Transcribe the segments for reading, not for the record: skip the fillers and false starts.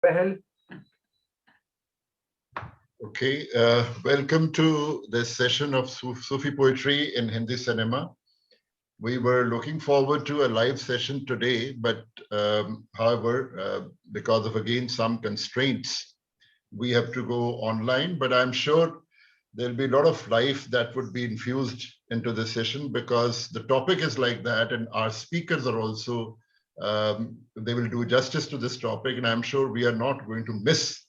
Pahel. Okay, welcome to this session of Sufi poetry in Hindi cinema. We were looking forward to a live session today, but however, because of again some constraints, we have to go online. But I'm sure there'll be a lot of life that would be infused into the session because the topic is like that, and our speakers are also, they will do justice to this topic, and I'm sure we are not going to miss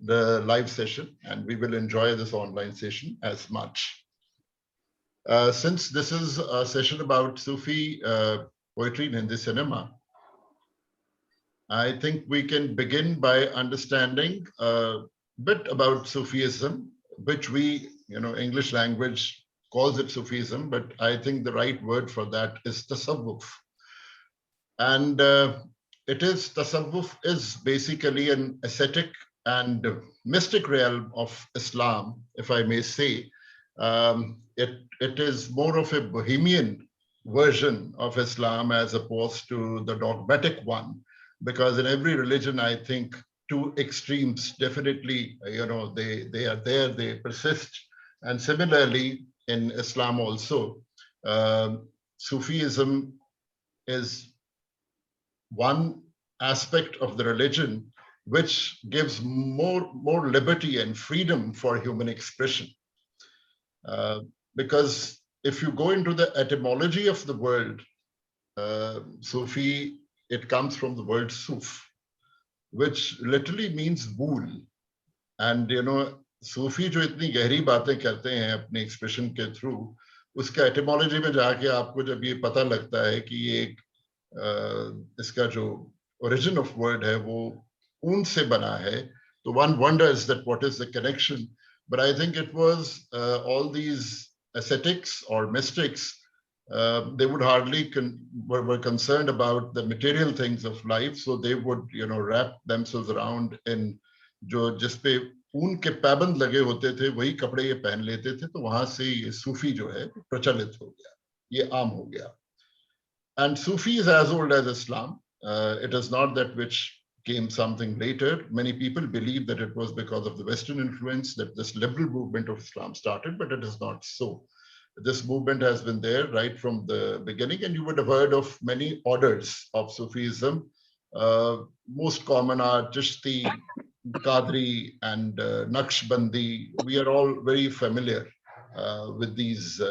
the live session, and we will enjoy this online session as much. Since this is a session about Sufi poetry in Hindi cinema, I think we can begin by understanding a bit about Sufism, which we, English language calls it Sufism, but I think the right word for that is tasawwuf. And tasawwuf is basically an ascetic and mystic realm of Islam, if I may say. It is more of a bohemian version of Islam as opposed to the dogmatic one, because in every religion, I think two extremes definitely, they are there, they persist. And similarly, in Islam also, Sufism is one aspect of the religion which gives more liberty and freedom for human expression. Because if you go into the etymology of the word, Sufi, it comes from the word Suf, which literally means wool. And Sufi जो इतनी गहरी बातें करते हैं अपने expression के through, उसका etymology में जाके आपको जब ये पता लगता है कि ये एक इसका जो origin of word है वो ऊन से बना है, so one wonders that what is the connection. But I think it was all these ascetics or mystics, they would hardly were concerned about the material things of life, so they would wrap themselves around in जो जिसपे ऊन के पैबंद लगे होते थे वही कपड़े ये पहन लेते थे, तो वहां से ये सूफी जो है प्रचलित हो गया, ये आम हो गया. And Sufi is as old as Islam. It is not that which came something later. Many people believe that it was because of the Western influence that this liberal movement of Islam started, but it is not so. This movement has been there right from the beginning, and you would have heard of many orders of Sufism. Most common are Chishti, Qadri, and Naqshbandi. We are all very familiar with these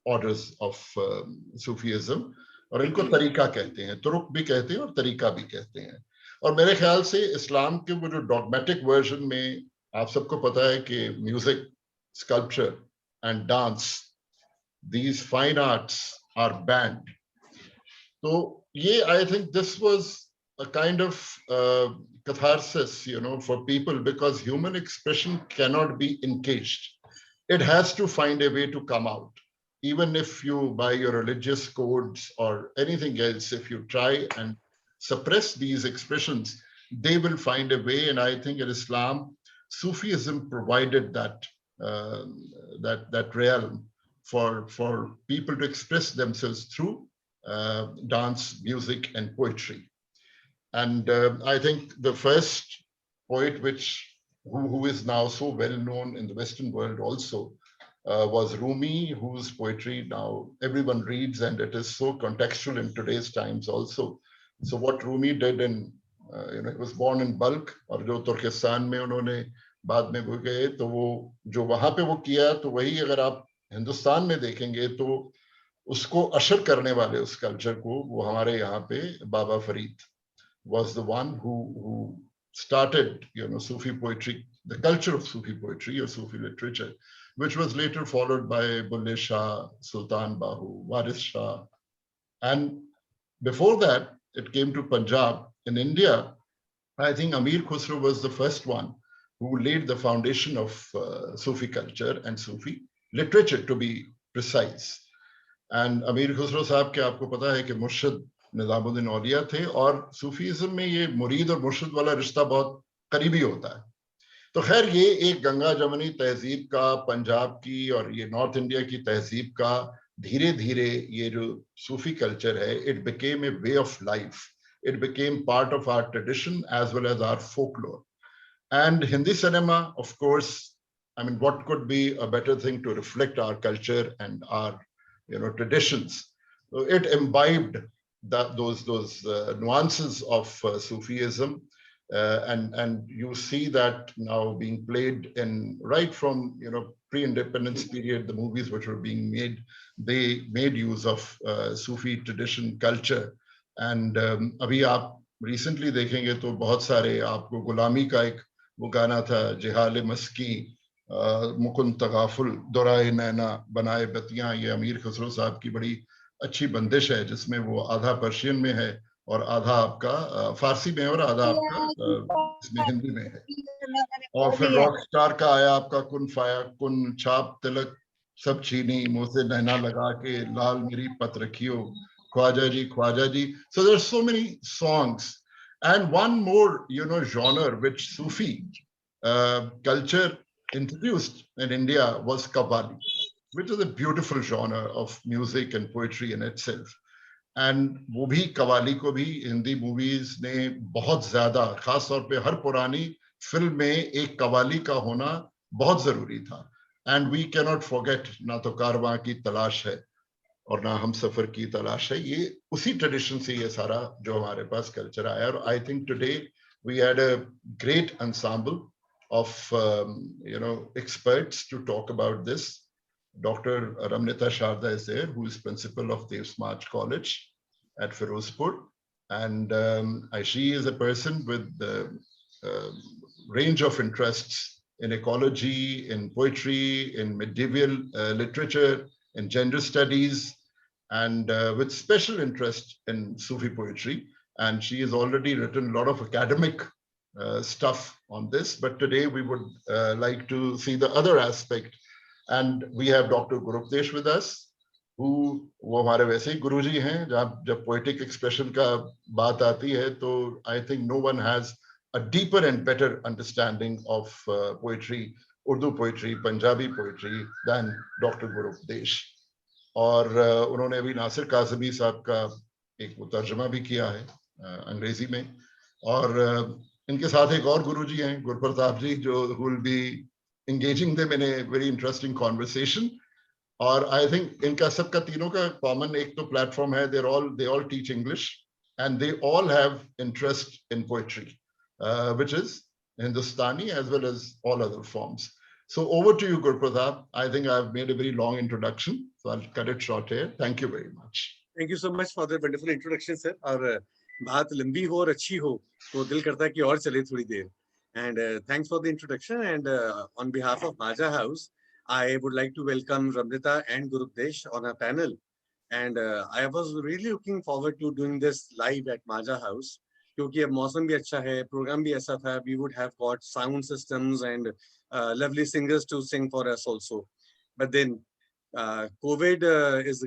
orders of Sufism. और इनको तरीका कहते हैं, तुरुक भी कहते हैं और तरीका भी कहते हैं. और मेरे ख्याल से इस्लाम के वो जो डॉगमेटिक वर्जन में आप सबको पता है कि music, sculpture and dance, these fine arts are banned. So yeah, I think this was a kind of catharsis, for people, because human expression cannot be encaged. It has to find a way to come out. Even if you, by your religious codes or anything else, if you try and suppress these expressions, they will find a way. And I think in Islam, Sufism provided that that realm for people to express themselves through dance, music, and poetry. And I think the first poet who is now so well known in the Western world also was Rumi, whose poetry now everyone reads, and it is so contextual in today's times also. So what Rumi did he was born in Balkh, और जो तुर्किस्तान में उन्होंने बाद में वो गए, तो वो जो वहां पे वो किया, तो वही अगर आप हिंदुस्तान में देखेंगे तो उसको अशर करने वाले उस कल्चर को, वो हमारे यहाँ पे बाबा Farid was the one who started Sufi poetry, the culture of Sufi poetry or Sufi literature, which was later followed by Bulle Shah, Sultan Bahu, Waris Shah. And before that, it came to Punjab. In India, I think Amir Khusro was the first one who laid the foundation of Sufi culture and Sufi literature, to be precise. And Amir Khusro साहब के आपको पता है कि मुर्शिद निजामुद्दीन औलिया थे, और Sufism में ये मुरीद और मुर्शिद वाला रिश्ता बहुत करीबी होता है. तो खैर ये एक गंगा जमनी तहजीब का, पंजाब की और ये नॉर्थ इंडिया की तहजीब का धीरे धीरे ये जो सूफी कल्चर है, it became a way of life. it became part of our tradition as well as our folklore. And Hindi cinema, of course, I mean, what could be a better thing to reflect our culture and our, traditions? So it imbibed those nuances of Sufism, and you see that now being played in right from pre-independence period. The movies which were being made, they made use of Sufi tradition culture. And अभी आप recently देखेंगे तो बहुत सारे आपको गुलामी का एक वो गाना था, जिहाल मस्की मुकुंद तगाफुल दोराए नैना बनाए बतियां, ये अमीर खुसरो साहब की बड़ी अच्छी बंदिश है, जिसमें वो आधा पर्शियन में है और आधा आपका फारसी में और आधा आपका इसमें हिंदी में है। और फिर रॉक स्टार का आया आपका कुन फाया कुन, छाप तिलक सब छीनी, मुंह से नैना लगा के लाल मेरी पत रखियो, ख्वाजा जी ख्वाजा जी. So there's so many songs. And one more, genre which Sufi culture introduced in India was Qawwali, which is a beautiful genre of music and poetry in itself. And वो भी कवाली को भी हिंदी मूवीज ने बहुत ज्यादा, खास तौर पे हर पुरानी फिल्म में एक कवाली का होना बहुत जरूरी था. And we can not forget, ना तो कारवां की तलाश है और ना हम सफर की तलाश है, ये उसी ट्रेडिशन से ये सारा जो हमारे पास कल्चर आया. और I think today we had a great ensemble of experts to talk about this. Dr. Ramnita Sharda is there, who is principal of Dev Smaraj College at Firozpur. And she is a person with a range of interests in ecology, in poetry, in medieval literature, in gender studies, and with special interest in Sufi poetry. And she has already written a lot of academic stuff on this. But today we would like to see the other aspect. And we have Dr. Gurupdesh with us, who वो हमारे वैसे ही गुरुजी हैं. जब poetic expression का बात आती है तो I think no one has a deeper and better understanding of poetry, Urdu poetry, Punjabi poetry than Dr. Gurupdesh. और उन्होंने अभी नासिर काज़मी साहब का एक तर्जुमा भी किया है अंग्रेजी में. और इनके साथ एक और गुरुजी हैं, गुरप्रताप जी, जो will be engaging them in a very interesting conversation. और I think इनका सबका तीनों का common एक तो platform है, they all teach English and they all have interest in poetry, which is Hindustani as well as all other forms. So over to you, Gurpratap. I think I've made a very long introduction, so I'll cut it short here. Thank you very much. Thank you so much for the wonderful introduction, sir. और बात लंबी हो और अच्छी हो तो दिल करता है कि और चले थोड़ी देर. And thanks for the introduction. And on behalf of Maja House, I would like to welcome Ramnita and Gurupdesh on our panel. And I was really looking forward to doing this live at Maja House. क्योंकि अब मौसम भी अच्छा है, programme भी ऐसा था. We would have got sound systems and lovely singers to sing for us also. But then COVID is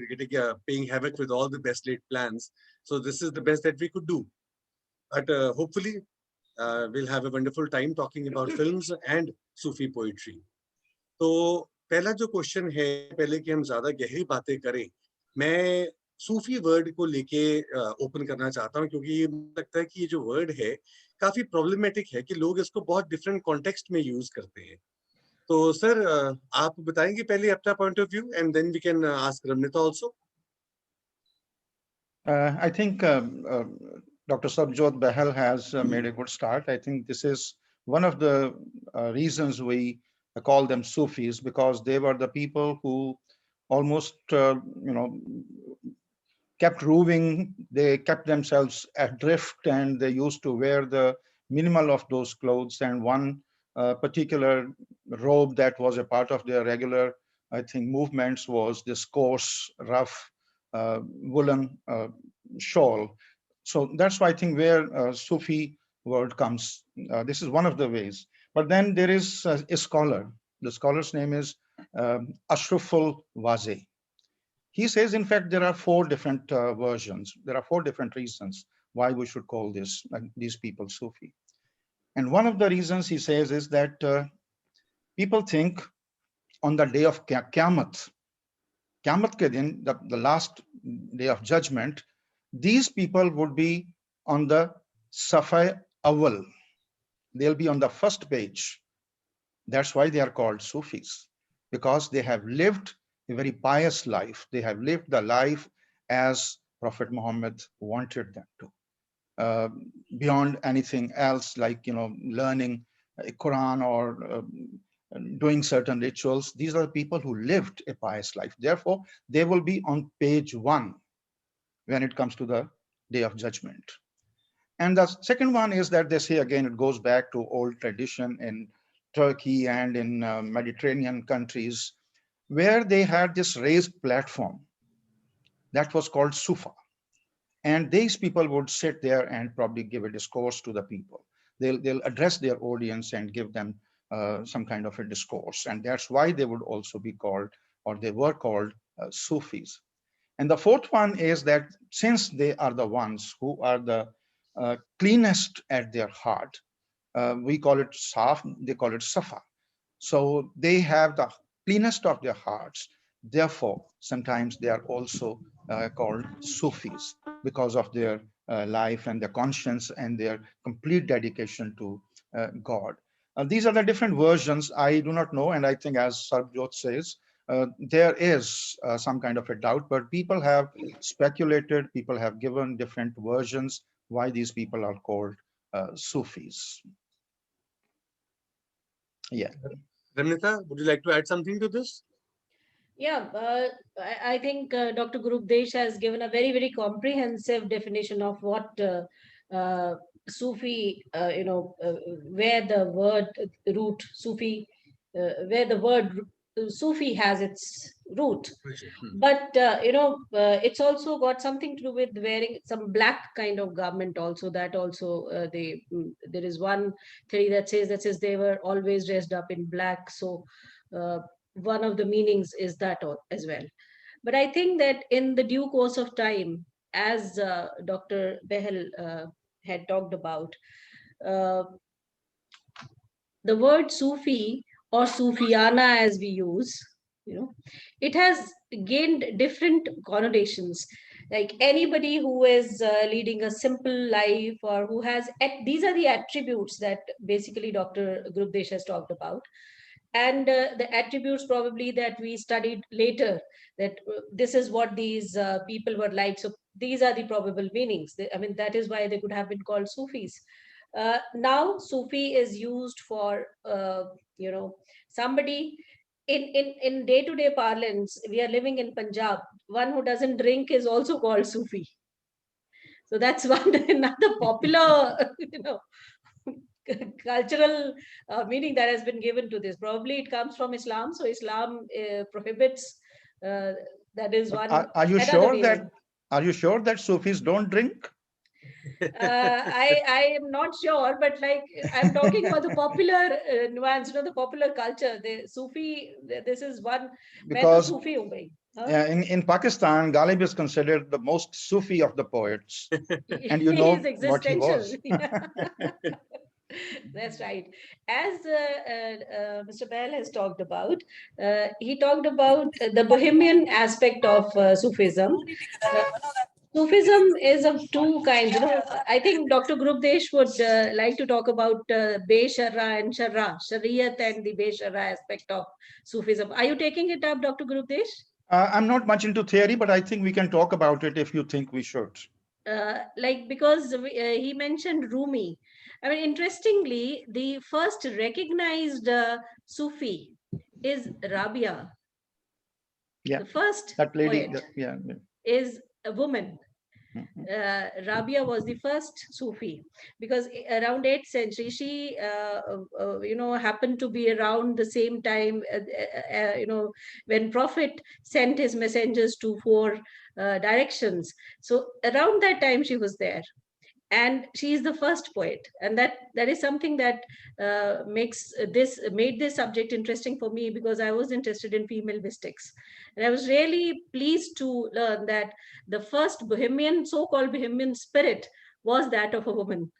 paying havoc with all the best laid plans. So this is the best that we could do. But hopefully we'll have a wonderful time talking about films and Sufi poetry. तो पहला जो question है, पहले कि हम ज्यादा गहरी बातें करें, मैं सूफी वर्ड को लेके ओपन करना चाहता हूं, क्योंकि ये मुझे लगता है कि ये जो वर्ड है काफी प्रॉब्लमेटिक है कि लोग इसको बहुत डिफरेंट कॉन्टेक्स्ट में यूज करते हैं. तो सर आप बताएंगे पहले अपना point of view and then we can ask Ramnita also. I think Dr. Sabjot Bahal has made a good start. I think this is one of the reasons we call them Sufis, because they were the people who almost, kept roving. They kept themselves adrift, and they used to wear the minimal of those clothes. And one particular robe that was a part of their regular, I think, movements was this coarse, rough woolen shawl. So that's why I think where Sufi word comes. This is one of the ways. But then there is a scholar. The scholar's name is Ashraful Wazeh. He says, in fact, there are 4 different versions. There are 4 different reasons why we should call these people Sufi. And one of the reasons he says is that people think on the day of Qiyamah, Qiyamah ke din, the last day of judgment, these people would be on the Safa Awal. They'll be on the first page. That's why they are called Sufis, because they have lived a very pious life. They have lived the life as Prophet Muhammad wanted them to. Beyond anything else, like learning a Quran or doing certain rituals. These are the people who lived a pious life. Therefore, they will be on page 1 when it comes to the Day of Judgment. And the second one is that they say, again, it goes back to old tradition in Turkey and in Mediterranean countries, where they had this raised platform that was called Sufa. And these people would sit there and probably give a discourse to the people. They'll address their audience and give them some kind of a discourse. And that's why they would also be called, or they were called, Sufis. And the fourth one is that since they are the ones who are the cleanest at their heart, we call it Saf, they call it Safa. So they have the cleanest of their hearts. Therefore, sometimes they are also called Sufis because of their life and their conscience and their complete dedication to God. These are the different versions. I do not know, and I think, as Sarbjot says, there is some kind of a doubt, but people have speculated, people have given different versions why these people are called Sufis. Yeah. Ramnita, would you like to add something to this? Yeah, I think Dr. Gurupdesh has given a very, very comprehensive definition of what Sufi, where the word root Sufi, where the word Sufi has its root. But it's also got something to do with wearing some black kind of garment also. That also there is one theory that says they were always dressed up in black. So one of the meanings is that as well. But I think that in the due course of time, as Dr. Behel had talked about, uh, the word Sufi or Sufiana as we use, it has gained different connotations. Like anybody who is leading a simple life, or who has, these are the attributes that basically Dr. Gurupdesh has talked about. And the attributes probably that we studied later, that this is what these people were like. So these are the probable meanings. I mean, that is why they could have been called Sufis. Now Sufi is used for somebody in day-to-day parlance. We are living in Punjab. One who doesn't drink is also called Sufi. So that's one another popular cultural meaning that has been given to this. Probably it comes from Islam. So Islam prohibits. That is one. Are you sure that? Are you sure that Sufis don't drink? I am not sure, but like I'm talking about the popular nuance, the popular culture. The Sufi. This is one. Because Sufi huh? in Pakistan, Ghalib is considered the most Sufi of the poets, and you know what he was. That's right. As Mr. Behel has talked about, he talked about the bohemian aspect of Sufism. Sufism is of two kinds. I think Dr. Gurupdesh would like to talk about Be-Sharra and Sharra, Shariat and the Be-Sharra aspect of Sufism. Are you taking it up, Dr. Gurupdesh? I'm not much into theory, but I think we can talk about it if you think we should. Because he mentioned Rumi. I mean, interestingly, the first recognized Sufi is Rabia. Yeah, the first that lady. poet is a woman. Rabia was the first Sufi, because around 8th century she happened to be around the same time when Prophet sent his messengers to 4 directions. So around that time she was there, and she is the first poet, and that is something that made this subject interesting for me, because I was interested in female mystics, and I was really pleased to learn that the first so-called bohemian spirit was that of a woman.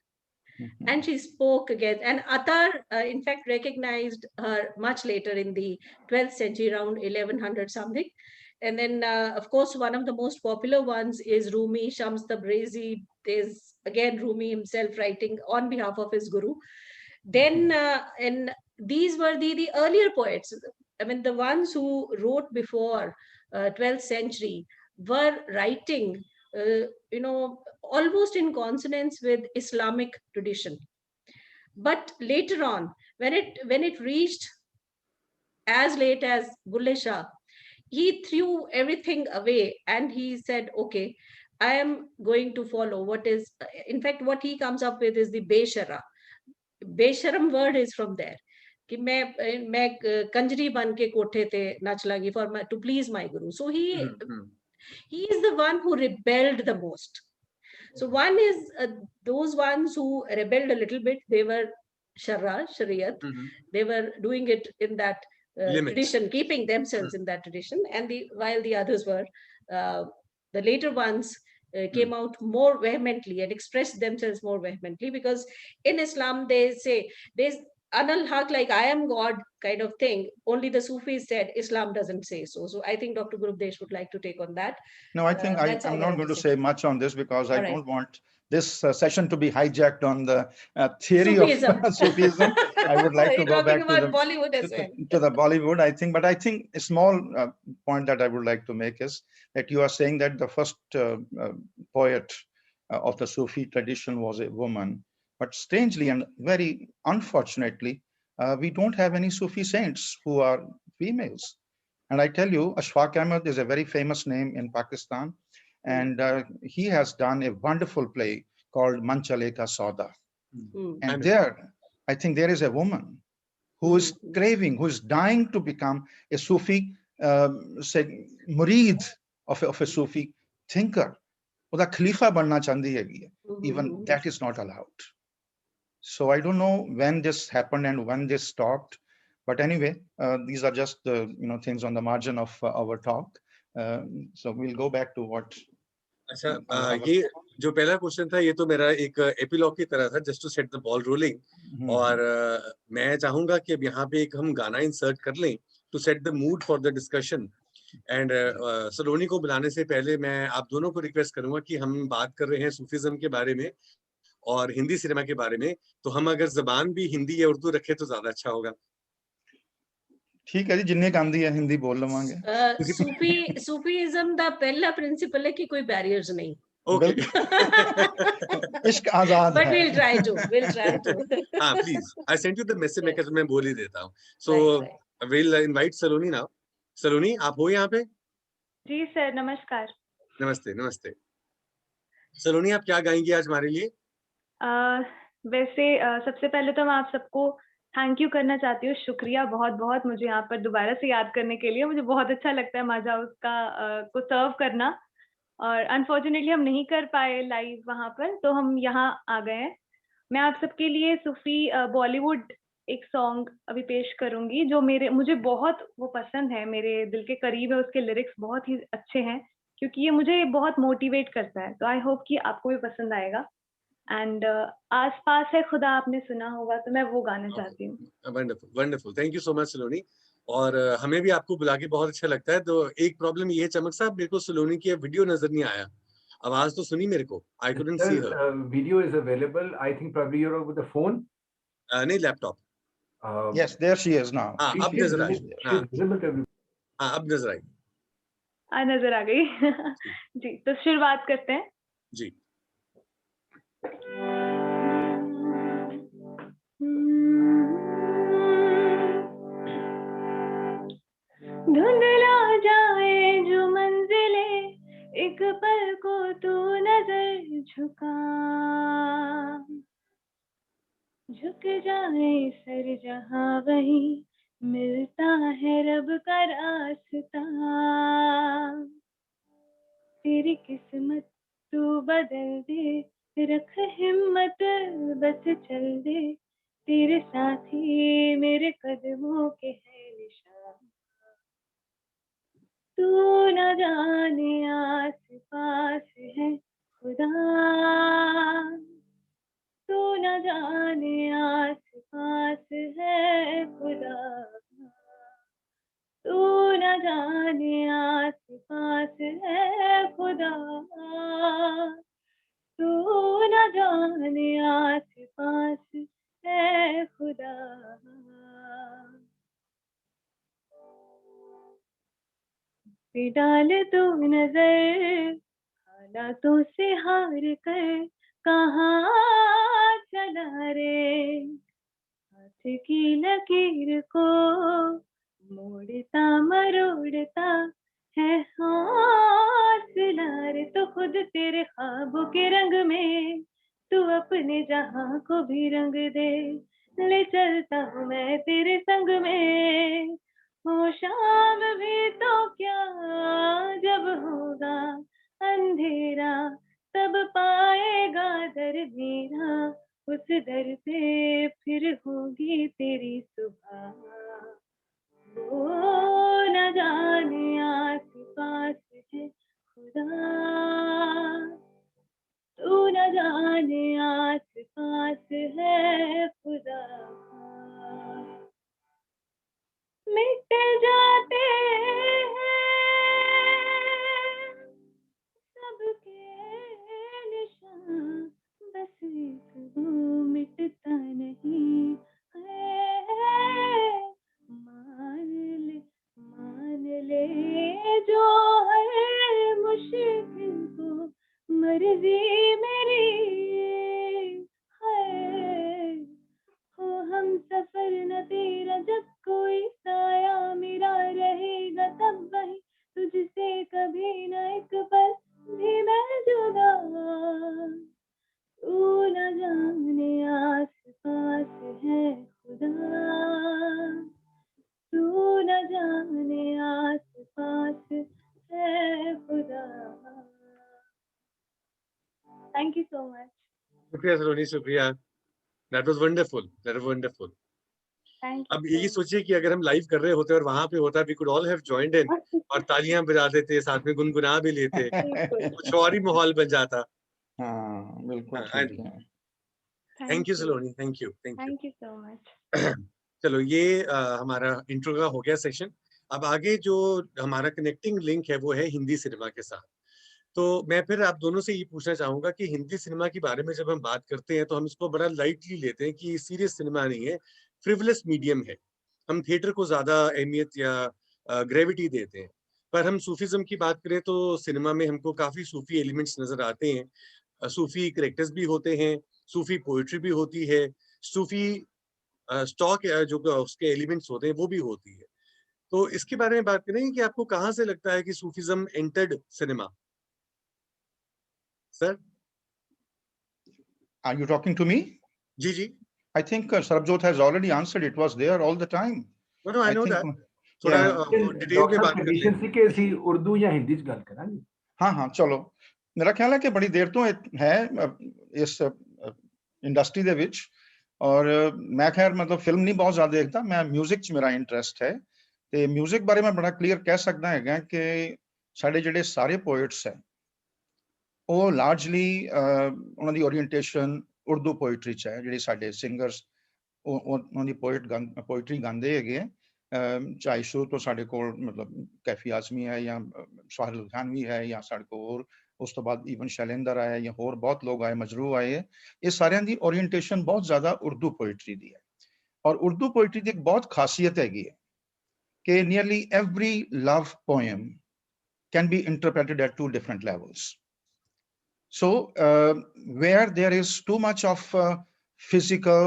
And she spoke again, and Attar in fact recognized her much later in the 12th century, around 1100 something. And then, of course, one of the most popular ones is Rumi, Shams Tabrizi. There's again Rumi himself writing on behalf of his guru. Then, and these were the earlier poets. I mean, the ones who wrote before 12th century were writing, almost in consonance with Islamic tradition. But later on, when it reached as late as Bulle Shah, he threw everything away and he said, okay, I am going to follow what is, in fact, what he comes up with is the Beshara. Besharam word is from there. कि मैं कंजरी बन के कोठे ते नाच लगी for to please my guru. So he is the one who rebelled the most. So one is those ones who rebelled a little bit. They were Shariat. They were doing it in that tradition, keeping themselves in that tradition. And while the others were, the later ones came out more vehemently and expressed themselves more vehemently, because in Islam they say there's Anal Haq, like I am God kind of thing. Only the Sufis said, Islam doesn't say so. So I think Dr. Gurupdesh would like to take on that. No, I think I'm not going to say much on this, because I don't want this session to be hijacked on the theory Sufism. of Sufism. I would like to go back to the Bollywood as well. To the Bollywood, I think. But I think a small point that I would like to make is that you are saying that the first poet of the Sufi tradition was a woman. But strangely and very unfortunately, we don't have any Sufi saints who are females. And I tell you, Ashfaq Ahmed is a very famous name in Pakistan. And he has done a wonderful play called Man Chale Ka Sauda. And there, I think there is a woman who is craving, who is dying to become a Sufi, say, murid of a Sufi thinker. Oda Khalifa banna chandi hai. Even that is not allowed. So I don't know when this happened and when this stopped. But anyway, these are just the things on the margin of our talk. So we'll go back to what. अच्छा, ये जो पहला question था ये तो मेरा एक epilogue की तरह था, just to set the ball rolling. और मैं चाहूंगा कि अब यहाँ पे एक हम गाना इंसर्ट कर लें to set the mood for the discussion. And Saloni को बुलाने से पहले मैं आप दोनों को रिक्वेस्ट करूंगा कि हम बात कर रहे हैं सूफीज्म के बारे में और हिंदी सिनेमा के बारे में, तो हम अगर जबान भी हिंदी या उर्दू रखे तो ज्यादा अच्छा होगा। ठीक है जी, जिन्ने गांधी है हिंदी बोल लवांगे। सूफीइज्म दा पहला प्रिंसिपल है कि कोई बैरियर्स नहीं। ओके, इश्क आजाद है। But we'll try to. हाँ please, I sent you the message, मैं बोल ही देता हूँ। सो we'll invite सलोनी नाउ। सलोनी, आप हो यहाँ पे? जी सर, नमस्कार। नमस्ते नमस्ते। सलोनी, आप क्या गाएंगी आज हमारे लिए? वैसे सबसे पहले तो मैं आप सबको थैंक यू करना चाहती हूँ, शुक्रिया बहुत बहुत मुझे यहाँ पर दोबारा से याद करने के लिए। मुझे बहुत अच्छा लगता है माजा हाउस का को सर्व करना, और अनफॉर्चुनेटली हम नहीं कर पाए लाइव वहाँ पर, तो हम यहाँ आ गए हैं। मैं आप सबके लिए सूफी बॉलीवुड एक सॉन्ग अभी पेश करूंगी जो मुझे बहुत वो पसंद है, मेरे दिल के करीब है। उसके लिरिक्स बहुत ही अच्छे हैं क्योंकि ये मुझे बहुत मोटिवेट करता है, तो आई होप कि आपको भी पसंद आएगा। एंड आसपास है खुदा, आपने सुना होगा, तो मैं वो गाना चाहती हूँ। Wonderful wonderful, thank you so much Saloni. और हमें भी आपको बुला के बहुत अच्छा लगता है। तो एक प्रॉब्लम ये है चमक साहब, मेरे को सलोनी की वीडियो नजर नहीं आया, आवाज तो सुनी मेरे को, I couldn't see her. Video is available, I think probably you are with the phone. नहीं, laptop. Yes, there she is now. हाँ, अब नजर आई। हाँ, अब नजर आई। नजर आ गई। जी, तो शुरुआत करते हैं जी। धुंधला जाए जो मंजिले, एक पल को तू नजर झुका, झुक जाए सर जहां वही मिलता है रब का रास्ता। तेरी किस्मत तू बदल दे, रख हिम्मत बस चल दे, तेरे साथी मेरे कदमों के है निशान। तू न जाने आस पास है खुदा, तू न जाने आस पास है खुदा, तू न जाने आस पे डाल दो नजर, हालातों से हार कर कहाँ चला रे, हाथ की लकीर को मोड़ता मरोड़ता है हौसला रे, तो खुद तेरे ख्वाबों के रंग में तू अपने जहां को भी रंग दे, ले चलता हूँ मैं तेरे संग में, हो शाम भी तो क्या जब होगा अंधेरा, तब पाएगा दर मेरा, उस दर पे फिर होगी तेरी सुबह, वो न जाने आस पास है खुदा, तू न जाने आस पास है खुदा, मिट जाते हैं सबके निशान, बस एक वो मिटता नहीं है, मान ले जो है मुश्किल को मर्जी मेरी है, हो हम सफर न तेरा जब कोई साया मेरा रहेगा तब वही तुझसे कभी न एक पल भी मैं जुदा, तू न जाने आस पास है खुदा, तू न जाने आस पास है खुदा। Thank you so much. शुक्रिया सलोनी, शुक्रिया। That was wonderful. That was wonderful. Thank अब यू यही सोचिए कि अगर हम लाइव कर रहे होते और वहां पे होता, we could all have joined in और तालियां बजा देते, साथ में गुनगुना भी लेते, कुछ और ही माहौल बन जाता। हाँ बिल्कुल हाँ, ठीक है। Thank you Saloni, thank you, thank you. Thank you so much. चलो ये हमारा इंट्रो का हो गया सेशन। अब आगे जो हमारा कनेक्टिंग लिंक है वो है हिंदी सिनेमा के साथ। तो मैं फिर आप दोनों से ये पूछना चाहूंगा कि हिंदी सिनेमा के बारे में जब हम बात करते हैं तो हम इसको बड़ा लाइटली लेते हैं कि सीरियस सिनेमा नहीं है, फ्रिवलस मीडियम है। हम थिएटर को ज्यादा अहमियत या ग्रेविटी देते हैं। पर हम सूफीज्म की बात करें तो सिनेमा में हमको काफी सूफी एलिमेंट्स नजर आते हैं। सूफी करेक्टर्स भी होते हैं, सूफी पोइट्री भी होती है, सूफी स्टॉक जो उसके एलिमेंट्स होते हैं वो भी होती है। तो इसके बारे में बात करें कि आपको कहाँ से लगता है कि Sufism entered cinema? Sir Are you talking to me? जी जी। I think Sarabjot has already answered. It was there all the time. No, no, I know think, that. थोड़ा yeah. डिटेल में बात करते हैं। कंडीशन सी के सी उर्दू या हिंदी च गल करांगे। हाँ हाँ चलो, मेरा ख्याल है कि बड़ी देर तो है इस इंडस्ट्री ਦੇ ਵਿੱਚ, और मैं खैर मतलब फिल्म नहीं बहुत ज्यादा देखता, मैं म्यूजिक ਚ मेरा इंटरेस्ट है ਤੇ म्यूजिक ਬਾਰੇ मैं बड़ा क्लियर ਕਹਿ ਸਕਦਾ ਹੈਗਾ ਕਿ ਸਾਡੇ ਜਿਹੜੇ ਸਾਰੇ ਪੋਇਟਸ ਹੈ ਉਹ ਲਾਰਜਲੀ ਉਹਨਾਂ ਦੀ ओरिएंटेशन ਉਰਦੂ ਪੋਇਟਰੀ ਚ ਹੈ। ਜਿਹੜੇ ਸਾਡੇ ਸਿੰਗਰਸ ਉਹਨਾਂ ਦੀ ਪੋਇਟਰੀ ਗਾਉਂਦੇ ਹੈਗੇ, ਚਾਹੇ ਸ਼ੁਰੂ ਤੋਂ ਸਾਡੇ ਕੋਲ ਮਤਲਬ ਕੈਫੀ ਆਜ਼ਮੀ ਹੈ ਜਾਂ ਸੁਹੇਲ ਲੁਧਿਆਨਵੀ ਹੈ ਜਾਂ ਸਾਡੇ ਕੋਲ ਹੋਰ ਉਸ ਤੋਂ ਬਾਅਦ ਈਵਨ ਸ਼ੈਲੇਂਦਰ ਆਇਆ ਜਾਂ ਹੋਰ ਬਹੁਤ ਲੋਕ ਆਏ, ਮਜਰੂ ਆਏ, ਇਹ ਸਾਰਿਆਂ ਦੀ ओरिएंटेशन ਬਹੁਤ ਜ਼ਿਆਦਾ ਉਰਦੂ ਪੋਇਟਰੀ ਦੀ ਹੈ। ਔਰ ਉਰਦੂ ਪੋਇਟਰੀ ਦੀ ਇੱਕ ਬਹੁਤ ਖਾਸੀਅਤ ਹੈਗੀ ਹੈ ਕਿ nearly every love poem can be interpreted at two different levels. So where there is too much of physical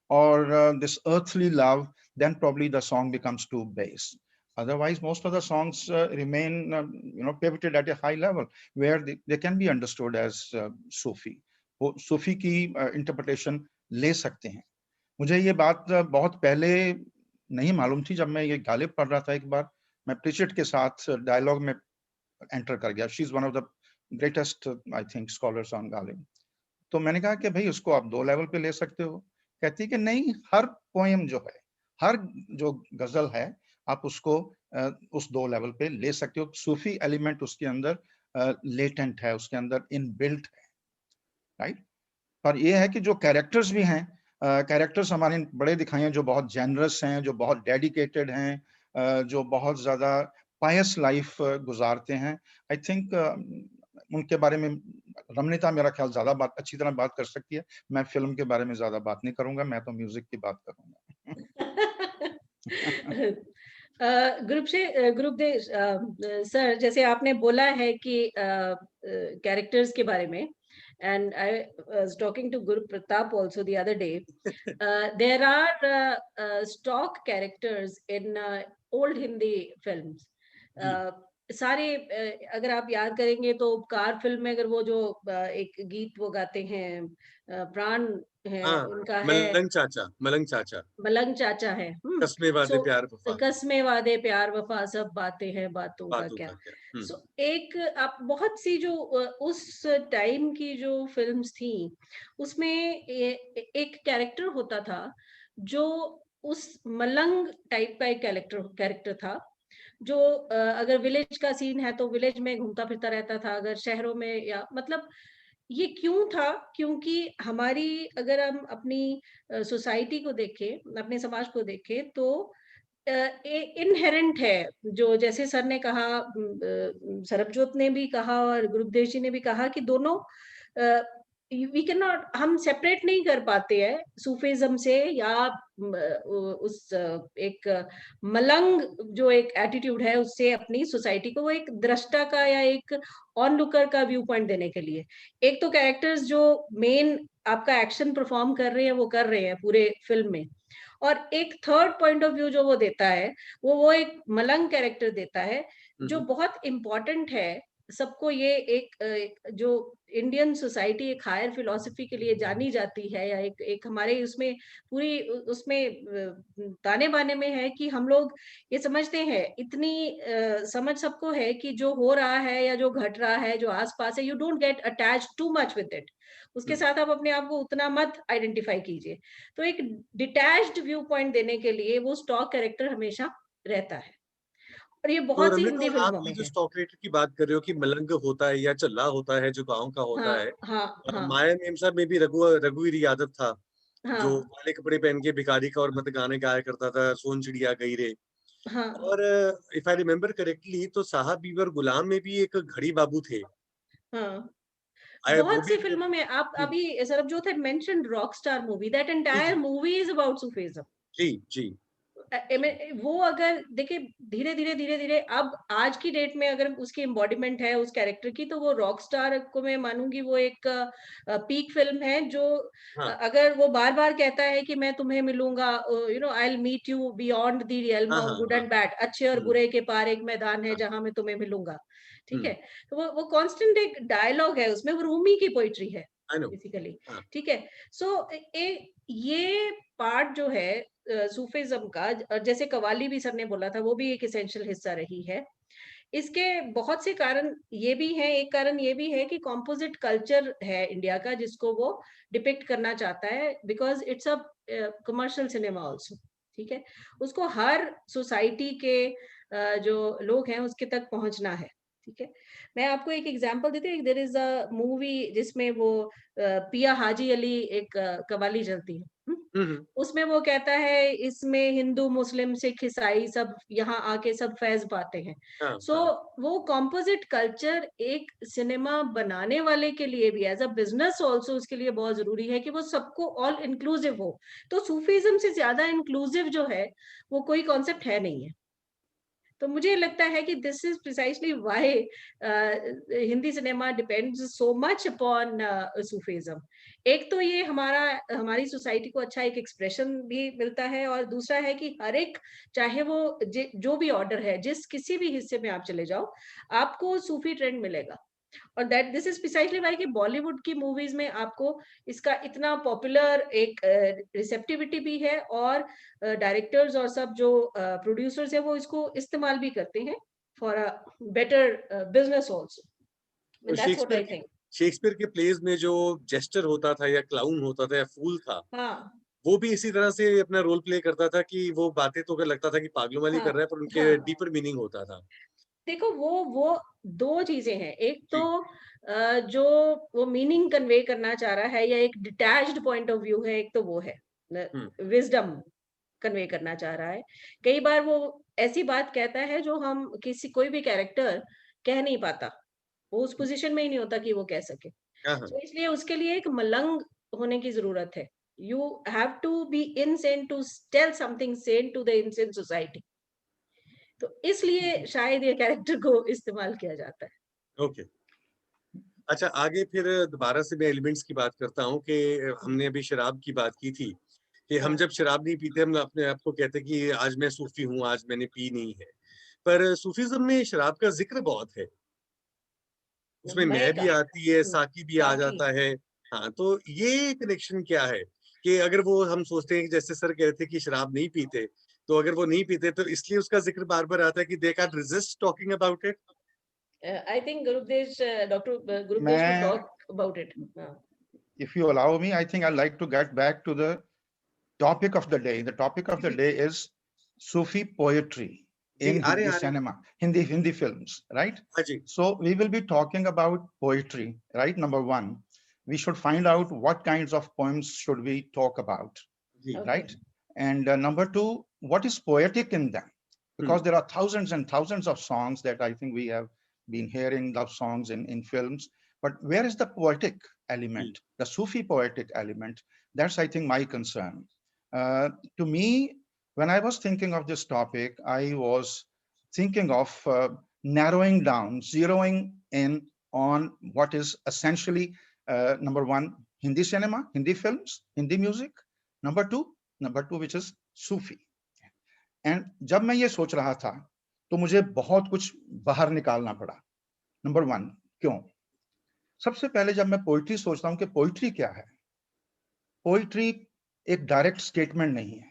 or this earthly love, then probably the song becomes too base. Otherwise, most of the songs remain, pivoted at a high level where they can be understood as Sufi. वो सूफी की interpretation ले सकते हैं। मुझे ये बात बहुत पहले नहीं मालूम थी, जब मैं ये गालिब पढ़ रहा था एक बार, मैं प्रिचेट के साथ डायलॉग में एंटर कर गया। She is one of the greatest I think scholars on Ghalib. तो मैंने कहा कि भाई उसको आप दो लेवल पे ले सकते हो। कहती है कि नहीं, हर पोएम जो है, हर जो गजल है, आप उसको उस दो लेवल पे ले सकते हो। सूफी एलिमेंट उसके अंदर लेटेंट है, उसके अंदर इनबिल्ट है, राइट। पर ये है कि जो कैरेक्टर्स भी हैं, कैरेक्टर्स हमारे बड़े दिखाए हैं जो बहुत जेनरस हैं, जो बहुत डेडिकेटेड हैं, जो बहुत ज्यादा पायस लाइफ गुजारते हैं। आई थिंक उनके बारे में रमनीता मेरा ख्याल ज्यादा बात अच्छी तरह बात कर सकती है। मैं फिल्म के बारे में ज्यादा बात नहीं करूंगा, मैं तो म्यूजिक की बात करूंगा। गुरुदेव सर, जैसे आपने बोला है कि कैरेक्टर्स के बारे में, and I was talking to Guru Pratap also the other day. There are stock characters in old Hindi films. सारे अगर आप याद करेंगे तो उपकार फिल्म में अगर वो जो एक गीत वो गाते हैं, प्राण है उनका है, मलंग चाचा मलंग चाचा है, कस्मे वादे प्यार वफा, कस्मे वादे प्यार वफा सब बातें हैं बातों का क्या। सो एक आप बहुत सी जो उस टाइम की जो फिल्म्स थी उसमें एक कैरेक्टर होता था जो उस मलंग टाइप का एक कैरेक्टर था, जो अगर विलेज का सीन है तो विलेज में घूमता फिरता रहता था, अगर शहरों में, या मतलब ये क्यों था, क्योंकि हमारी अगर हम अपनी सोसाइटी को देखें, अपने समाज को देखें, तो इनहेरेंट है, जो जैसे सर ने कहा, सरबजोत ने भी कहा और गुरुदेव जी ने भी कहा कि दोनों वी कैन नॉट, हम सेपरेट नहीं कर पाते हैं सूफिज्म से, या उस एक मलंग जो एक एटीट्यूड है उससे अपनी सोसाइटी को, वो एक दृष्टा का या एक ऑनलुकर का व्यू पॉइंट देने के लिए। एक तो कैरेक्टर्स जो मेन आपका एक्शन परफॉर्म कर रहे हैं वो कर रहे हैं पूरे फिल्म में, और एक थर्ड पॉइंट ऑफ व्यू जो वो देता है वो एक मलंग कैरेक्टर देता है, जो बहुत इम्पोर्टेंट है सबको। ये एक जो इंडियन सोसाइटी एक हायर फिलॉसफी के लिए जानी जाती है, या एक हमारे उसमें पूरी उसमें ताने बाने में है कि हम लोग ये समझते हैं, इतनी समझ सबको है कि जो हो रहा है या जो घट रहा है जो आसपास है, you don't get attach too much with it, उसके साथ आप अपने आप को उतना मत आइडेंटिफाई कीजिए। तो एक डिटैच्ड व्यू पॉइंट देने के लिए वो स्टॉक कैरेक्टर हमेशा रहता है, और ये बहुत सी हिंदी फिल्मों में जो है। स्टॉक कैरेक्टर की बात कर रहे हो कि मलंग होता है या चल्ला होता है जो गांव का होता है, माया मेम साहब में भी रघुवीर यादव था, जो काले कपड़े पहन के भिखारी का और मत गाने गाया करता था, सोन चिड़िया गई रे। और इफ आई रिमेम्बर करेक्टली तो साहब बीबर गुलाम में भी एक घड़ी बाबू थे। बहुत सी फिल्मों में आप अभी Sarabjot had mentioned Rockstar movie, that entire movie is about Sufism. जी वो अगर देखे धीरे धीरे अब आज की डेट में अगर उसकी एम्बॉडीमेंट है उस कैरेक्टर की, तो वो रॉकस्टार को मैं मानूंगी वो एक पीक फिल्म है, जो अगर वो बार बार कहता है कि मैं तुम्हें मिलूंगा, you know, I will meet you beyond the realm of good and bad, अच्छे और बुरे के पार एक मैदान है जहां मैं तुम्हें मिलूंगा, ठीक है। तो वो कांस्टेंट एक डायलॉग है उसमें, वो रूमी की पोइट्री है बेसिकली, ठीक है। सो ये पार्ट जो है सूफिज्म का, जैसे कवाली भी सर ने बोला था, वो भी एक एसेंशियल हिस्सा रही है। इसके बहुत से कारण ये भी हैं, एक कारण ये भी है कि कॉम्पोजिट कल्चर है इंडिया का जिसको वो डिपिक्ट करना चाहता है, because it's a commercial cinema also, ठीक है। उसको हर सोसाइटी के जो लोग हैं उसके तक पहुंचना है, ठीक है। मैं आपको एक एग्जांपल देती हूँ, देयर इज अ मूवी जिसमें वो पिया हाजी अली एक कवाली चलती है, उसमें वो कहता है इसमें हिंदू मुस्लिम सिख ईसाई सब यहाँ आके सब फैज पाते हैं। सो वो कॉम्पोजिट कल्चर एक सिनेमा बनाने वाले के लिए भी एज अ बिजनेस ऑल्सो उसके लिए बहुत जरूरी है कि वो सबको ऑल इंक्लूसिव हो। तो सूफीज्म से ज्यादा इंक्लूसिव जो है वो कोई कॉन्सेप्ट है नहीं है। तो मुझे लगता है कि this is precisely why Hindi cinema depends so much upon Sufism. एक तो ये हमारी सोसाइटी को अच्छा एक एक्सप्रेशन भी मिलता है, और दूसरा है कि हर एक, चाहे वो जो भी ऑर्डर है, जिस किसी भी हिस्से में आप चले जाओ, आपको सूफी ट्रेंड मिलेगा। और that this is precisely why कि बॉलीवुड की मूवीज में आपको इसका इतना पॉपुलर एक रिसेप्टिविटी भी है, और डायरेक्टर्स और सब जो प्रोड्यूसर्स है वो इसको इस्तेमाल भी करते हैं for a better business also. That's what I think. Shakespeare के प्लेज में जो जेस्टर होता था या क्लाउन होता था या फूल था, वो भी इसी तरह से अपना रोल प्ले करता था कि वो बातें तो लगता था कि पागलों वाली कर रहा है, पर उनके डीपर मीनिंग होता था। देखो वो दो चीजें हैं, एक तो जो वो मीनिंग कन्वे करना चाह रहा है या एक डिटैच्ड पॉइंट ऑफ व्यू है, एक तो वो है विजडम कन्वे करना चाह रहा है। कई बार वो ऐसी बात कहता है जो हम कोई भी कैरेक्टर कह नहीं पाता, वो उस पोजीशन में ही नहीं होता कि वो कह सके। तो इसलिए उसके लिए एक मलंग होने की जरूरत है। You have to be insane to tell something sane to the insane society. तो इसलिए शायद ये कैरेक्टर को इस्तेमाल किया जाता है। ओके। अच्छा, आगे फिर दोबारा से मैं एलिमेंट्स की बात करता हूँ कि हमने अभी शराब की बात की थी कि हम जब शराब नहीं पीते हम अपने आप को कहते हैं कि आज मैं सूफी हूँ, आज मैंने पी नहीं है, पर सूफीज्म में शराब का जिक्र बहुत है, उसमें मैं भी आती है, साकी भी आ साकी। जाता है। हाँ, तो ये कनेक्शन क्या है कि अगर वो हम सोचते हैं कि जैसे सर कह रहे थे कि शराब नहीं पीते, तो अगर वो नहीं पीते तो इसलिए उसका जिक्र बार बार आता है कि they can resist talking about it. I think Dr. Gurupdesh would मैं, talk about it. if you allow me, I think I'd like to get back to the topic of the day. The topic of the day is Sufi poetry in Hindi cinema, Hindi films, right? हाँ जी, So we will be talking about poetry, right? Number one, we should find out what kinds of poems should we talk about, जी, Okay. right? And number two, what is poetic in them? Because there are thousands and thousands of songs that I think we have been hearing, love songs in films. But where is the poetic element, the Sufi poetic element? That's, I think, my concern. To me, when I was thinking of this topic, I was thinking of narrowing down, zeroing in on what is essentially number one, Hindi cinema, Hindi films, Hindi music. Number two, which is Sufi. And जब मैं ये सोच रहा था तो मुझे बहुत कुछ बाहर निकालना पड़ा। नंबर वन, क्यों? सबसे पहले जब मैं पोइट्री सोचता हूं कि पोइट्री क्या है, पोइट्री एक डायरेक्ट स्टेटमेंट नहीं है,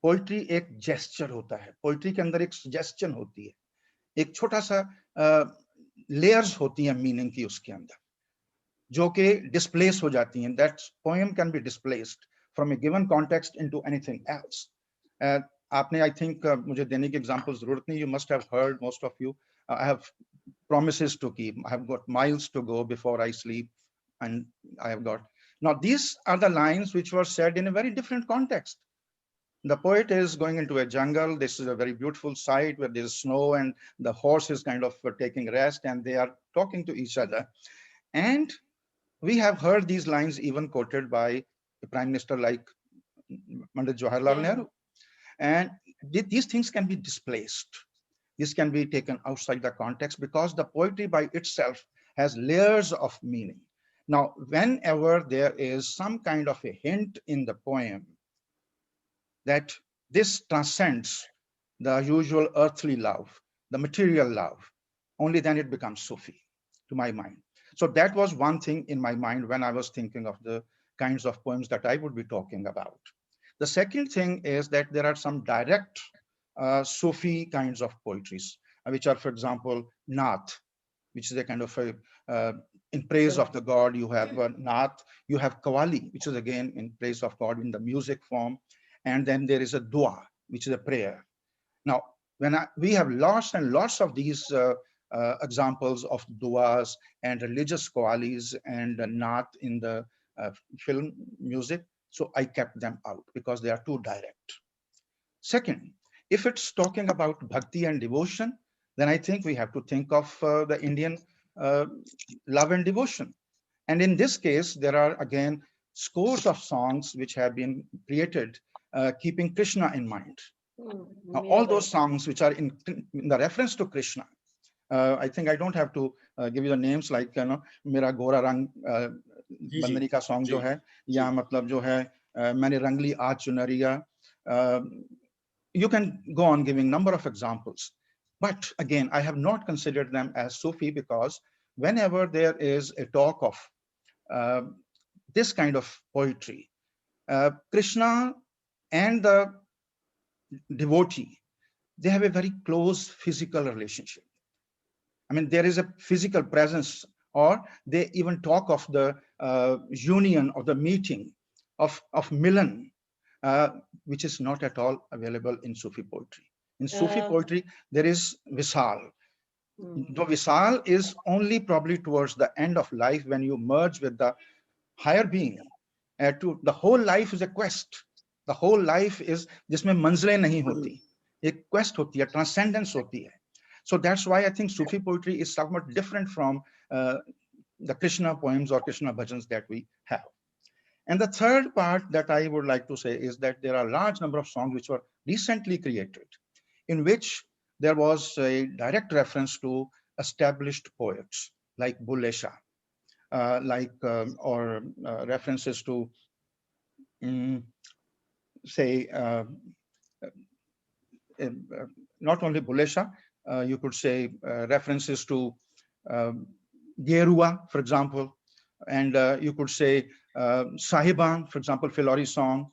पोइट्री एक जेस्चर होता है, पोइट्री के अंदर एक सजेशन होती है, एक छोटा सा लेयर्स होती हैं मीनिंग की उसके अंदर, जो कि डिस्प्लेस हो जाती हैं। That poem can be displaced from A given context into anything else. आपने, आई थिंक, मुझे देने की एग्जांपल जरूरत नहीं, you must have heard, most of you, I have promises to keep, I have got miles to go before I sleep, and I have got, now these are the lines which were said in a very different context. The poet is going into a jungle, this is a very beautiful sight where there's snow and the horse is kind of taking rest and they are talking to each other, and we have heard these lines even quoted by a prime minister like Pandit Jawaharlal Nehru. And these things can be displaced. This can be taken outside the context because the poetry by itself has layers of meaning. Now, whenever there is some kind of a hint in the poem that this transcends the usual earthly love, the material love, only then it becomes Sufi, to my mind. So that was one thing in my mind when I was thinking of the kinds of poems that I would be talking about. The second thing is that there are some direct Sufi kinds of poetries, which are, for example, Naat, which is a kind of a, in praise of the god. You have Naat, you have Qawwali, which is again in praise of God in the music form. And then there is a Dua, which is a prayer. Now, when we have lots and lots of these examples of duas and religious Qawwalis and Naat in the film music, so I kept them out because they are too direct. Second, if it's talking about bhakti and devotion, then I think we have to think of the Indian love and devotion. And in this case, there are again scores of songs which have been created keeping Krishna in mind. Now, all those songs which are in the reference to Krishna, I think I don't have to give you the names like, you know, Mera Gora Rang Bandhani ka song jo hai, ya matlab jo hai, Maine Rangli Aaj Chunariya. You can go on giving number of examples, but again, I have not considered them as Sufi because whenever there is a talk of this kind of poetry, Krishna and the devotee, they have a very close physical relationship. I mean, there is a physical presence, or they even talk of the union or the meeting of Milan, which is not at all available in Sufi poetry. In Sufi poetry, there is Visal. The Visal is only probably towards the end of life when you merge with the higher being. The whole life is a quest. The whole life is, जिसमें मंजिलें नहीं होती, एक quest होती है, transcendence होती है. So that's why I think Sufi poetry is somewhat different from the Krishna poems or Krishna bhajans that we have. And the third part that I would like to say is that there are a large number of songs which were recently created in which there was a direct reference to established poets like Bulle Shah, references to, say, not only Bulle Shah, you could say references to Gerua, for example, and you could say Sahiban, for example, Filori song.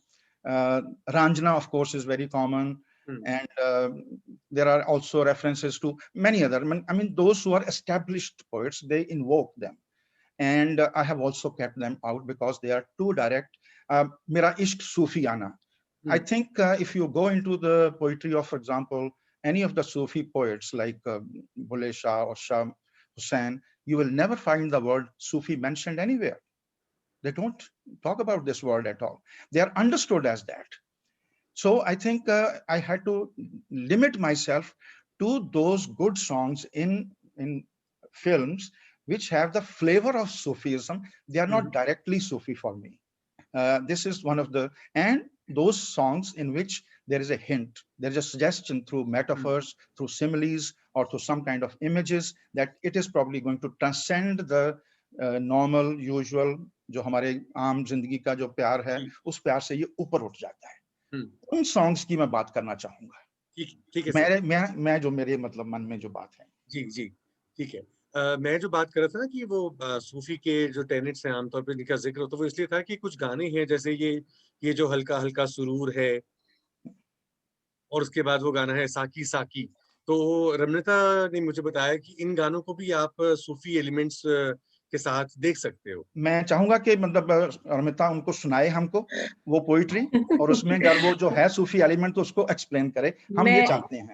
Ranjana, of course, is very common. And there are also references to many other. I mean, those who are established poets, they invoke them. And I have also kept them out because they are too direct. Mera Ishq Sufiana. I think if you go into the poetry of, for example, any of the Sufi poets like Bulle Shah or Shah Hussain, you will never find the word Sufi mentioned anywhere. They don't talk about this word at all. They are understood as that. So I think I had to limit myself to those good songs in films which have the flavor of Sufism. They are not directly Sufi for me. This is one of the, and those songs in which there is a hint, there is a suggestion through metaphors, through similes, or through some kind of images that it is probably going to transcend the normal, usual, जो हमारे आम जिंदगी का जो प्यार है, उस प्यार से ये ऊपर उठ जाता है. उन सॉन्ग्स की मैं बात करना चाहूंगा. ठीक है. मैं जो मेरे मतलब मन में जो बात है. जी, ठीक है. मैं जो बात कर रहा था ना कि वो सूफी के जो टेनेट्स हैं आमतौर पे जिनका जिक्र होता है, वो इसलिए था कि कुछ गाने हैं जैसे ये जो हल्का हल्का सुरूर है, और उसके बाद वो गाना है साकी साकी. तो रमनीता ने मुझे बताया कि इन गानों को भी आप सूफी एलिमेंट्स के साथ देख सकते हो. मैं चाहूंगा कि मतलब रमनीता उनको सुनाए हमको वो पोइट्री, और उसमें अगर वो जो है सूफी एलिमेंट तो उसको एक्सप्लेन करे. हम ये चाहते हैं.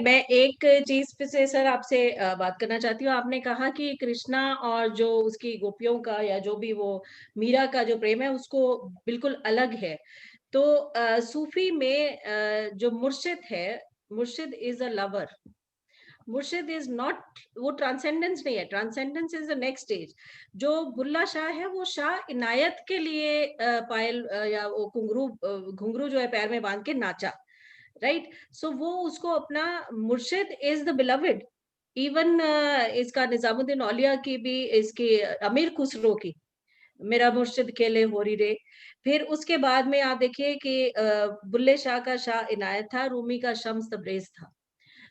मैं एक चीज पे से सर आपसे बात करना चाहती हूँ. आपने कहा कि कृष्णा और जो उसकी गोपियों का या जो भी वो मीरा का जो प्रेम है उसको बिल्कुल अलग है. तो सूफी में जो मुर्शिद है, मुर्शिद इज अ लवर. मुर्शिद इज नॉट, वो ट्रांसेंडेंस नहीं है. Transcendence is the next stage. जो बुल्ला शाह है वो शाह इनायत के लिए पायल या वो घुंघरू जो है पैर में बांध के नाचा, राइट. सो वो उसको अपना मुर्शिद इज द बिलवड. इवन इसका निजामुद्दीन औलिया की भी, इसकी अमीर खुसरो की मेरा मुर्शिद खेले होरी रे. फिर उसके बाद में आप देखिए कि बुल्ले शाह का शाह इनायत था, रूमी का शम्स तब्रेज था.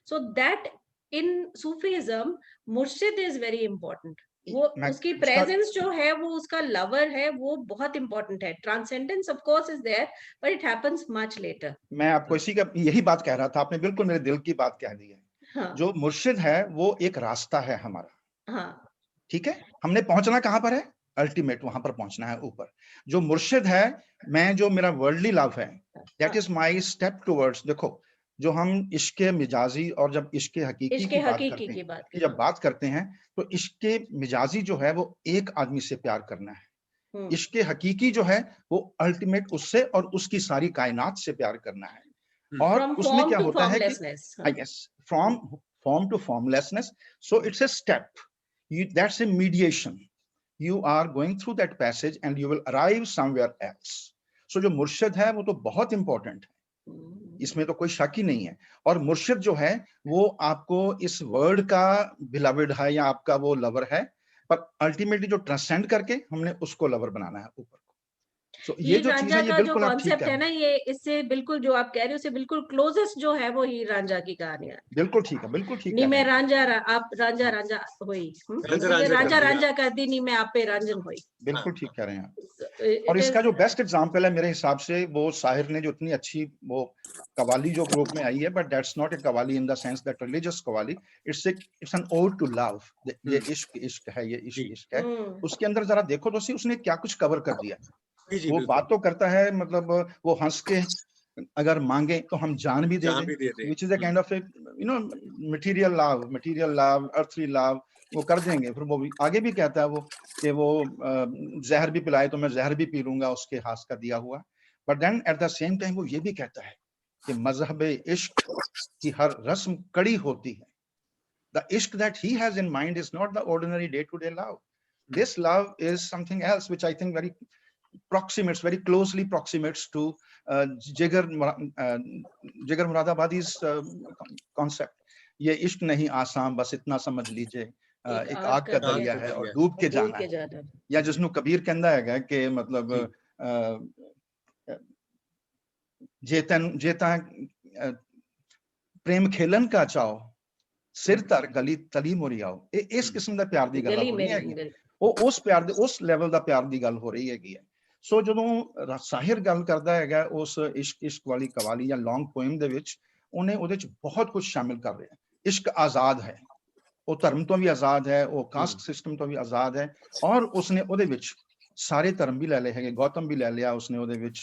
सो दैट इन सूफीज्म मुर्शिद इज वेरी इंपॉर्टेंट. वो उसकी प्रेजेंस जो है, वो उसका लवर है, वो बहुत इंपॉर्टेंट है. Transcendence of course is there, but it happens much later. मैं आपको इसी का यही बात कह रहा था. आपने बिल्कुल मेरे दिल की बात कह दी है. हाँ. जो मुर्शिद है वो एक रास्ता है हमारा. हाँ. ठीक है. हमने पहुंचना कहाँ पर है? अल्टीमेट वहां पर पहुंचना है, ऊपर. जो मुर्शिद है, मैं जो मेरा वर्ल्डली लव है, that is my step towards. देखो, जो हम इश्क मिजाजी और जब इश्क हकीकी की जब बात करते हैं तो इश्क मिजाजी जो है वो एक आदमी से प्यार करना है. इश्क हकीकी जो है वो अल्टीमेट उससे और उसकी सारी कायनात से प्यार करना है. और उसमें क्या होता है कि I guess from form to formlessness. So it's a step, that's a mediation. You are going through that passage and you will arrive somewhere else. So जो मुर्शिद है वो तो बहुत इंपॉर्टेंट है, इसमें तो कोई शक ही नहीं है. और मुर्शिद जो है वो आपको इस वर्ड का बिलवड है या आपका वो लवर है, पर अल्टीमेटली जो ट्रांसेंड करके हमने उसको लवर बनाना है ऊपर. So, ये जो चीज है ये बिल्कुल कॉन्सेप्ट है ना, ये इससे बिल्कुल जो आप कह रहे हो उससे बिल्कुल क्लोजेस्ट जो है वो ही रांझा की कहानी है. बिल्कुल ठीक है, बिल्कुल ठीक है. नहीं मैं रांझा आप रांझा हुई, रांझा कर दी, नहीं मैं आप पे रांझन हुई. बिल्कुल ठीक कह रहे हैं आप. और इसका जो बेस्ट एग्जांपल है मेरे हिसाब से वो साहिर ने जो इतनी अच्छी वो कवाली जो ग्रुप में आई है, but that's not a qawwali in the sense that religious qawwali. It's an ode to love. ये इश्क है, ये इश्क है. उसके अंदर जरा देखो तो उसने क्या कुछ कवर कर दिया. वो बात तो करता है, मतलब वो हंस के अगर मांगे तो हम जान भी दे दें, which is a kind of a material love, earthly love, वो कर देंगे. फिर वो आगे भी कहता है वो कि वो जहर भी पिलाए तो मैं जहर भी पी लूंगा उसके हाथ का दिया हुआ. But then at the same time वो ये भी कहता है कि मजहब इश्क की हर रस्म कड़ी होती है. The ishq that he has in mind is not the ordinary day-to-day love. This love is something else, which I think very proximates, very closely proximates to Jigar Muradabadi's concept. ये इश्क नहीं आसान बस इतना समझ लीजिए, एक आग का दरिया है और डूब के जाना है। या जिसनु कबीर कहता है कि मतलब जेता प्रेम खेलन का चाओ सिर तर गली तली मोरी आओ। इस किस्म का प्यार की गल हो रही है, उस प्यार दे उस लेवल का प्यार की गल हो रही है। सो ਜਦੋਂ ਸਾਹਿਰ ਗੱਲ ਕਰਦਾ ਹੈਗਾ ਉਸ ਇਸ਼ਕ ਵਾਲੀ ਕਵਾਲੀ ਜਾਂ ਲੌਂਗ ਪੋਇਮ ਦੇ ਵਿੱਚ, ਉਹਨੇ ਉਹਦੇ ਚ ਬਹੁਤ ਕੁਝ ਸ਼ਾਮਿਲ ਕਰ ਰਿਹਾ। ਇਸ਼ਕ ਆਜ਼ਾਦ ਹੈ, ਉਹ ਧਰਮ ਤੋਂ ਵੀ ਆਜ਼ਾਦ ਹੈ, ਉਹ ਕਾਸਟ ਸਿਸਟਮ ਤੋਂ ਵੀ ਆਜ਼ਾਦ ਹੈ, ਔਰ ਉਸਨੇ ਉਹਦੇ ਵਿੱਚ ਸਾਰੇ ਧਰਮ ਵੀ ਲੈ ਲਏ ਹੈਗੇ। ਗੌਤਮ ਵੀ ਲੈ ਲਿਆ ਉਸਨੇ ਉਹਦੇ ਵਿੱਚ,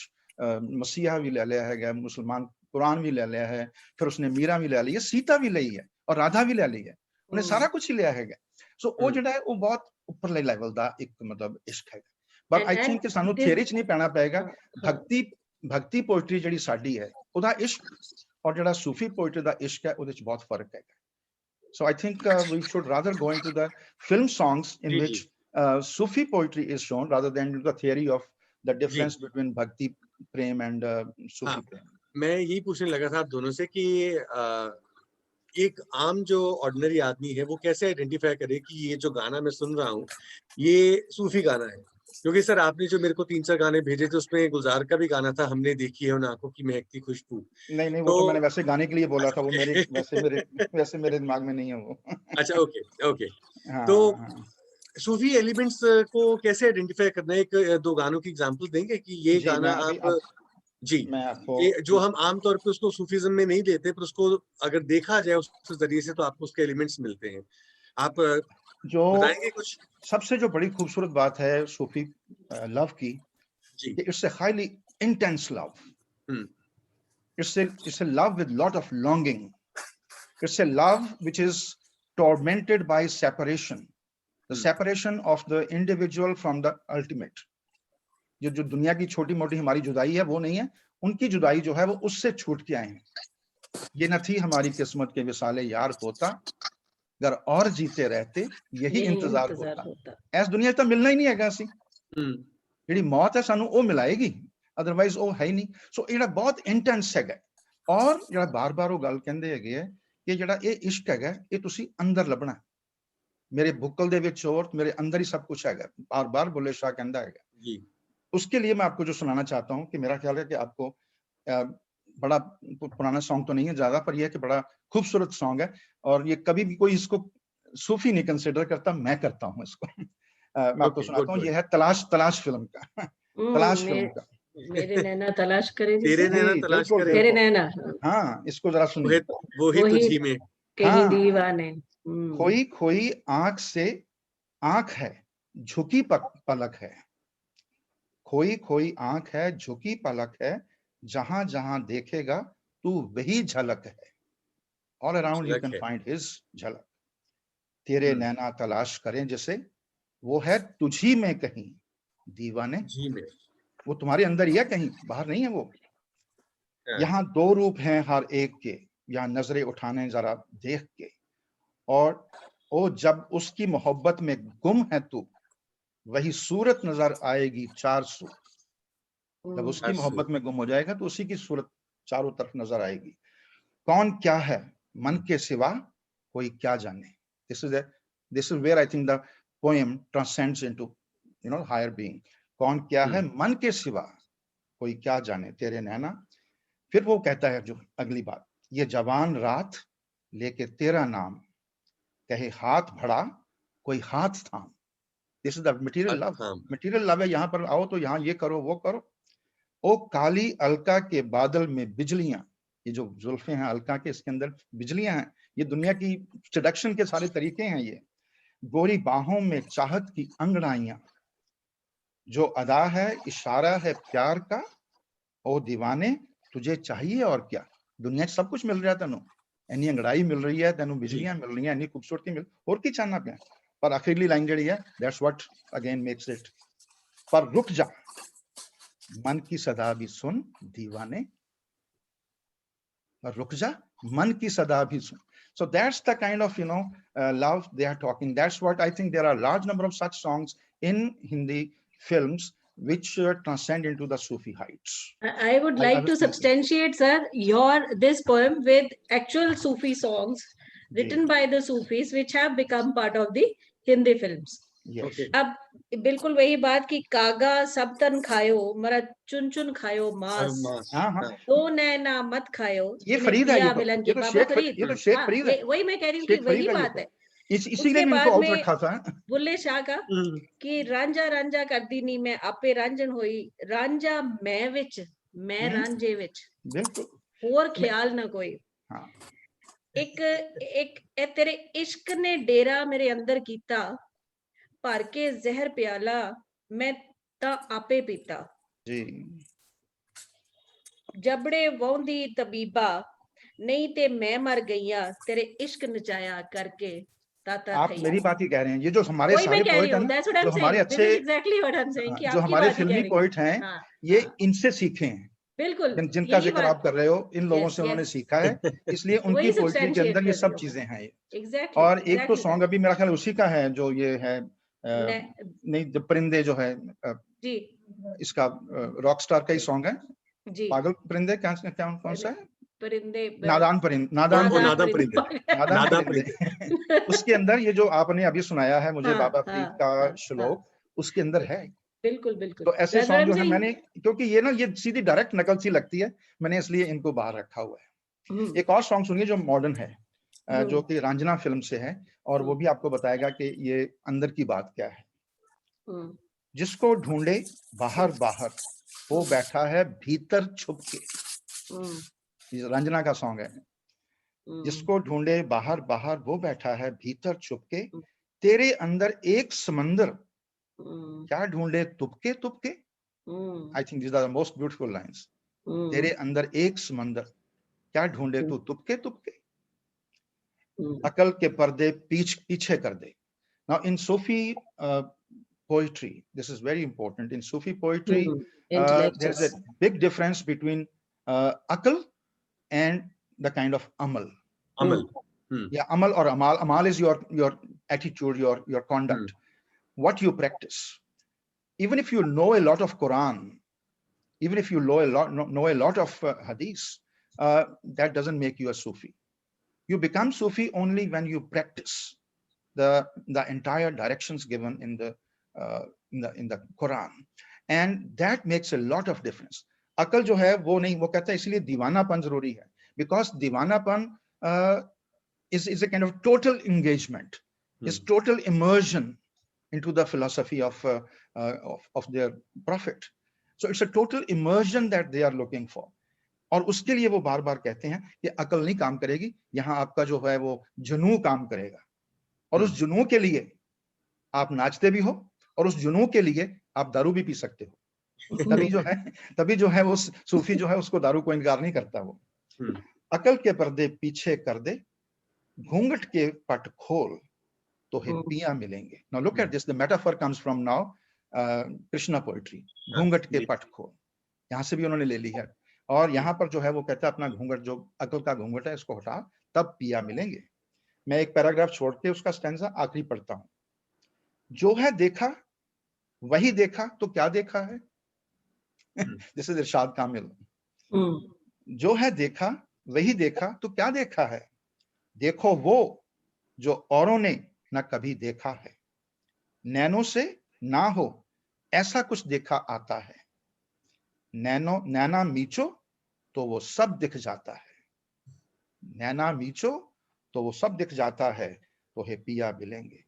ਮਸੀਹਾ ਵੀ ਲੈ ਲਿਆ ਹੈਗਾ, ਮੁਸਲਮਾਨ ਕੁਰਾਨ ਵੀ ਲੈ ਲਿਆ ਹੈ, ਫਿਰ ਉਸਨੇ ਮੀਰਾ ਵੀ ਲੈ ਲਈ ਹੈ, ਸੀਤਾ ਵੀ ਲਈ ਹੈ ਔਰ ਰਾਧਾ ਵੀ ਲੈ ਲਈ ਹੈ, ਉਹਨੇ ਸਾਰਾ ਕੁਝ ਹੀ ਲਿਆ ਹੈਗਾ। ਸੋ ਉਹ ਜਿਹੜਾ ਹੈ ਉਹ ਬਹੁਤ ਉੱਪਰਲੇ ਲੈਵਲ ਦਾ ਇੱਕ ਮਤਲਬ ਇਸ਼ਕ ਹੈਗਾ। ਬਟ ਆਈ ਥਿੰਕ ਕਿ ਸਾਨੂੰ ਥਿਊਰੀ ਚ ਨਹੀਂ ਪੈਣਾ ਪਏਗਾ। ਭਗਤੀ ਪੋਇਟਰੀ ਜਿਹੜੀ ਸਾਡੀ ਹੈ ਉਹਦਾ ਇਸ਼ਕ ਔਰ ਜਿਹੜਾ ਸੂਫੀ ਪੋਇਟਰੀ ਦਾ ਇਸ਼ਕ ਹੈ ਉਹਦੇ ਚ ਬਹੁਤ ਫਰਕ ਹੈਗਾ। So I think we should rather go into the film songs in which Sufi poetry is shown rather than the theory of the difference between Bhakti Prem and Sufi Prem. मैं यही पूछने लगा था आप दोनों से कि एक आम जो ऑर्डिनरी आदमी है वो कैसे आइडेंटिफाई करे कि ये जो गाना मैं सुन रहा हूँ ये सूफी गाना है। क्योंकि सर आपने जो मेरे को 3-4 गाने भेजे थे उसमें गुलजार का भी गाना था, हमने देखी है उन आंखों की महकती खुशबू। नहीं वो तो मैंने वैसे गाने के लिए बोला था, वो मेरे वैसे मेरे दिमाग में नहीं है वो। अच्छा ओके। तो सूफी एलिमेंट्स को कैसे आइडेंटिफाई करना है? 1-2 गानों की एग्जांपल देंगे कि ये गाना आप जी मैं आपको जो हम आमतौर पे उसको सूफीज्म में नहीं देते पर उसको अगर देखा जाए उस जरिए से तो आपको उसके एलिमेंट्स मिलते हैं। आप जो बताएंगे कुछ? सबसे जो बड़ी खूबसूरत बात है सूफी लव की, it's a highly intense love, it's a love with lot of longing, it's a love which is tormented by separation, the separation of the individual from the ultimate। जो दुनिया की छोटी मोटी हमारी जुदाई है वो नहीं है, उनकी जुदाई जो है वो उससे छूट के आए हैं। ये न थी हमारी किस्मत के विसाले यार होता, अगर और जीते रहते यही इंतजार होता। ऐस दुनिया तो मिलना ही नहीं है ਅਸੀਂ ਜਿਹੜੀ ਮੌਤ ਹੈ ਸਾਨੂੰ ਉਹ ਮਿਲਾਏਗੀ, ਅਦਰਵਾਈਜ਼ ਉਹ ਹੈ ਹੀ ਨਹੀਂ। ਸੋ ਜਿਹੜਾ ਬਹੁਤ ਇੰਟੈਂਸ ਹੈਗਾ ਔਰ ਜਿਹੜਾ ਬਾਰ-ਬਾਰ ਉਹ ਗੱਲ ਕਹਿੰਦੇ ਹੈਗੇ ਹੈ ਕਿ ਜਿਹੜਾ ਇਹ ਇਸ਼ਕ ਹੈਗਾ ਇਹ ਤੁਸੀਂ ਅੰਦਰ ਲੱਭਣਾ, ਮੇਰੇ ਬੁੱਕਲ ਦੇ ਵਿੱਚ ਔਰ ਮੇਰੇ ਅੰਦਰ ਹੀ ਸਭ ਕੁਝ ਹੈਗਾ, ਬਾਰ-ਬਾਰ ਬੁੱਲੇ ਸ਼ਾਹ ਕਹਿੰਦਾ ਹੈਗਾ ਜੀ। उसके लिए मैं आपको जो सुनाना चाहता हूँ कि मेरा ख्याल है कि आपको बड़ा पुराना सॉन्ग तो नहीं है ज्यादा, पर यह है कि बड़ा खूबसूरत सॉन्ग है और ये कभी भी कोई इसको सूफी नहीं कंसिडर करता, मैं करता हूँ इसको। मैं आपको सुनाता हूँ, ये है तलाश फिल्म का। तलाश फिल्म का मेरे नैना तलाश करे, तेरे नैना तलाश करे, तेरे नैना। हाँ इसको जरा सुनिए। वही तुझी में कहीं दीवाने, खोई खोई आंख से आंख है झुकी पलक है, खोई खोई आंख है झुकी पलक है, जहां जहां देखेगा तू वही झलक है, all around you can find his झलक। तेरे नैना तलाश करें जिसे, वो है तुझी में कहीं दीवाने, वो तुम्हारे अंदर ही है कहीं बाहर नहीं है वो। यहाँ 2 रूप हैं हर एक के, यहाँ नजरें उठाने जरा देख के, और ओ जब उसकी मोहब्बत में गुम है तू, वही सूरत नजर आएगी 400। जब उसकी मोहब्बत में गुम हो जाएगा तो उसी की सूरत चारों तरफ नजर आएगी। कौन क्या है मन के सिवा कोई क्या जाने। This is where I think the poem transcends into higher being। कौन क्या है मन के सिवा कोई क्या जाने तेरे नैना। फिर वो कहता है जो अगली बात, ये जवान रात लेके तेरा नाम, कहे हाथ भड़ा कोई हाथ थाम। This is the material love। material love है, यहाँ पर आओ तो यहाँ ये करो वो करो। ओ काली अलका के बादल में बिजलियां, ये जो जुल्फे हैं अलका के इसके अंदर बिजलियां हैं, ये दुनिया की सेडक्शन के सारे तरीके हैं ये। गोरी बाहों में चाहत की अंगड़ाइयां, जो अदा है इशारा है प्यार का, ओ दीवाने तुझे चाहिए और क्या। दुनिया सब कुछ मिल रहा है तेनू, इन्नी अंगड़ाई मिल रही है तेनू, बिजलियां मिल रही हैं, इन्नी खूबसूरती मिल, और की चाहना पे। पर आखिरी लाइन जड़ी है, that's what again makes it, पर रुक जा मन की सदा भी सुन दीवाने, पर रुक जा मन की सदा भी सुन। So that's the kind of love they are talking। That's what I think there are large number of such songs in Hindi films which transcend into the Sufi heights. I would I like to was thinking. substantiate, sir, this poem with actual Sufi songs written by the Sufis, which have become part of the Hindi films. Yes. Okay. अब बिल्कुल वही बात कि कागा सब तन खायो मरा चुन चुन खायो मांस हाँ हाँ दो नैना मत खायो ये जिन्हें फरीद है, पिया ये मिलन तो के बाबा शेख फरीद। ये तो शेख हाँ, फरीद है, वही मैं कह रही हूँ कि शेख वही फरीद है ये बात तो। है। इसीलिए उसके भी इनको बाद आउट में रखा था। बुल्ले शाह का कि रांझा रांझा करदी नी मैं आपे रांझन होई रांझा मैं विच मैं रांझे विच बिल्कुल और ख्याल ना कोई। हाँ एक एक ए तेरे इश्क ने डेरा मेरे अंदर कीता भर के जहर प्याला मैं ता आपे पीता जी। जबड़े वौंदी तबीबा नहीं ते मैं मर गईया तेरे इश्क नचाया करके ताता आप थैया। मेरी बात ही कह रहे हैं, ये जो हमारे वही मैं सारे कह रही पोइट हैं हूँ, ना, that's what I'm जो हमारे saying. This अच्छे is exactly what I'm saying कि जो आपकी हमारे बात ही कह फिल्मी रही हूँ। पोइट हैं, हाँ, ये हाँ, इनसे सीखे हैं। बिल्कुल जिनका यही जिक्र आप बात कर रहे हो, इन लोगों yes, से उन्होंने yes. सीखा है, इसलिए उनकी वही पोइट्री के substantiate अंदर ये कर सब रही हूँ चीजें हैं। exactly और एक तो exactly सॉन्ग that. अभी मेरा ख्याल उसी का है जो ये है नहीं जो परिंदे जो है जी इसका रॉक स्टार का ही सॉन्ग है, जी पागल परिंदे क्या क्या कौन सा है, परिंदे नादान परिंदे, नादान नादान परिंदे, परिंदे। नादान नादान परिंदे। उसके अंदर ये जो आपने अभी सुनाया है मुझे हाँ, बाबा हाँ, फरीद का हाँ, श्लोक, उसके अंदर है। बिल्कुल बिल्कुल तो ऐसे That's what सॉन्ग I'm जो है saying. मैंने, क्योंकि ये ना ये सीधी डायरेक्ट नकल सी लगती है, मैंने इसलिए इनको बाहर रखा हुआ है। एक और सॉन्ग सुनिए जो मॉडर्न है, जो कि रंजना फिल्म से है, और वो भी आपको बताएगा कि ये अंदर की बात क्या है। जिसको ढूंढे बाहर बाहर वो बैठा है भीतर छुप के, ये रंजना का सॉन्ग है। जिसको ढूंढे बाहर बाहर वो बैठा है भीतर छुप के, तेरे अंदर एक समंदर क्या ढूंढे तुपके तुपके। I think this are the most beautiful lines. तेरे अंदर एक समंदर क्या ढूंढे तू तुपके तुपके, अकल के पर्दे पीछे कर दे। Now in Sufi poetry, this is very important. In Sufi poetry, there is a big difference between akal and the kind of amal. Amal. Yeah, amal or amal. Amal is your attitude, your conduct, what you practice. Even if you know a lot of Quran, even if you know a lot of hadith, that doesn't make you a Sufi. You become Sufi only when you practice the entire directions given in the Quran, and that makes a lot of difference. अकल जो है वो नहीं, वो कहता है इसलिए दीवानापन जरूरी है, because दीवानापन is a kind of total engagement, is total immersion into the philosophy of their prophet. So it's a total immersion that they are looking for. और उसके लिए वो बार बार कहते हैं कि अकल नहीं काम करेगी, यहाँ आपका जो है वो जुनू काम करेगा, और उस जुनू के लिए आप नाचते भी हो, और उस जुनू के लिए आप दारू भी पी सकते हो। तभी जो है वो सूफी जो है उसको दारू को इनकार नहीं करता। वो अकल के पर्दे पीछे कर दे, घूंघट के पट खोल तो है पिया मिलेंगे। Now look at this, the metaphor comes from now Krishna poetry, घूंघट के पट खोल, यहाँ से भी उन्होंने ले ली है। और यहाँ पर जो है वो कहता है अपना घूंघट, जो अकल का घूंघट है इसको हटा, तब पिया मिलेंगे। मैं एक पैराग्राफ छोड़ के उसका स्टैंजा आखिरी पढ़ता हूँ। जो है देखा वही देखा तो क्या देखा है। दिस इज इरशाद कामिल। जो है देखा वही देखा तो क्या देखा है, देखो वो जो औरों ने न कभी देखा है, नैनों से ना हो ऐसा कुछ देखा आता है, नैना मीचो तो वो सब दिख जाता है, नैना मीचो तो वो सब दिख जाता है, तो है पिया मिलेंगे।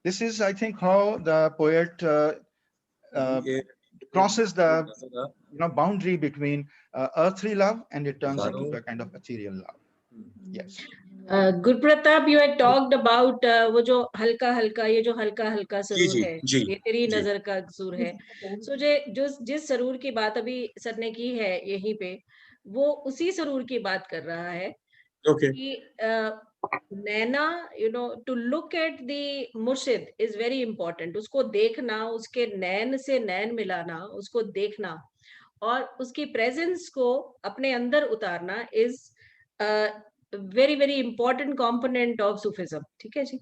This is, I think, how the poet crosses the boundary between earthly love and it turns into a kind of ethereal love. Yes. Good Pratap, you had talked about वो जो हल्का हल्का, ये जो हल्का हल्का सरूर है, ये तेरी नजर का कसूर है। सो जिस सरूर की बात अभी सर ने की है यहीं पे, वो उसी सरूर की बात कर रहा है कि नैना, to look at the मुर्शिद is very important. उसको देखना, उसके नैन से नैन मिलाना, उसको देखना और उसकी प्रेजेंस को अपने अंदर उतारना is very very important component of Sufism, ठीक है जी।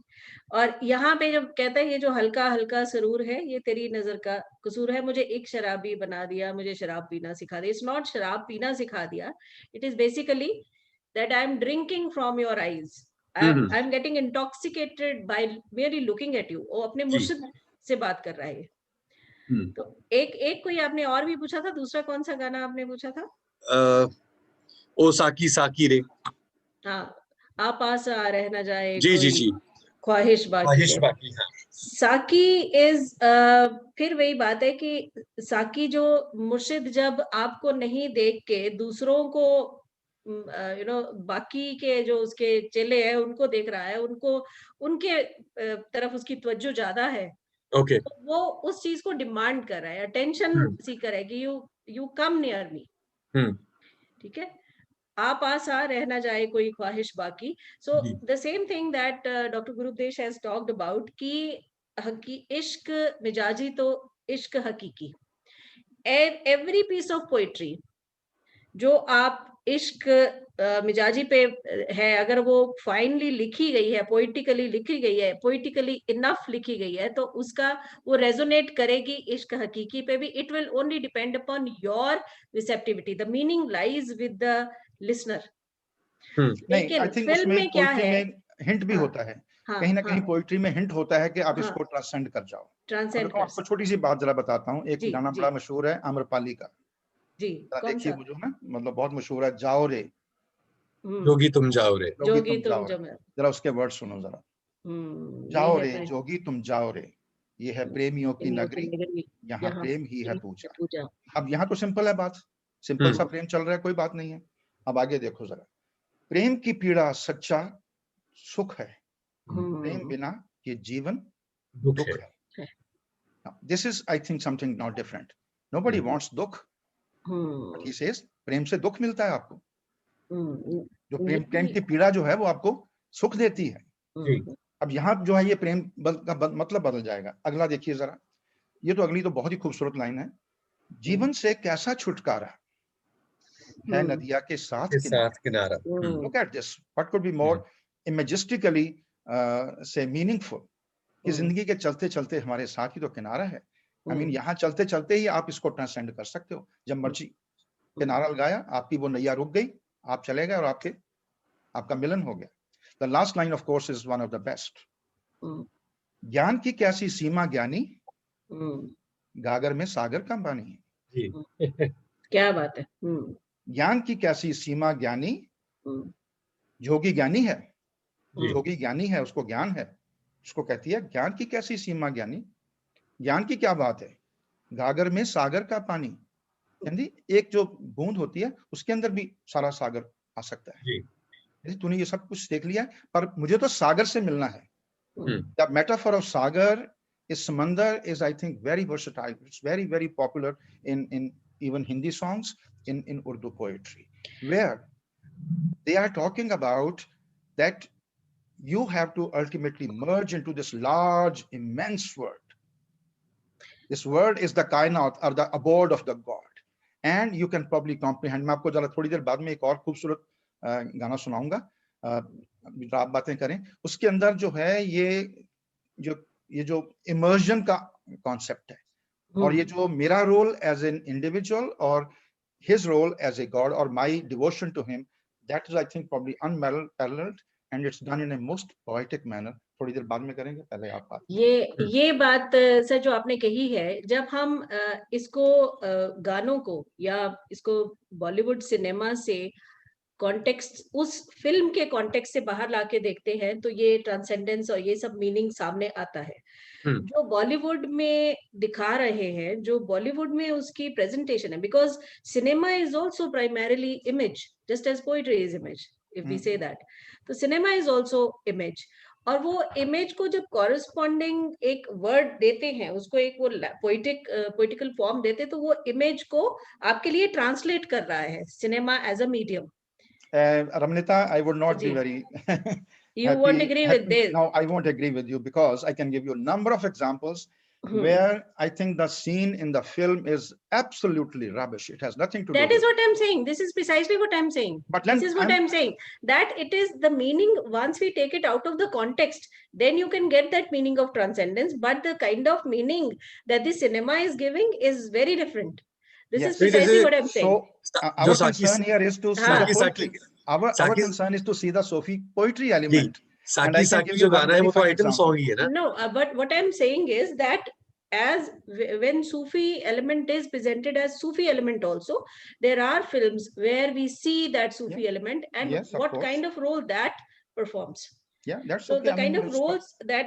और यहाँ पे जब कहता है ये जो हल्का हल्का सरूर है ये तेरी नजर का कसूर है, मुझे एक शराबी बना दिया, मुझे शराब पीना सिखा दिया। इट्स नॉट शराब पीना सिखा दिया, it is basically that I am drinking from your eyes, I am getting intoxicated by merely looking at you. वो अपने मुर्शिद से बात कर रहा है। तो एक कोई आपने और भी पूछा था, दूसरा कौन सा गाना आपने पूछा था? ओ साकी साकी रे। हाँ, आप पास आ रह ना जाए जी कोई जी जी, ख्वाहिश बाकी है। बाकी। हाँ, साकी इज फिर वही बात है कि साकी जो मुर्शिद जब आपको नहीं देख के दूसरों को बाकी के जो उसके चेले हैं उनको देख रहा है, उनको उनके तरफ उसकी तवज्जो ज्यादा है, ओके। तो वो उस चीज को डिमांड कर रहा है, अटेंशन सीकर है कि यू कम नियर मी, ठीक है। आप पास आ रह ना जाए कोई ख्वाहिश बाकी। So the same thing that doctor Gurudesh has talked about कि इश्क मिजाजी तो इश्क हकीकी। एवरी पीस ऑफ पोइट्री जो आप इश्क मिजाजी पे है, अगर वो फाइनली लिखी गई है, पोइटिकली लिखी गई है, पोइटिकली इनफ लिखी गई है, तो उसका वो रेजोनेट करेगी इश्क हकीकी पे भी। It will only depend upon your receptivity, the meaning lies with the listener. लेकिन फिल्म में क्या है, हिंट भी होता है, कहीं ना कहीं पोइट्री में हिंट होता है कि आप इसको ट्रांसेंड कर जाओ। ट्रांसेंड कर। आपको छोटी सी बात जरा बताता हूँ, एक गाना बड़ा मशहूर है आम्रपाली का जी, कौन सा? वो जो ना मतलब बहुत मशहूर है, जाओ रे जोगी तुम जाओ रे, जोगी तुम जाओ रे। जरा उसके वर्ड सुनो जरा। जाओ रे जोगी तुम जाओ रे, ये है प्रेमियों की नगरी, यहाँ प्रेम ही है पूजा। अब यहाँ तो सिंपल है बात, सिंपल सा प्रेम चल रहा है, कोई बात नहीं है। अब आगे देखो जरा, प्रेम की पीड़ा सच्चा सुख है, प्रेम बिना ये जीवन दुख है। This is I think something not different. Nobody wants दुख, बट ही सेज प्रेम से दुख मिलता है आपको। जो प्रेम की पीड़ा जो है वो आपको सुख देती है। अब यहाँ जो है ये प्रेम का मतलब बदल जाएगा। अगला देखिए जरा, ये तो अगली तो बहुत ही खूबसूरत लाइन है। जीवन से कैसा छुटकारा है नदिया के साथ किनारा। Look at this. What could be more imagistically say meaningful? कि जिंदगी के चलते चलते हमारे साथ ही तो किनारा है। I mean, यहाँ चलते चलते ही आप इसको ट्रांसेंड कर सकते हो। जब मर्जी किनारा लगाया, आपकी वो नैया रुक गई, आप चले गए और आपका मिलन हो गया। The last line of course is one of the best. ज्ञान की कैसी सीमा ज्ञानी, गागर में सागर का पानी। क्या बात है। ज्ञान की कैसी सीमा ज्ञानी, जोगी ज्ञानी है, जोगी ज्ञानी है, उसको ज्ञान है, उसको कहती है ज्ञान की कैसी सीमा ज्ञानी। ज्ञान की क्या बात है, गागर में सागर का पानी, यानी एक जो बूंद होती है उसके अंदर भी सारा सागर आ सकता है। तूने ये सब कुछ देख लिया पर मुझे तो सागर से मिलना है। The metaphor of Sagar is समंदर is I think very versatile. It's very very popular in even Hindi songs, in Urdu poetry, where they are talking about that you have to ultimately merge into this large, immense word. This word is the kainat or the abode of the God, and you can probably comprehend. मैं आपको जरा थोड़ी देर बाद में एक और खूबसूरत गाना सुनाऊंगा, आप बातें करें। उसके अंदर जो है ये जो इमर्जन का कॉन्सेप्ट है, और ये जो मेरा रोल एज एन इंडिविजुअल और his role as a God or my devotion to him, that is I think probably unparalleled, and it's done in a most poetic manner. थोड़ी देर बाद में करेंगे, पहले आप बात। ये बात सर जो आपने कही है, जब हम इसको गानों को या इसको बॉलीवुड सिनेमा से कॉन्टेक्स्ट, उस फिल्म के कॉन्टेक्स्ट से बाहर लाके देखते हैं तो ये ट्रांसेंडेंस और ये सब मीनिंग सामने आता है। जो बॉलीवुड में दिखा रहे हैं, जो बॉलीवुड में उसकी प्रेजेंटेशन है, because cinema is also primarily image, just as poetry is image, if we say that, तो सिनेमा इज ऑल्सो इमेज। और वो इमेज को जब कॉरेस्पॉन्डिंग एक वर्ड देते हैं, उसको एक वो पोइटिकल फॉर्म देते, तो वो इमेज को आपके लिए ट्रांसलेट कर रहा है cinema as a medium. Ramnita, I would not be very you won't agree with this. No, I won't agree with you, because I can give you a number of examples where I think the scene in the film is absolutely rubbish. It has nothing to do That with is what I'm saying. This is precisely what I'm saying. But This then is what I'm saying. That it is the meaning, once we take it out of the context, then you can get that meaning of transcendence. But the kind of meaning that the cinema is giving is very different. This Yes. is precisely what I'm saying. So our concern here is to see the Saki, poetry. Our Saki- concern is to see the Sufi poetry element. And I साकी can साकी give जो you one गाना है very वो तो fine item example. Song ही है ना. No, but what I'm saying is that when Sufi element is presented as Sufi element also, there are films where we see that Sufi element and Yes, of what course. kind of role that performs. Yeah, that's So okay. the I mean, kind of it's roles that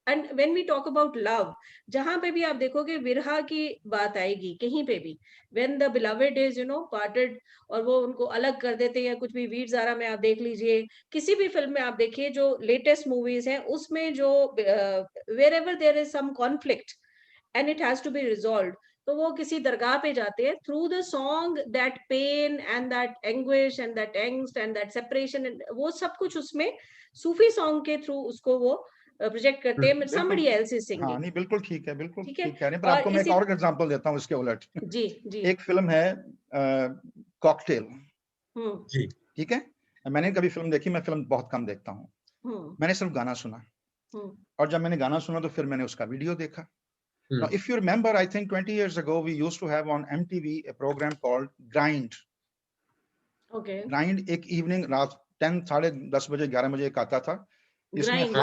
and when we talk about love, जहां पे भी आप देखोगे विरहा की बात आएगी कहीं पे भी, when the beloved is parted और वो उनको अलग कर देते हैं, कुछ भी वीर ज़ारा में आप देख लीजिए, किसी भी फिल्म में आप देखिए जो लेटेस्ट मूवीज हैं उसमें जो wherever there is some conflict and it has to be resolved, तो वो किसी दरगाह पे जाते हैं, through the song that pain and that anguish and that angst and that separation and वो सब कुछ उसमें सूफी सॉन्ग के थ्रू उसको वो प्रोजेक्ट करते हैं. somebody else is singing. हाँ नहीं बिल्कुल ठीक है, बिल्कुल ठीक ठीक है. कह रहे हैं, पर आपको मैं एक और एग्जांपल देता हूँ इसके उलट. जी जी. एक फिल्म है कॉकटेल. जी. ठीक है. मैंने कभी फिल्म देखी, मैं फिल्म बहुत कम देखता हूँ. मैंने सिर्फ गाना सुना और जब मैंने गाना सुना तो फिर मैंने उसका वीडियो देखा. Now, if you remember, I think 20 years ago, we used to have on MTV a program called Grind. Okay. Grind एक evening रात 10 साढ़े 10 बजे 11 बजे एक आता था. इसमें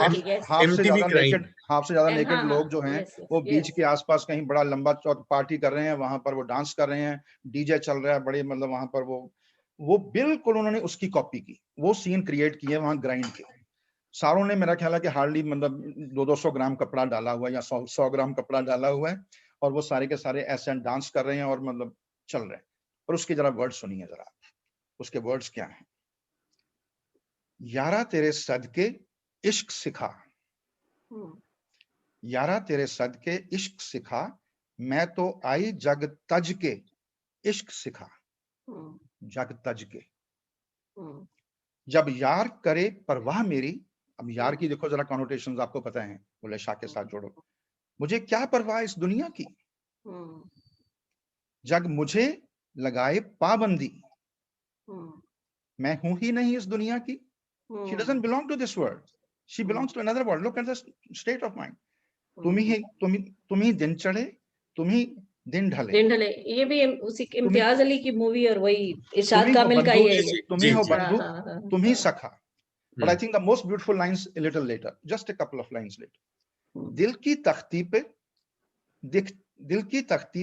हाफ से ज्यादा नेकेड लोग जो हैं वो बीच के आसपास कहीं बड़ा लंबा चौक पार्टी कर रहे हैं, वहां पर वो डांस कर रहे हैं, डीजे चल रहा है, बड़े मतलब वहां पर वो बिल्कुल उन्होंने उसकी कॉपी की, वो सीन क्रिएट किए वहां ग्राइंड के. सारों ने मेरा ख्याल है कि हार्डली मतलब 200 ग्राम कपड़ा डाला हुआ है या 100 ग्राम कपड़ा डाला हुआ है और वो सारे के सारे ऐसे डांस कर रहे हैं और मतलब चल रहे हैं. और उसके जरा वर्ड सुनिए जरा, उसके वर्ड्स क्या हैं. यारा तेरे सदके इश्क सिखा, यारा तेरे सदके इश्क सिखा, मैं तो आई जग तज के इश्क सिखा, जग तज के. जब यार करे परवाह मेरी, अब यार की देखो जरा कॉनोटेशंस आपको पता है, बोले शाह के साथ जोड़ो, मुझे क्या परवाह इस दुनिया की, जग मुझे लगाए पाबंदी, मैं हूं ही नहीं इस दुनिया की. She doesn't belong to this world. She belongs to another world. Look at the state of mind. तुम ही दिन चढ़े, तुम ही दिन ढले. दिन ढले, ये भी उसी इम्तियाज अली की मूवी और वही इरशाद कामिल का ही है. तुम ही हो बंधु, तुम ही सखा. But I think the most beautiful lines a little later, just a couple of lines later. दिल की तख्ती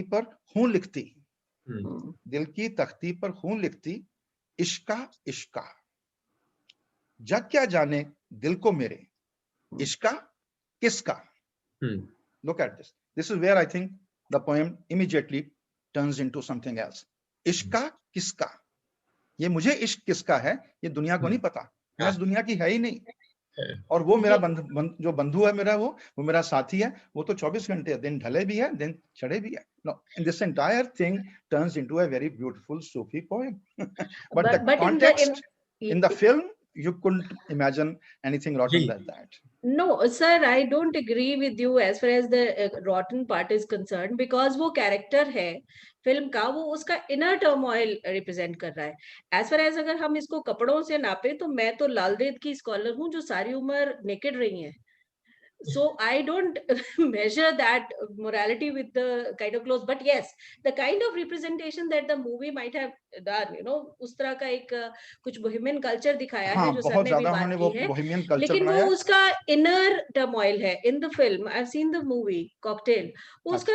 पर हूं लिखती, दिल की तख्ती पर हूं लिखती, इश्का इश्का, जग क्या जाने दिल को मेरे, इश्का किसका. Look at this. This is where I think the poem immediately turns into something else. इश्का किसका, ये मुझे इश्क किसका है ये दुनिया को नहीं पता, मैं इस दुनिया की है ही नहीं. और वो मेरा जो बंधु है मेरा, वो मेरा साथी है, वो तो 24 घंटे दिन ढले भी है, दिन चढ़े भी है. No, and this entire thing turns into a very beautiful Sufi poem. but the context in the film, you couldn't imagine anything rotten like that. No, sir, I don't agree with you as far as the rotten part is concerned, because वो character है film का, वो उसका inner turmoil represent कर रहा है. As far as अगर हम इसको कपड़ों से नापे, तो मैं तो लाल देद की स्कॉलर हूँ जो सारी उम्र naked रही हैं. So I don't measure that morality with the kind of clothes, but yes, the kind of representation that the movie might have done, उस तरह का एक कुछ बोहेमियन कल्चर दिखाया है जो सर ने भी बात की है, लेकिन वो उसका inner turmoil है in the film. I've seen the movie Cocktail, वो उसका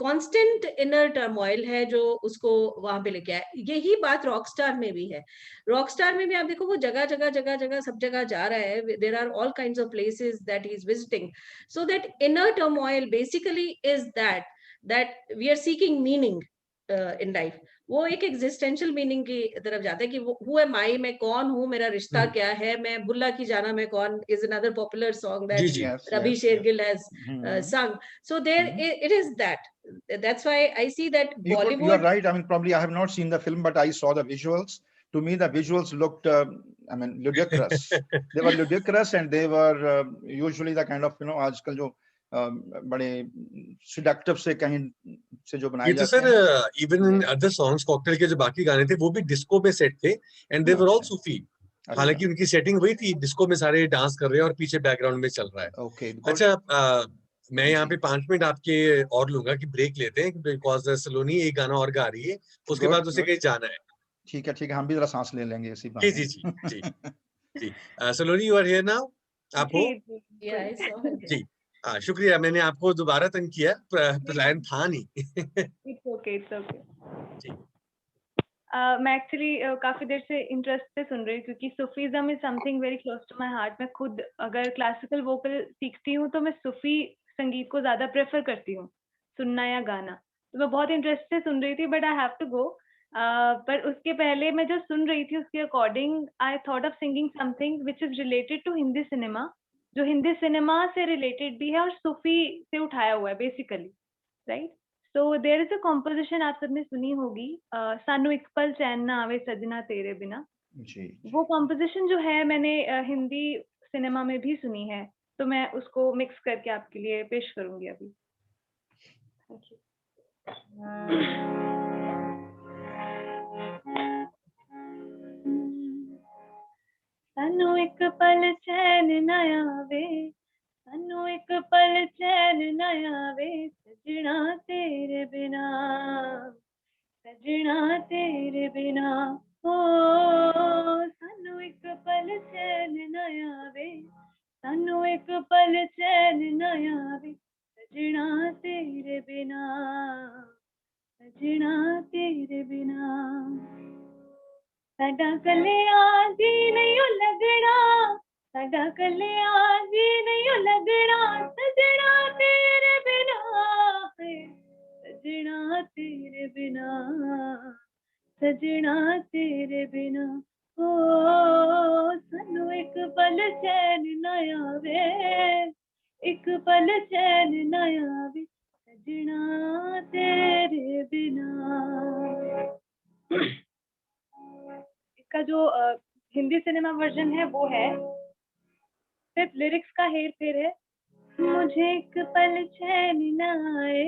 constant inner turmoil है जो उसको वहां पे लेके आया. यही बात Rockstar में भी है. Rockstar में भी आप देखो वो जगह सब जगह जा रहा है. There are all kinds of places that he is visiting. So that inner turmoil basically is that we are seeking meaning in life. वो एक existential meaning की तरफ जाता है कि who am I, मैं कौन हूँ, मेरा रिश्ता क्या है, मैं बुल्ला की जाना मैं कौन is another popular song that Ravi Shergill has sung. So there it is that. That's why I see that Bollywood. You are right. I mean, probably I have not seen the film, but I saw the visuals. To me, the visuals looked, ludicrous. They were ludicrous, and they were usually the kind of, आजकल जो बड़े seductive से कहीं से जो बनाए ये तो जाते सर हैं। Even in other songs cocktail के जो बाकी गाने थे वो भी डिस्को पे सेट थे एंड दे वर ऑल सूफी। हालांकि उनकी सेटिंग वही थी, डिस्को में सारे डांस कर रहे हैं और पीछे बैकग्राउंड में चल रहा है। ओके, अच्छा मैं यहाँ पे 5 मिनट आपके और लूंगा कि ब्रेक लेते हैं बिकॉज सलोनी एक गाना और गा रही है, उसके बाद उसे कहीं जाना है। ठीक है, हम भी जरा सांस ले लेंगे इसी जी बहाने। जी जी जी सलोनी यू आर हियर नाउ, आप हो? Yeah, I saw her there. जी शुक्रिया, मैंने आपको दोबारा तंग किया, प्लान था नहीं। It's okay, it's okay. जी मैं एक्चुअली काफी देर से इंटरेस्ट से सुन रही हूँ क्योंकि Sufism is something very close to my heart. मैं खुद अगर क्लासिकल वोकल सीखती हूँ तो मैं सूफी संगीत को ज्यादा प्रेफर करती हूँ सुनना या गाना। तो मैं बहुत इंटरेस्ट से सुन रही थी, but I have to go. पर उसके पहले मैं जो सुन रही थी उसके according I thought of singing something which is related to Hindi cinema, जो हिंदी सिनेमा से रिलेटेड भी है और सूफी से उठाया हुआ है basically, right? So there is a composition आप सबने सुनी होगी, सानू एक पल चैन ना आवे सजना तेरे बिना। जी, वो composition जो है मैंने हिंदी सिनेमा में भी सुनी है, तो मैं उसको मिक्स करके आपके लिए पेश करूंगी अभी। Thank you. सानू एक पल चैन ना आवे, सानू एक पल चैन ना आवे सजना तेरे बिना, सजना तेरे बिना। ओ सानू एक पल चैन ना आवे, सानू एक पल चैन ना आवे सजना तेरे बिना, सजना तेरे बिना। साडा कलिया जी नहीं लगना, साडा कलिया जी नहीं लगना सजना तेरे बिना, सजना तेरे बिना, सजना तेरे बिना। ओ सानू एक पल चैन ना आवे, एक पल चैन ना आवे सजना तेरे बिना। इसका जो हिंदी सिनेमा वर्जन है वो है, सिर्फ लिरिक्स का हेर फेर है। मुझे एक पल चैन ना आए,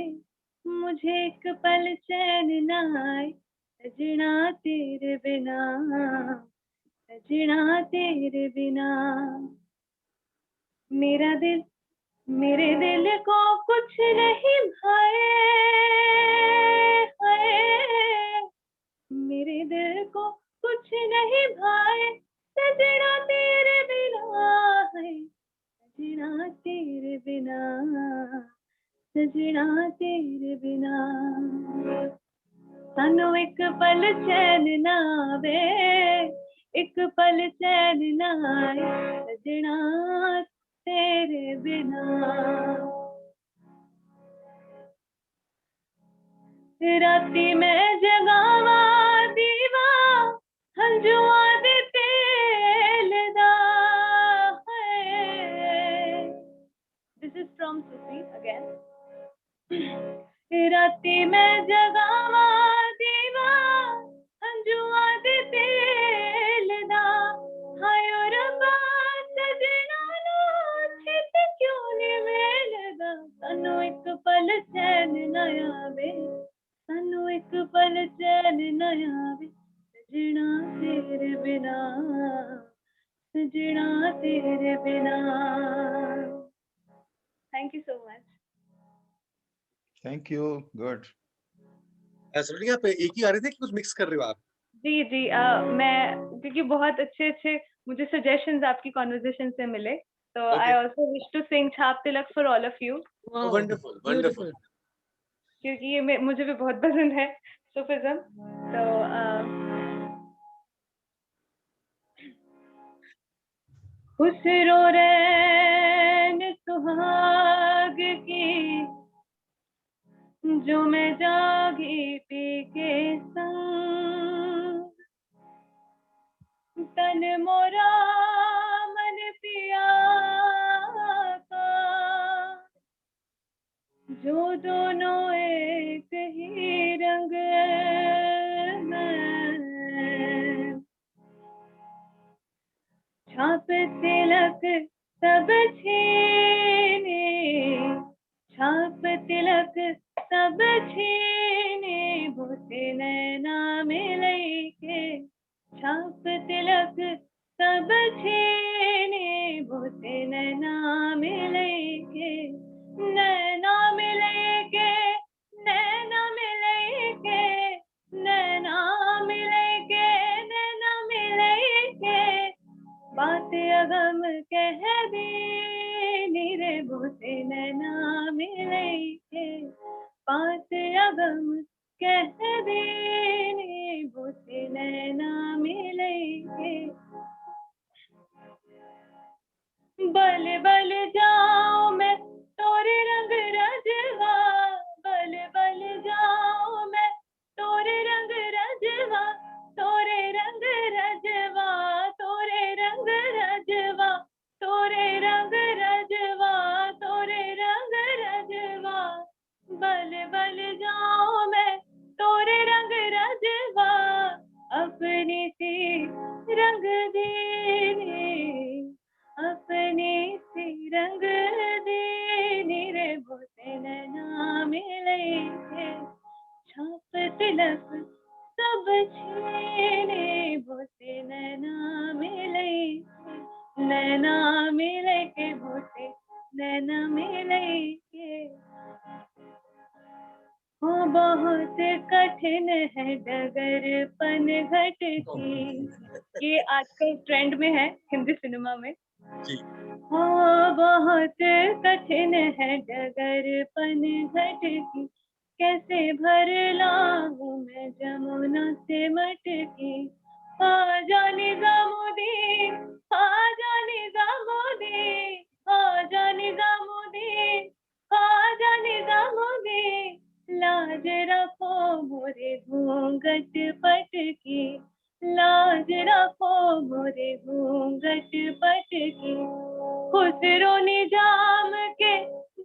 मुझे एक पल चैन ना आए सजना तेरे बिना, सजना तेरे बिना। मेरा दिल, मेरे दिल को कुछ नहीं भाए, हाय मेरे दिल को कुछ नहीं भाए सजना तेरे बिना, है सजना तेरे बिना, सजना तेरे बिना। सानू एक पल चैन ना आवे, एक पल चैन ना आए सजना तेरे बिना। राती मैं जगावा दीवा हंजुआ दे तेल दा है। This is from Sufi again. राती मैं जगावा दीवा हंजुआ दे तेल दा, हाय रब्बा सजना नो छित क्यों नी वेलदा। सानू एक पल चैन ना आवे, सानू एक पल चैन ना आवे सजना तेरे बिना, सजना तेरे बिना। Thank you so much. Thank you, good. Saloni आप एक ही गा रहे थे कि कुछ मिक्स कर रहे हो आप? जी जी, मैं क्योंकि बहुत अच्छे मुझे सजेशंस आपकी कॉन्वर्सेशन से मिले, तो I also wish to sing Chhap Tilak for all of you. Wonderful wonderful. क्योंकि ये मुझे भी बहुत पसंद है सूफिज्म। तो खुसरो रैन सुहाग की जो मैं जागी पी के संग, तन मोरा मन पिया का जो दोनों एक ही रंग में, छाप तिलक सब छीने छाप तिलक सब छीने भूसे नैना मिलई के, छाप तिलक सब छीने भूसे नैना मिलई के, नैना मिलई के, नैना मिलई के, नैना मिलई के, नैना मिलई के, बात अगम कह दी नीरे भूसे नैना मिलई के, बात अगम कह दी नी भूसे नैना मिलई के, बल बल जाओ मैं तोरे रंग रजवा, बल बल जाओ मैं तोरे रंग रजवा, तोरे रंग रजवा, तोरे रंग रजवा, तोरे रंग रजवा, तोरे रंग रजवा, बल बल जाओ मैं तोरे रंग रजवा, अपनी सी रंग दीने, अपने से रंग दीने रे भूसे नैना मिलई के, छाप तिलक सब छीने भूसे नैना मिलई के, नैना मिलई के भूसे नैना मिलई के, हो बहुत कठिन है डगर पनघट की, ये आजकल ट्रेंड में है हिंदी सिनेमा में, जी हो बहुत कठिन है डगर पनघट की, कैसे भर लाऊं मैं जमुना से मटकी, आ जानी जामुदी, आ जानी जामुदी, आ जानी जामुदी, आ जानी जामुदी, लाज रखो मोरे घूंघट पटकी, लाज रखो मोरे घूंघट पटकी, खुसरो निजाम के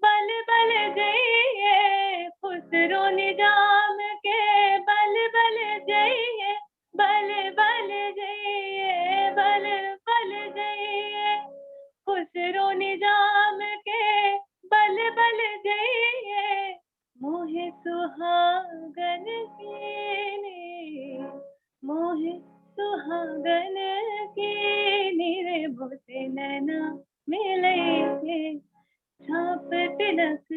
बल बल जइए, खुसरो निजाम के बल बल जइए, बल बल जइए, बल बल जइए, खुसरो निजाम के बल बल जइए, मोहे सुहागन कीने, मोहे सुहागन कीने रे भूसे नैना मिलई के, छाप तिलक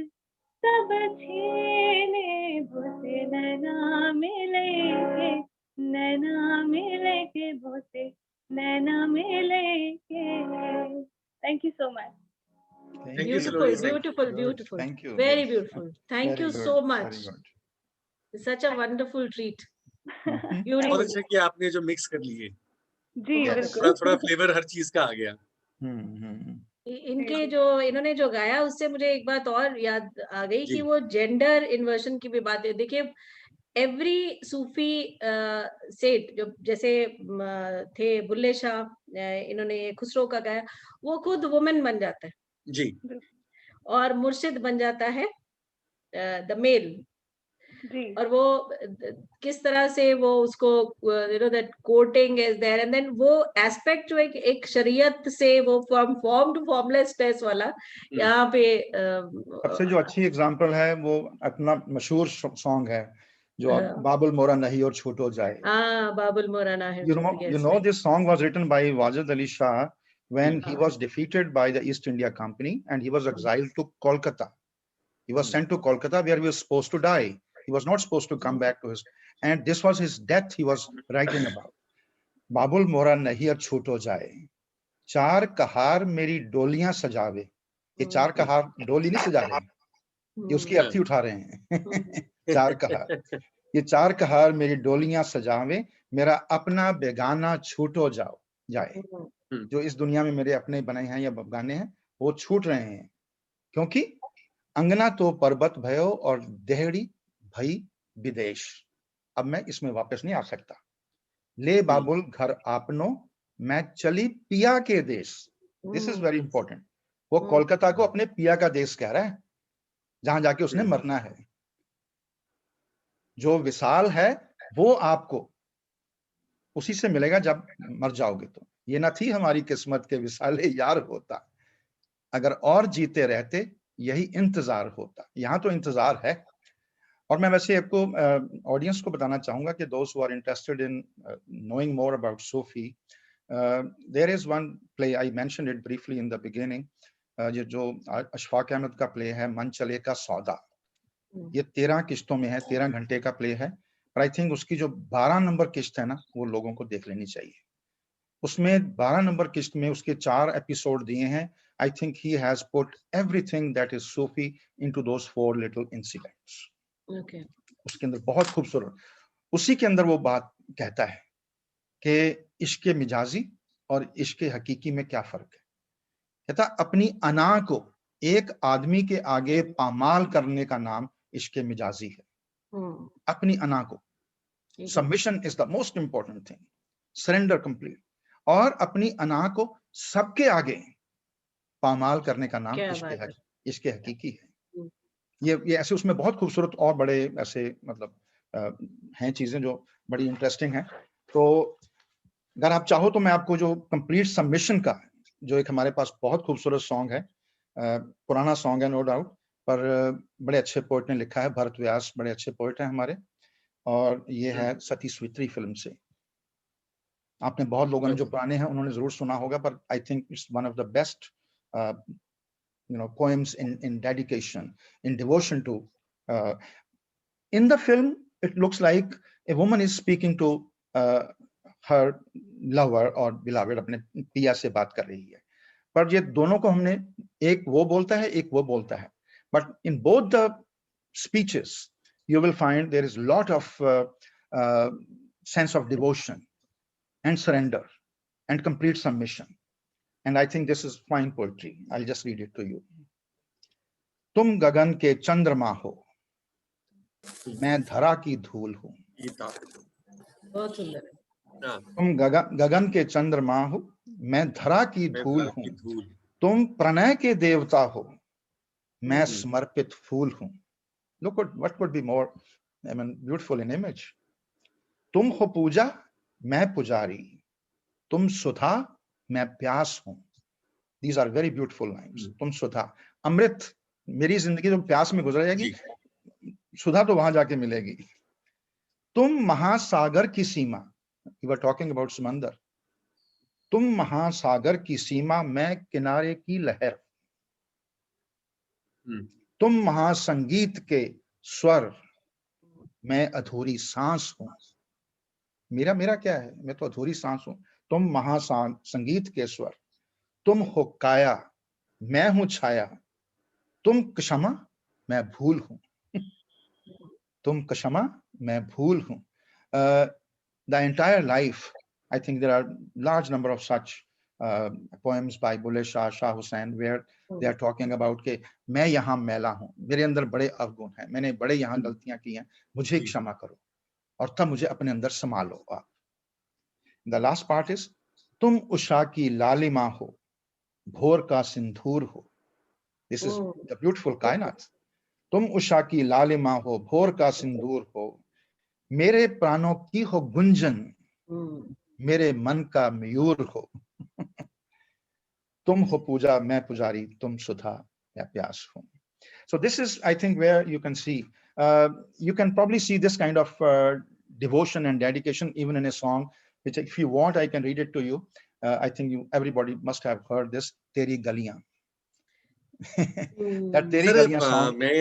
सब छीने भूसे नैना मिलई के, नैना मिलई के भूसे नैना मिलई के। Thank you so much. Thank you, Beautiful, Saloni. beautiful, Good. beautiful. Thank you. Very Yes. beautiful. Thank Very you good, so very much. good. Such a wonderful treat. Mhm. बहुत Beautiful. अच्छा किया आपने जो मिक्स कर लिए, जी Yes. बिल्कुल। थोड़ा थोड़ा फ्लेवर हर चीज का आ गया। इनके जो इन्होंने जो गाया उससे मुझे एक बात और याद आ गई जी। कि वो जेंडर इन्वर्शन की भी बात है। देखिए एवरी सूफी सेठ जो जैसे थे बुल्ले शाह, इन्होंने खुसरो का गाया, वो खुद वुमेन बन जाता है जी और मुर्शिद बन जाता है द मेल, जी और वो किस तरह से वो उसको that coating is there, and then वो एस्पेक्ट जो एक शरीयत से वो फॉर्म टू फॉर्मलेस टेस्ट वाला यहाँ पे सबसे जो अच्छी एग्जांपल है वो अपना मशहूर सॉन्ग है जो बाबुल मोरा नहीं और छूटो जाए। बाबुल मोरा ना है। You know this song was written by Wajid Ali Shah when he was defeated by the East India Company and he was exiled to Kolkata. He was sent to Kolkata where he was supposed to die. He was not supposed to come back to his, and this was his death he was writing about. बाबुल मोरा नहीं और छूटो जाए, चार कहार मेरी डोलियां सजावे। ये चार कहार डोली नहीं सजा रहे, ये उसकी अर्थी उठा रहे हैं। चार कहार, ये चार कहार मेरी डोलियां सजावे, मेरा अपना बेगाना छूटो जाए। जो इस दुनिया में मेरे अपने बने हैं या बेगाने हैं वो छूट रहे हैं, क्योंकि अंगना तो पर्वत भयो और देहड़ी भई विदेश। अब मैं इसमें वापस नहीं आ सकता। ले बाबुल घर आपनो, मैं चली पिया के देश। This is very important. वो कोलकाता को अपने पिया का देश कह रहा है, जहां जाके उसने मरना है। जो विशाल है वो आपको उसी से मिलेगा जब मर जाओगे। तो ये ना थी हमारी किस्मत के विशाले यार होता, अगर और जीते रहते यही इंतजार होता। यहाँ तो इंतजार है। और मैं वैसे आपको ऑडियंस को बताना चाहूंगा कि दोस्त who are interested in knowing more about Sufi, there is one play, I mentioned it briefly in the beginning, ये जो अशफाक अहमद का प्ले है मन चले का सौदा। ये 13 किश्तों में है, 13 घंटे का प्ले है, पर आई थिंक उसकी जो 12 नंबर किश्त है ना, वो लोगों को देख लेनी चाहिए। उसमें 12 नंबर किश्त में उसके 4 एपिसोड दिए हैं। I think he has put everything that is Sufi into those 4 little incidents. Okay. उसके अंदर बहुत खूबसूरत, उसी के अंदर वो बात कहता है कि इश्क मिजाजी और इश्क हकीकी में क्या फर्क है। कहता अपनी अना को एक आदमी के आगे पामाल करने का नाम इश्क मिजाजी है। अपनी अना को, submission is the most important thing, surrender complete. और अपनी अना को सबके आगे पामाल करने का नाम इश्क हकीकी है। ये ऐसे उसमें बहुत खूबसूरत और बड़े ऐसे मतलब हैं चीजें जो बड़ी इंटरेस्टिंग हैं। तो अगर आप चाहो तो मैं आपको जो कंप्लीट सबमिशन का, जो एक हमारे पास बहुत खूबसूरत सॉन्ग है, पुराना सॉन्ग है नो डाउट, पर बड़े अच्छे पोएट ने लिखा है, भरत व्यास बड़े अच्छे पोएट हैं हमारे, और ये है सती स्वित्री फिल्म से। आपने बहुत लोगों ने जो पुराने हैं उन्होंने जरूर सुना होगा, पर I think it's one of the best poems in dedication, in devotion to in the film it looks like a woman is speaking to her lover or beloved, अपने पिया से बात कर रही है, पर ये दोनों को हमने, एक वो बोलता है एक वो बोलता है, but in both the speeches you will find there is a lot of sense of devotion and surrender and complete submission. And I think this is fine poetry. I'll just read it to you. तुम गगन के चंद्रमा हो, मैं धरा की धूल हूँ। बहुत सुंदर है। तुम गगन के चंद्रमा हो, मैं धरा की धूल हूँ। तुम प्रणय के देवता हो, मैं समर्पित फूल हूँ। Look what could be more, I mean, beautiful in image. तुम हो पूजा, मैं पुजारी। तुम सुधा, मैं प्यास हूं। These are very beautiful lines. तुम सुधा, अमृत, मेरी जिंदगी तो प्यास में गुजर जाएगी, सुधा तो वहां जाके मिलेगी। तुम महासागर की सीमा, you were talking about समंदर, तुम महासागर की सीमा, मैं किनारे की लहर। तुम महासंगीत के स्वर, मैं अधूरी सांस हूं। मेरा क्या है, मैं तो अधूरी सांस हूं। तुम महासंगीत के स्वर, तुम हो काया, मैं हूं छाया। तुम क्षमा, मैं भूल हूं। तुम क्षमा, मैं भूल हूं। The entire life, I think there are large number of such poems by Bulle Shah, Shah Hussain, where they are talking about के मैं यहाँ मैला हूँ, मेरे अंदर बड़े अवगुण हैं, मैंने बड़े यहाँ गलतियां की हैं, मुझे क्षमा करो और तब मुझे अपने अंदर संभालो आप। The last part is तुम उषा की लालिमा हो, भोर का सिंदूर हो। This is the beautiful कायनात। तुम उषा की लालिमा हो, भोर का सिंदूर हो, मेरे प्राणों की हो गुंजन, मेरे मन का मयूर हो। तुम हो पूजा, मैं पुजारी, तुम सुधा, मैं प्यास हूं। So this is, I think, where you can see, you can probably see this kind of devotion and dedication even in a song, which if you want, I can read it to you. I think everybody must have heard this, Teri Galiyan. That Teri Galiyan song. मैं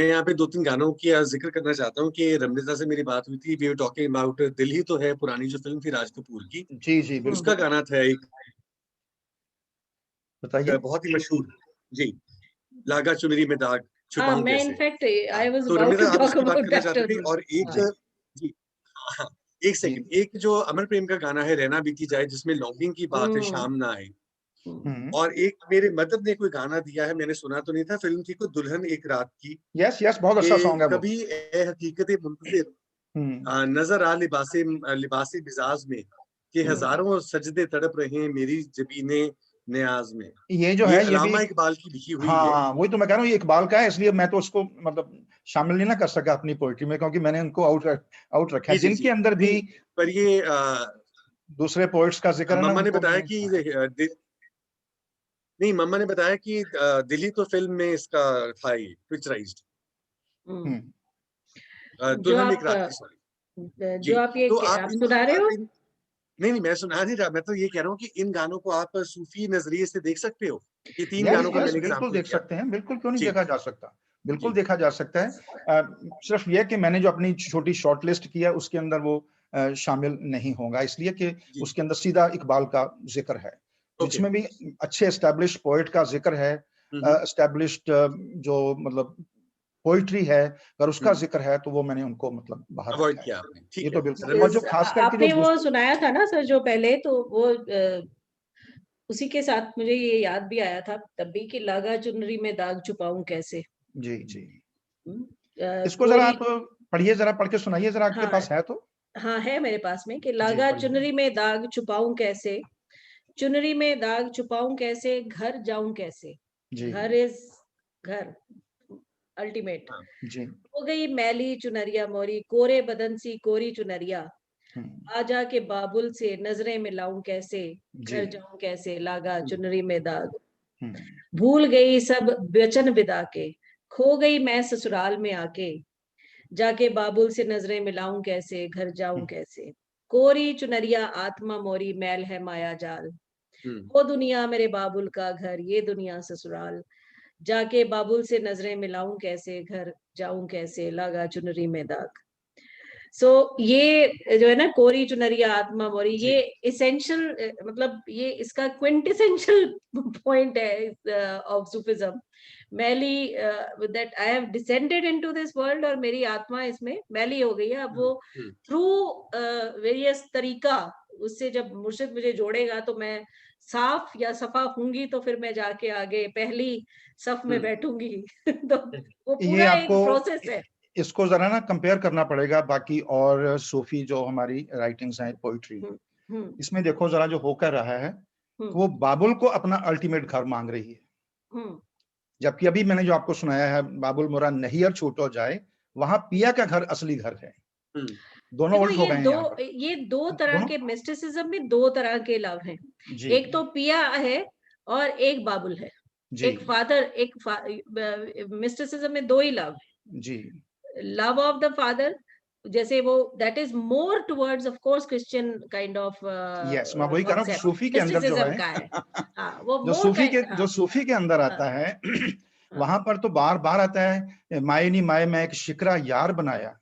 यहाँ पे दो तीन गानों की जिक्र करना चाहता हूँ कि रमनीता से मेरी बात हुई थी, वी वर टॉकिंग अबाउट दिल ही तो है, पुरानी जो फिल्म थी राज कपूर की, जी उसका गाना था एक, बताइए, बहुत ही मशहूर, जी, लागा चुनरी में दाग छुपाऊं मैं कैसे। इनफैक्ट आई वाज तो अबाउट टू रमनीता आप टॉक उसकी बात अबाउट करना दैट। चाहते थे। और एक जी हाँ, एक सेकंड, एक जो अमर प्रेम का गाना है रहना बीती जाए, जिसमें लॉन्गिंग की बात है, शाम ना आए। और एक मेरे मदर ने कोई गाना दिया है, मैंने सुना तो नहीं था, फिल्म थी कोई दुल्हन एक रात की। यस बहुत अच्छा सॉन्ग है वो। कभी ए हकीकत मुंतज़िर नजर आ लिबासे मिजाज में कि हजारों सजदे तड़प रहे हैं मेरी जबीने नियाज में। ये जो है, ये अल्लामा भी इकबाल की लिखी हुई है। हाँ, वही तो मैं कह रहा हूँ, ये इकबाल का है, इसलिए मैं तो उसको मतलब शामिल नहीं ना कर सका अपनी पोएट्री में, क्योंकि मैंने उनको आउट रखा है। जिनके अंदर भी पर ये दूसरे पोएट्स का जिक्र है ना, मम्मा ने बताया कि नहीं, मम्मा ने बताया कि दिल्ली तो फिल्म में इसका था ये पिक्चराइज्ड, हम्म, जो दुल्हन एक आप रात की, सॉरी जी। जो आप ये तो आप सुना रहे हो, नहीं मैं सुना नहीं रहा, मैं तो ये कह रहा हूँ कि इन गानों को आप सूफी नजरिए से देख सकते हो। ये 3 यस गानों का यस मैंने बिल्कुल एग्जांपल देख दिया। सकते हैं, बिल्कुल क्यों नहीं जी देखा जा सकता, बिल्कुल जी देखा जा सकता है। सिर्फ ये कि मैंने जो अपनी छोटी शॉर्ट लिस्ट किया उसके अंदर वो शामिल नहीं होगा, इसलिए कि जी उसके अंदर सीधा इकबाल का जिक्र है, ओके। जिसमें भी अच्छे एस्टेब्लिश्ड पोएट का जिक्र है, एस्टेब्लिश्ड जो मतलब पोइट्री है, अगर उसका जिक्र है तो वो मैंने उनको मतलब बाहर अवॉइड रखा है। किया आपने, ये ठीक तो है। बिल्कुल, और जो खास करके जो आपने वो सुनाया था ना सर जो पहले, तो वो उसी के साथ मुझे ये याद भी आया था तब भी कि लागा चुनरी में दाग छुपाऊं कैसे। जी जी, इसको जरा कोरी, आप पढ़िए, जरा पढ़ के सुनाइए जरा, आपके हाँ पास है तो। हाँ है मेरे पास में कि जी लागा पढ़िए। चुनरी में दाग छुपाऊं कैसे, चुनरी में दाग छुपाऊं कैसे, घर जाऊं कैसे। जी घर इज घर अल्टीमेट। जी। हो गई मैली चुनरिया मोरी, कोरे बदन सी कोरी चुनरिया, आजा के बाबुल से नजरें मिलाऊं कैसे, जी। घर जाऊं कैसे, लागा चुनरी में दाग। हम्म, भूल गई सब वचन विदा के, खो गई मैं ससुराल में आके, जाके बाबुल से नजरें मिलाऊं कैसे, घर जाऊं कैसे। कोरी चुनरिया आत्मा मोरी, मैल है माया जाल, वो दुनिया मेरे बाबुल का घर, ये दुनिया ससुराल, जाके बाबुल से नजरें मिलाऊं कैसे, घर जाऊं कैसे, लागा चुनरी में दाग। सो ये जो है ना कोरी चुनरिया आत्मा मोरी, ये इसेंशियल मतलब ये इसका क्विंटेसेंशियल पॉइंट है of Sufism. Maili that I have descended into this world, और मेरी आत्मा इसमें मैली हो गई है। अब वो थ्रू वेरियस तरीका, उससे जब मुर्शिद मुझे जोड़ेगा तो मैं साफ या सफा होंगी, तो फिर मैं जाके आगे पहली सफ में बैठूंगी। तो वो ये पूरा एक आपको प्रोसेस है। इसको जरा ना कंपेयर करना पड़ेगा बाकी और सूफी जो हमारी राइटिंग्स हैं, पोइट्री, इसमें देखो जरा जो होकर रहा है, वो बाबुल को अपना अल्टीमेट घर मांग रही है, जबकि अभी मैंने जो आपको सुनाया है, बाबुल मोरा नहियर छूटो जाए, वहां पिया का घर असली घर है। दोनों देखो उल्ट हो गए हैं यहाँ पर। ये दो तरह दोनों के मिस्टिसिज्म में दो तरह के लव हैं। जी एक तो पिया है और एक बाबुल है। जी एक फादर, मिस्टिसिज्म में दो ही लव है। जी। लव ऑफ द फादर, जैसे वो that is more towards of course Christian kind of yes, मैं वही कह रहा हूँ, कॉन्सेप्ट, सूफी के अंदर जो मिस्टिसिज्म है का है। हाँ वो जो मोर जो सूफी के अंदर आता है वहां पर तो बार बार आता है, माए नी माए मैं एक शिकरा यार बनाया,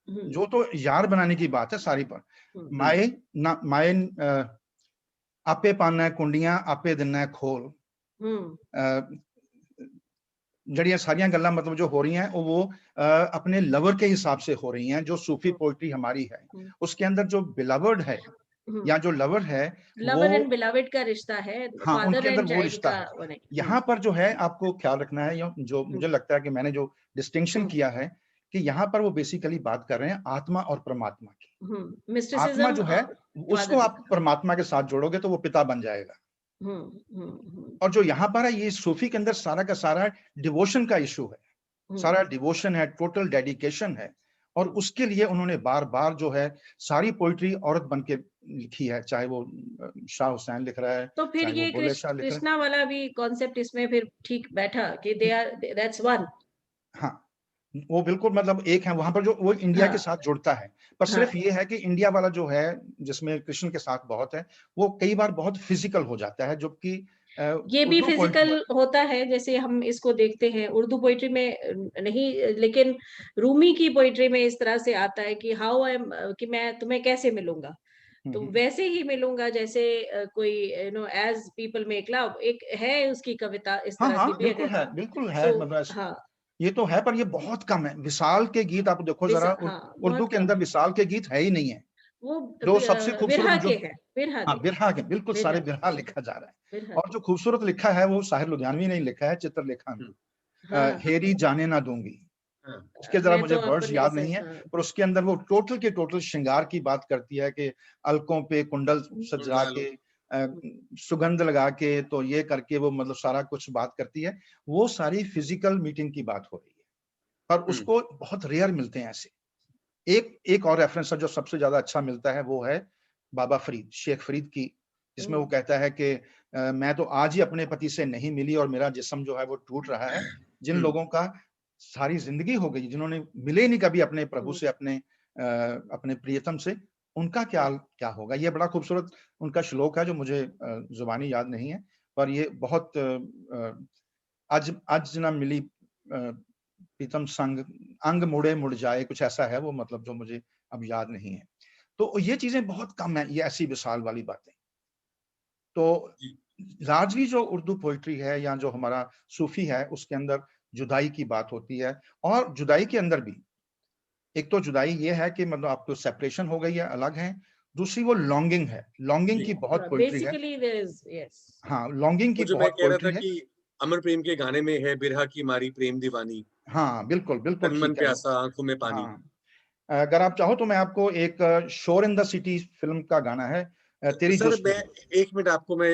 जो तो यार बनाने की बात है सारी पर। माए ना माए आपे पाना कुंडियां आपे दिना खोल, जड़ियां सारियां गल्लां मतलब जो हो रही हैं वो अपने लवर के हिसाब से हो रही हैं। जो सूफी पोइट्री हमारी है उसके अंदर जो बिलवर्ड है या जो लवर है, लवर एंड बिलवेड का रिश्ता है, हाँ फादर उनके अंदर एंड वो चाइल्ड रिश्ता का है। वो नहीं। यहाँ पर जो है आपको ख्याल रखना है, जो मुझे लगता है कि मैंने जो डिस्टिंक्शन किया है कि यहाँ पर वो बेसिकली बात कर रहे हैं आत्मा और परमात्मा की। आत्मा जो है उसको आप परमात्मा के साथ जोड़ोगे तो वो पिता बन जाएगा। और जो यहाँ पर है ये सूफी के अंदर सारा का सारा डिवोशन का इशू है, सारा डिवोशन है, टोटल डेडिकेशन है। और उसके लिए उन्होंने बार बार जो है सारी पोइट्री औरत बन के लिखी है, चाहे वो शाह हुसैन लिख रहा है, तो फिर चाहे ये वो बुल्ले शाह लिख रहा है। कृष्णा वाला भी कॉन्सेप्ट इसमें फिर ठीक बैठा कि दे आर दैट्स वन। हाँ वो बिल्कुल मतलब एक है, वहां पर जो वो इंडिया के साथ जुड़ता है। पर सिर्फ ये है कि इंडिया वाला जो है जिसमें कृष्ण के साथ बहुत है, वो कई बार बहुत फिजिकल हो जाता है, जबकि ये भी उर्दू फिजिकल पोइट्री होता है। जैसे हम इसको देखते हैं उर्दू पोइट्री में नहीं, लेकिन रूमी की पोइट्री में इस तरह से आता है कि हाउ आई एम, कि मैं तुम्हें कैसे मिलूंगा, तो वैसे ही मिलूंगा जैसे कोई एज पीपल मेक लव, एक है उसकी कविता इस हाँ तरह हाँ की भी बिल्कुल अगर। है, हाँ बिल्कुल है, सो मतलब हाँ ये तो है, पर ये बहुत कम है। विशाल के गीत आप देखो जरा, हाँ उर्दू बहुत के कम अंदर है। विशाल के गीत है ही नहीं है। वो जो सबसे विरहा खूबसूरत जो के हैं, विरहा हाँ के, बिरहा के, बिल्कुल सारे विरहा बिरहा लिखा जा रहा है। विरहा और के। जो खूबसूरत लिखा है वो साहिर लुधियानवी ने लिखा है, चित्रलेखा ने। हाँ हेरी जाने ना दूंगी, उसके जरा मैं मुझे तो वर्ड्स अपने याद से नहीं है, हाँ। पर उसके अंदर वो टोटल के टोटल श्रृंगार की बात करती है कि अलकों पे कुंडल सजा के, सुगंध लगा के, तो ये करके वो मतलब सारा कुछ बात करती है। वो सारी फिजिकल मीटिंग की बात हो रही है, पर उसको बहुत रेयर मिलते हैं ऐसे। एक और रेफरेंस जो सबसे ज्यादा अच्छा मिलता है वो है बाबा फरीद, शेख फरीद की जिसमें वो कहता है कि मैं तो आज ही अपने पति से नहीं मिली और मेरा जिस्म जो है वो टूट रहा है। जिन लोगों का सारी जिंदगी हो गई, जिन्होंने मिले नहीं कभी अपने प्रभु से, अपने प्रियतम से, उनका क्या होगा। ये बड़ा खूबसूरत उनका श्लोक है जो मुझे जुबानी याद नहीं है, पर ये बहुत आज न मिली प्रीतम संग, अंग मुड़े मुड़ जाए, कुछ ऐसा है वो, मतलब जो मुझे अब याद नहीं है। तो ये चीजें बहुत कम है, ये ऐसी विशाल वाली बातें। तो लार्जली जो उर्दू पोइट्री है या जो हमारा सूफी है, उसके अंदर जुदाई की बात होती है। और जुदाई के अंदर भी एक तो जुदाई ये है कि मतलब आपको सेपरेशन हो गई है, अलग है। दूसरी वो लॉन्गिंग है, लॉन्गिंग की बहुत पोइट्री है। Basically there is, yes. हाँ, लॉन्गिंग की जो मैं बहुत कह रहा पोइट्री था है। कि अमर प्रेम के गाने में है, बिरहा की मारी प्रेम दीवानी, हाँ बिल्कुल बिल्कुल तन मन ठीक है। प्यासा आंखों में पानी। हाँ, अगर आप चाहो तो मैं आपको एक शोर इन द सिटी फिल्म का गाना है, तेरी सर जुस्ती। मैं 1 मिनट आपको मैं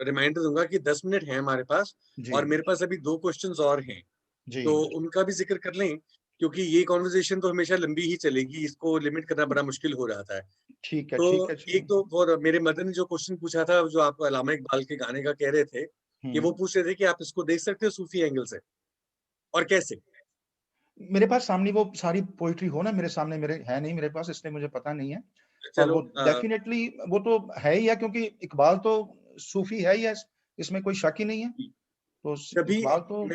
रिमाइंडर दूंगा कि 10 मिनट है हमारे पास, जी और मेरे पास अभी 2 क्वेश्चंस और हैं, जी तो उनका भी जिक्र कर लें, क्योंकि ये कॉन्वर्सेशन तो हमेशा लंबी ही चलेगी, इसको लिमिट करना बड़ा मुश्किल हो जाता है। ठीक है, तो ठीक है जी। एक तो और मेरे मदर ने जो क्वेश्चन पूछा था, जो आप अल्लामा इकबाल के गाने का कह रहे थे, कि वो पूछ रहे थे कि आप इसको देख सकते हो सूफी एंगल से, और कैसे? मेरे पास सामने वो सारी पोइट्री हो ना, मेरे सामने, मेरे है नहीं मेरे पास, इसलिए मुझे पता नहीं है। पर चलो वो डेफिनेटली वो तो है ही है, क्योंकि इकबाल तो सूफी है ही है, इसमें कोई शक ही नहीं है। तो कभी इकबाल तो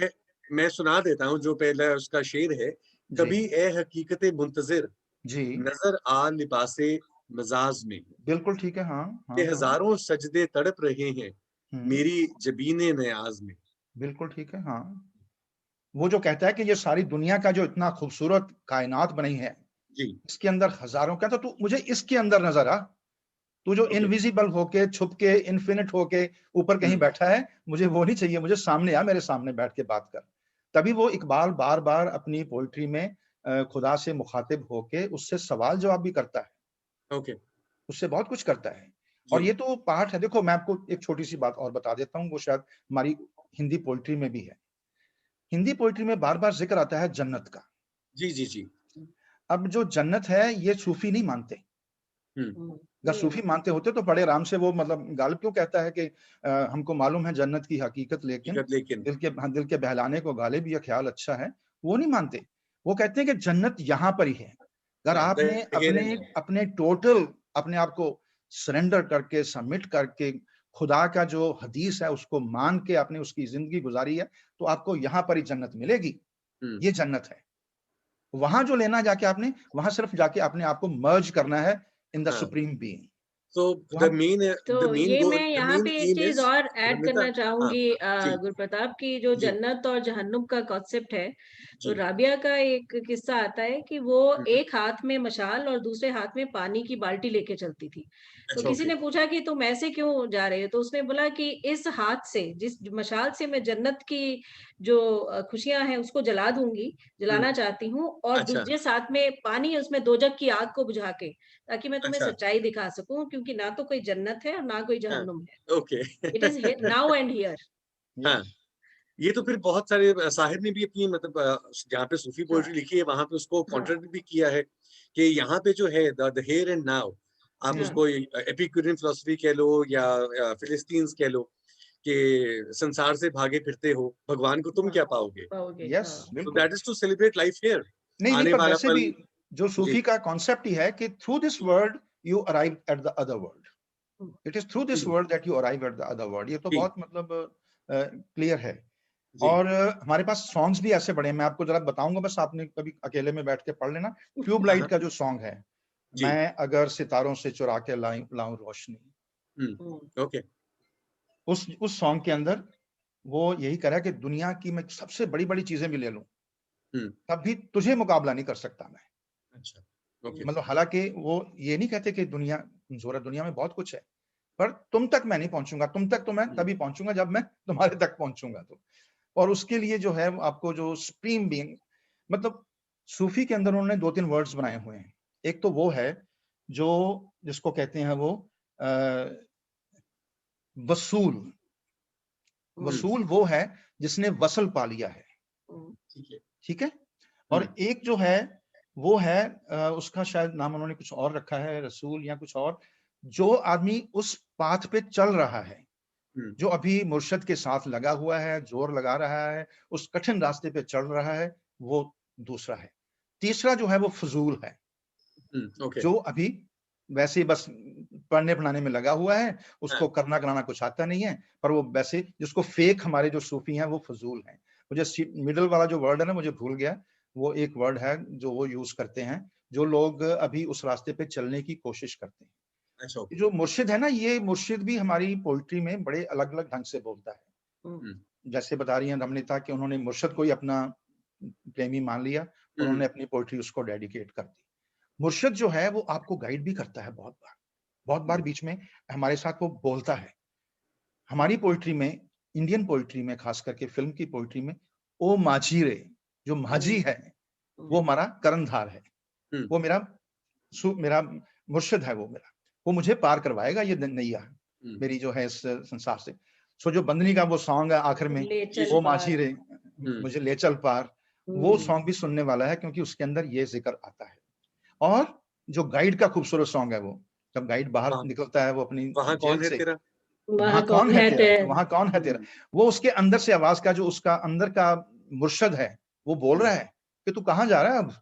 मैं सुना देता हूँ जो पहला उसका शेर है। जी कभी ए हकीकत मुंतजिर जी नजर आ लिबासे मजाज में, बिल्कुल ठीक है। हाँ के हाँ हाँ। हजारों सजदे तड़प रहे हैं मेरी जबीने नयाज में। बिल्कुल ठीक है। हाँ, वो जो कहता है कि ये सारी दुनिया का जो इतना खूबसूरत कायनात बनी है, जी इसके अंदर हजारों, कहता तू मुझे इसके अंदर नजर आ, तू जो ओके। इनविजिबल होके, छुप के, इन्फिनिट होके ऊपर कहीं बैठा है, मुझे वो नहीं चाहिए, मुझे सामने आ, मेरे सामने बैठ के बात कर। तभी वो इकबाल बार बार अपनी पोइट्री में खुदा से मुखातिब होके उससे सवाल जवाब भी करता है, ओके उससे बहुत कुछ करता है। जी और ये तो पार्ट है। देखो, मैं आपको एक छोटी सी बात और बता देता हूँ, वो शायद हमारी हिंदी पोइट्री में भी है। हिंदी पोइट्री में बार बार जिक्र आता है जन्नत का। जी जी जी। अब जो जन्नत है, ये सूफी नहीं मानते। अगर सूफी मानते होते तो बड़े आराम से वो, मतलब गालिब क्यों कहता है कि हमको मालूम है जन्नत की हकीकत, लेकिन लेकिन दिल के बहलाने को गालिब, ये ख्याल अच्छा है। वो नहीं मानते। वो कहते हैं कि जन्नत यहाँ पर ही है। अगर आपने अपने अपने टोटल अपने आप को सरेंडर करके, सबमिट करके, खुदा का जो हदीस है उसको मान के आपने उसकी जिंदगी गुजारी है, तो आपको यहाँ पर ही जन्नत मिलेगी। ये जन्नत है। वहां जो लेना जाके आपने, वहां सिर्फ जाके अपने आप को मर्ज करना है in the supreme being. So तो ये मैं the यहाँ main पे एक aim चीज is और ऐड करना हाँ चाहूंगी जी गुरुप्रताप की, जो जी जन्नत और जहन्नुम का कॉन्सेप्ट है। तो जी राबिया का एक किस्सा आता है कि वो एक हाथ में मशाल और दूसरे हाथ में पानी की बाल्टी लेके चलती थी। तो अच्छा किसी ओके ने पूछा कि तुम ऐसे क्यों जा रहे हो, तो उसने बोला कि इस हाथ से, जिस मशाल से मैं जन्नत की जो खुशियां हैं उसको जला दूंगी, जलाना चाहती हूँ, और अच्छा जिस हाथ में पानी है उसमें दोजक की आग को बुझा के, ताकि मैं तुम्हें अच्छा सच्चाई दिखा सकूं, क्योंकि ना तो कोई जन्नत है और ना कोई हाँ जहन्नुम है। Okay it is now and here. हाँ, ये तो फिर बहुत सारे साहिर ने भी अपनी मतलब जहाँ पे सूफी हाँ पोएट्री लिखी है वहां पे उसको हाँ कॉन्ट्रैक्ट भी किया है कि यहाँ पे जो है द हेयर एंड नाउ, आप हाँ उसको एपिक्यूरियन फिलोसफी कह लो या फिलिस्तीन्स कह लो, कि संसार से भागे फिरते हो, भगवान को तुम हाँ, क्या पाओगे। पाओगे यस हाँ। सो बिल्कुल। That is to celebrate life here, नहीं नहीं, आने पर वाला वैसे पल। भी जो जी सूफी का कॉन्सेप्ट ही है कि through this world you arrive at the other world. It is through this जी world that you arrive at the other world. ये तो जी बहुत मतलब क्लियर है। जी और हमारे पास सॉन्ग्स भी ऐसे बड़े हैं, मैं आपको जरा बताऊंगा, बस आपने कभी अकेले में बैठ के पढ़ लेना। ट्यूबलाइट हाँ का जो सॉन्ग है, जी मैं अगर सितारों से चुरा के लाऊं रोशनी, ओके उस सॉन्ग के अंदर वो यही कह रहा है कि दुनिया की मैं सबसे बड़ी बड़ी चीजें भी ले लूं, तब भी तुझे मुकाबला नहीं कर सकता मैं। अच्छा ओके मतलब हालांकि वो ये नहीं कहते कि दुनिया कमजोर है, दुनिया में बहुत कुछ है, पर तुम तक मैं नहीं पहुंचूंगा। तुम तक तो मैं तभी पहुंचूंगा जब मैं तुम्हारे तक पहुंचूंगा। तो और उसके लिए जो है आपको जो सुप्रीम बीइंग, मतलब सूफी के अंदर उन्होंने 2-3 वर्ड्स बनाए हुए हैं। एक तो वो है जो जिसको कहते हैं वो वसूल। वसूल वो है जिसने वसल पा लिया है। ठीक है ठीक है। और एक जो है वो है उसका शायद नाम उन्होंने कुछ और रखा है, रसूल या कुछ और, जो आदमी उस पाथ पे चल रहा है, हम्म, जो अभी मुर्शद के साथ लगा हुआ है, जोर लगा रहा है, उस कठिन रास्ते पे चल रहा है, वो दूसरा है। तीसरा जो है वो फजूल है, ओके, जो अभी वैसे ही बस पढ़ने पढ़ाने में लगा हुआ है, उसको हाँ। करना कराना कुछ आता नहीं है, पर वो वैसे जिसको फेक हमारे जो सूफी हैं वो फजूल हैं। मुझे मिडल वाला जो वर्ड है ना, मुझे भूल गया, वो एक वर्ड है जो वो यूज करते हैं, जो लोग अभी उस रास्ते पे चलने की कोशिश करते हैं। अच्छा, ओके, जो मुर्शिद है ना, ये मुर्शिद भी हमारी पोइट्री में बड़े अलग अलग ढंग से बोलता है। हम्म, जैसे बता रही हैं रमनीता कि उन्होंने मुर्शिद को ही अपना प्रेमी मान लिया और उन्होंने अपनी पोइट्री उसको डेडिकेट कर दी। मुर्शिद जो है वो आपको गाइड भी करता है बहुत बार बीच में हमारे साथ वो बोलता है। हमारी पोइट्री में, इंडियन पोइट्री में, खास करके फिल्म की पोइट्री में, ओ माझी रे, जो माझी है वो हमारा कर्णधार है, वो मेरा मुर्शिद है, वो मुझे पार करवाएगा ये नैया मेरी जो है इस संसार से। सो जो बंदनी का वो सॉन्ग है आखिर में, ले चल वो पार। माझी रे मुझे ले चल पार, वो सॉन्ग भी सुनने वाला है, क्योंकि उसके अंदर ये जिक्र आता है। और जो गाइड का खूबसूरत सॉन्ग है, वो जब गाइड बाहर वहाँ निकलता है वो अपनी वहाँ जेल कौन है से, तेरा? वहां कौन है तेरा, वहां कौन है तेरा, वो उसके अंदर से आवाज का जो उसका अंदर का मुर्शद है वो बोल रहा है कि तू कहाँ जा रहा है अब।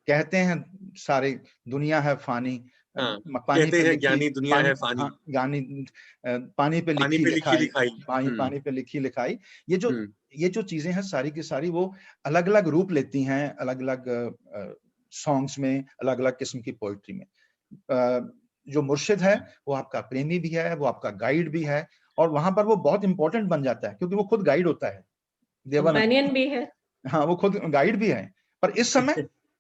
कहते हैं सारे दुनिया है फानी, हाँ, पानी कहते पे हैं लिखी, ज्ञानी दुनिया पानी, है फानी, हाँ, गानी, पानी पे पानी लिखी पे लिखी लिखाई, लिखाई। पानी पे लिखी लिखाई। ये जो चीजें हैं सारी की सारी वो अलग अलग रूप लेती हैं अलग अलग सॉन्ग्स में, अलग अलग किस्म की पोइट्री में। जो मुर्शिद है वो आपका प्रेमी भी है, वो आपका गाइड भी है, और वहां पर वो बहुत इंपॉर्टेंट बन जाता है क्योंकि वो खुद गाइड होता है, देवानंद। कंपेनियन भी है। हाँ, वो खुद गाइड भी है, पर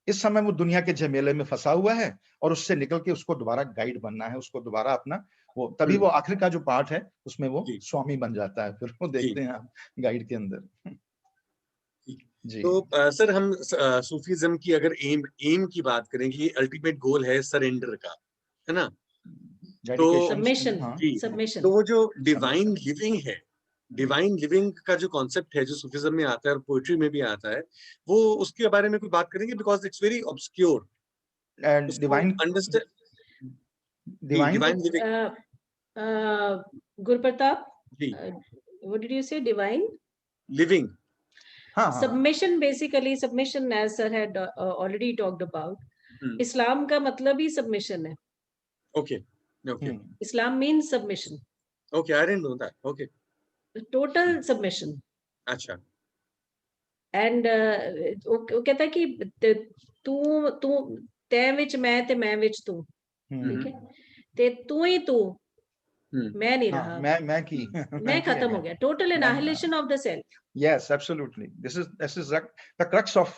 इस समय वो दुनिया के झमेले में फंसा हुआ है और उससे निकल के उसको दोबारा गाइड बनना है, उसको दोबारा अपना वो, तभी वो आखिर का जो पार्ट है उसमें वो जी, स्वामी बन जाता है, फिर वो जी, देखते हैं आप गाइड के अंदर। जी, तो सर हम सूफीज्म की अगर एम की बात करें कि अल्टीमेट गोल है सरेंडर का, है ना? तो डेडिकेशन, सबमिशन, हाँ, जी, सबमिशन। तो वो जो डिवाइन सबमिशन। लिविंग है, डिवाइन लिविंग का जो कॉन्सेप्ट है जो सूफीज्म में आता है और पोएट्री में भी आता है, वो उसके बारे में कोई बात करेंगे? Because it's very obscure, and उसको डिवाइन, अंडरस्टैंड। जी, divine, divine living, Gurpratap, ji, what did you say? Divine living, हाँ हाँ, submission, basically submission, as sir had already talked about. इस्लाम का मतलब ही सबमिशन है। Okay, okay, Islam means submission, okay, I didn't know that, okay, total submission. अच्छा, and वो कहता है कि तू तू तै विच मैं ते मैं विच तू, ठीक है, ते तू ही तू, मैं नहीं हाँ, रहा, मैं की मैं खत्म हो गया, total annihilation of the self. Yes, absolutely. This is the crux of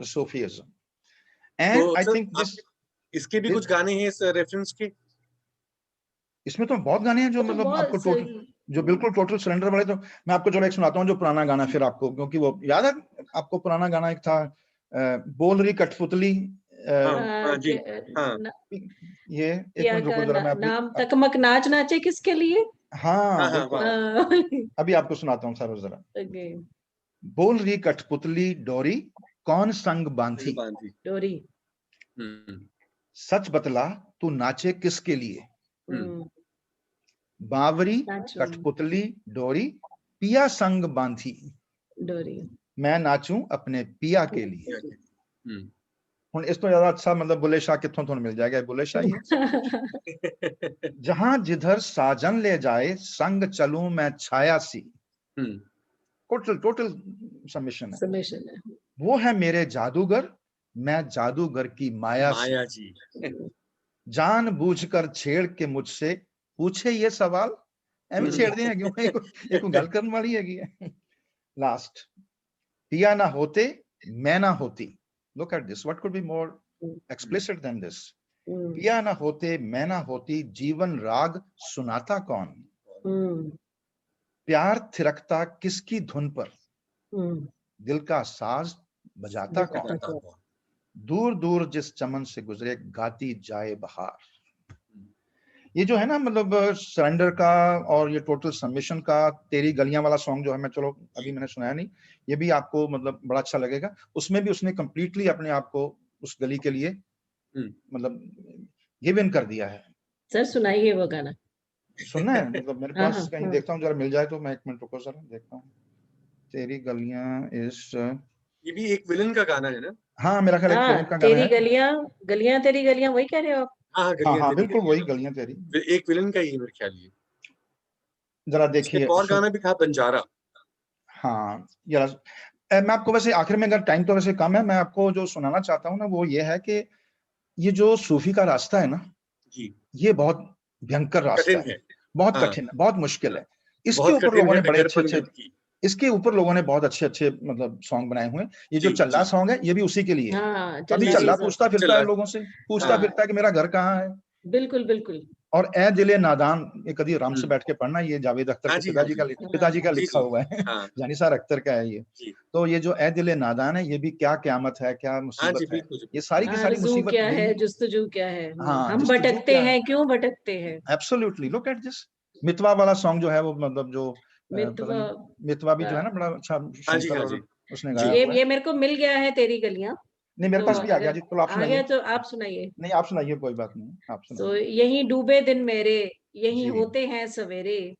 Sufism, तो and I सर think आप इसके भी कुछ गाने हैं इस रेफरेंस के? इसमें तो बहुत गाने हैं जो तो मतलब आपको बहुत जो बिल्कुल टोटल सरेंडर वाले। तो मैं आपको चलो एक सुनाता हूँ जो पुराना गाना, फिर आपको, क्योंकि वो याद है आपको पुराना गाना एक था, बोल रही कठपुतली, हाँ जी, हाँ, ये एक पिया मिनट का रुको जरा, मैं अभी नाम तकमक नाच नाचे किसके लिए? हाँ हाँ, बिल्कुल, अभी आपको सुनाता हूँ सर जरा। अगेन बोल रही कठपुतली डोरी कौन संग बांधी, बांधी, डोरी, सच बतला तू नाचे किसके लिए, बावरी नाचो कठपुतली डोरी पिया संग बांधी, डोरी। मैं नाचूं अपने पिया के लिए। ਹੁਣ ਇਸ ਤੋਂ ज्यादा अच्छा मतलब बुले शाह कित्थों ਤੁਹਾਨੂੰ मिल जाएगा, बुले शाह ही है। जहां जिधर साजन ले जाए संग चलूं मैं छाया सी, टोटल सबमिशन है। सबमिशन है। वो है मेरे जादूगर, मैं जादूगर की माया सी, माया जी, जान बूझकर छेड़ के मुझसे पूछे ये सवाल, ਐਵੇਂ ਛੇੜਦੇ हैं क्यों, एक गल करने वाली है। लास्ट, पिया ना होते मैं ना होती, look at this, what could be more explicit than this, पिया ना होते मैं ना होती जीवन राग सुनाता कौन, प्यार थिरकता किसकी धुन पर, दिल का साज बजाता कौन, दूर दूर जिस चमन से गुजरे गाती जाए बहार। ये जो है ना मतलब सरेंडर का और ये टोटल सबमिशन का, तेरी गलियां वाला सॉन्ग जो है, मैं चलो अभी मैंने सुनाया नहीं, ये भी आपको मतलब बड़ा अच्छा लगेगा। उसमें भी उसने कंप्लीटली अपने आप को उस गली के लिए मतलब गिव इन कर दिया है, सर सुनाइए वो गाना। सुनना है मतलब मेरे हाँ, पास हाँ, कहीं हाँ। देखता हूँ जरा मिल जाए तो मैं 1 मिनट रुको जरा देखता हूँ। तेरी गलियां इस ये भी एक विलन का गाना है ना? हाँ मेरा ख्याल एक हाँ, फिल्म का गाना तेरी है। गलियां, गलियां तेरी गलियां, वही कह रहे हो आप? हाँ हाँ गलियां हाँ तेरी बिल्कुल वही गलियां, गलियां तेरी। एक विलन का ही है मेरे ख्याल ये। जरा इसका देखिए एक और गाना भी था बंजारा। हाँ यार मैं आपको वैसे आखिर में, अगर टाइम तो वैसे कम है, मैं आपको जो सुनाना चाहता हूँ ना वो ये है कि ये जो सूफी का रास्ता है ना, जी, ये बहुत भयंकर रास्ता कठिन है, है। बहुत हाँ, कठिन है, बहुत मुश्किल है। इसके बहुत ऊपर कठिन लोगों है ने बड़े डगर अच्छे पर अच्छे, की। इसके ऊपर लोगों ने बहुत अच्छे अच्छे मतलब सॉन्ग बनाए हुए हैं। ये जो जी चल्ला जी सॉन्ग है ये भी उसी के लिए है। हाँ, अभी जी चल्ला जी, चल्ला इज पूछता फिरता चला। है लोगों से, पूछता हाँ फिरता है कि मेरा घर कहाँ है। बिल्कुल बिल्कुल। और ए दिले नादान, ये कभी आराम से हम्म, बैठ के पढ़ना, ये जावेद अख्तर हाँ के जी हाँ जी पिताजी का जी लिखा जी। हुआ है हाँ जानिसार अख्तर का है ये। जी तो ये जो ए दिले नादान है, ये भी क्या क़यामत है, क्या हाँ जी, मुसीबत है, बिल्कुल जी, ये सारी की सारी आरज़ू मुसीबत क्या है, यही। जुस्तजू क्या है, हाँ हम जस्तजू भटकते क्या है, हैं, क्यों भटकते हैं। Absolutely look at this. मितवा वाला सॉन्ग जो है वो मतलब जो पता मितवा, नहीं, मितवा भी जो है ना बड़ा अच्छा, हाँ जी शंकर हाँ और जी उसने जी। गाया हुआ है। ये मेरे को मिल गया है तेरी गलियां। नहीं मेरे तो पास भी आ गया अगर जी, चलो आप आ गया सुनाइए। तो आप सुनाइए। नहीं आप सुनाइए, कोई बात नहीं, आप तो सुनाइए। यही डूबे दिन मेरे, यही जी होते हैं सवेरे,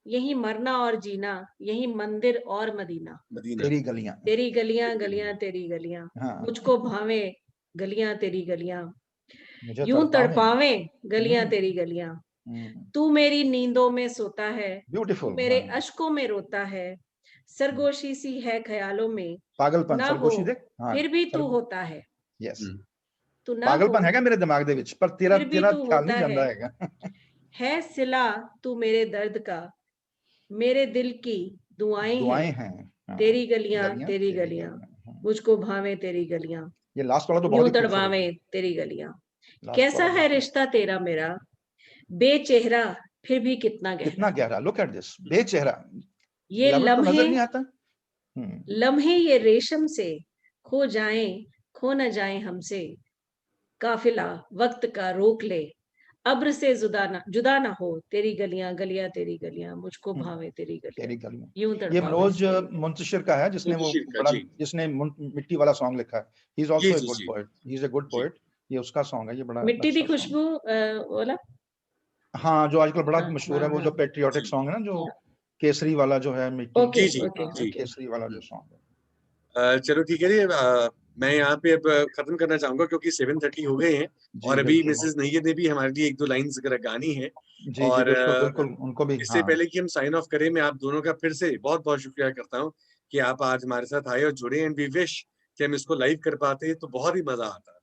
यही मरना और जीना, यही मंदिर और मदीना। मदीना। तेरी गलियां। तेरी गलियां गलियां तेरी गलियां, हाँ मुझको भावे गलियां तेरी गलियां, मुझे यूं तड़पावे। तड़पावे गलियां तेरी गलियां। तू मेरी नींदों में सोता है, तू ब्यूटीफुल मेरे हाँ। अश्कों में रोता है, सरगोशी सी है ख्यालों में, पागलपन ना हो सरगोशी देख हाँ। फिर भी सर तू होता है, यस, हम्म, तू ना हो पागलपन हैगा मेरे दिमाग दे विच, पर तेरा फिर भी तेरा तू ख्याल होता नहीं है, ਜਾਂਦਾ हैगा सिला तू मेरे दर्द का, मेरे दिल की दुआएं हैं, दुआएं हैं हाँ। गलियां तेरी तेरी गलियां, गलियां हाँ। मुझको भावे तेरी गलियां, ये लास्ट वाला तो बहुत यूं ही खूबसूरत तड़पावे है। तेरी गलियां। लास्ट कैसा वाला है बहुत रिश्ता तेरा मेरा, बेचेहरा फिर भी कितना कितना गहरा। गहरा, लुक एट दिस, बेचेहरा, ये मिलावट तो लम्हे, नजर नहीं आता। लम्हे ये रेशम से खो जाएं, खो न जाएं हमसे, काफिला वक्त का रोक ले, अब्र से जुदा ना हो, तेरी गलियां गलियां तेरी गलियां, मुझको भावे तेरी गलियां, तेरी गलियां। यूं ये तड़पावे मनोज तेरी गलियां। मुंतशिर का है, जिसने वो मुंशिर का बड़ा, जी जिसने मिट्टी वाला सॉन्ग लिखा है। ही इज जी आल्सो ए जी गुड जी poet, he is a good जी। पोएट। ये उसका सॉन्ग है, ये बड़ा मिट्टी दी अच्छा सॉन्ग। खुशबू वाला। हाँ जो आजकल बड़ा हाँ मशहूर हाँ है, वो हाँ जो पेट्रियोटिक जी सॉन्ग है ना, जो हाँ। केसरी वाला जो है, मिट्टी, ओके जी जी ओके हाँ जी। ओके। केसरी वाला जो सॉन्ग है। चलो ठीक है जी, मैं यहाँ पे अब खत्म करना चाहूंगा क्योंकि 7:30 हो गए हैं। जी और अभी बिल्कुल। मिसेस नैय्यर ने भी हमारे लिए एक दो लाइंस गानी है। जी जी और बिल्कुल बिल्कुल, उनको भी इससे हाँ। पहले कि हम साइन ऑफ करें, मैं आप दोनों का फिर से बहुत बहुत शुक्रिया करता हूँ कि आप आज हमारे साथ आए और जुड़े। एंड वी विश कि हम इसको लाइव कर पाते तो बहुत ही मजा आता।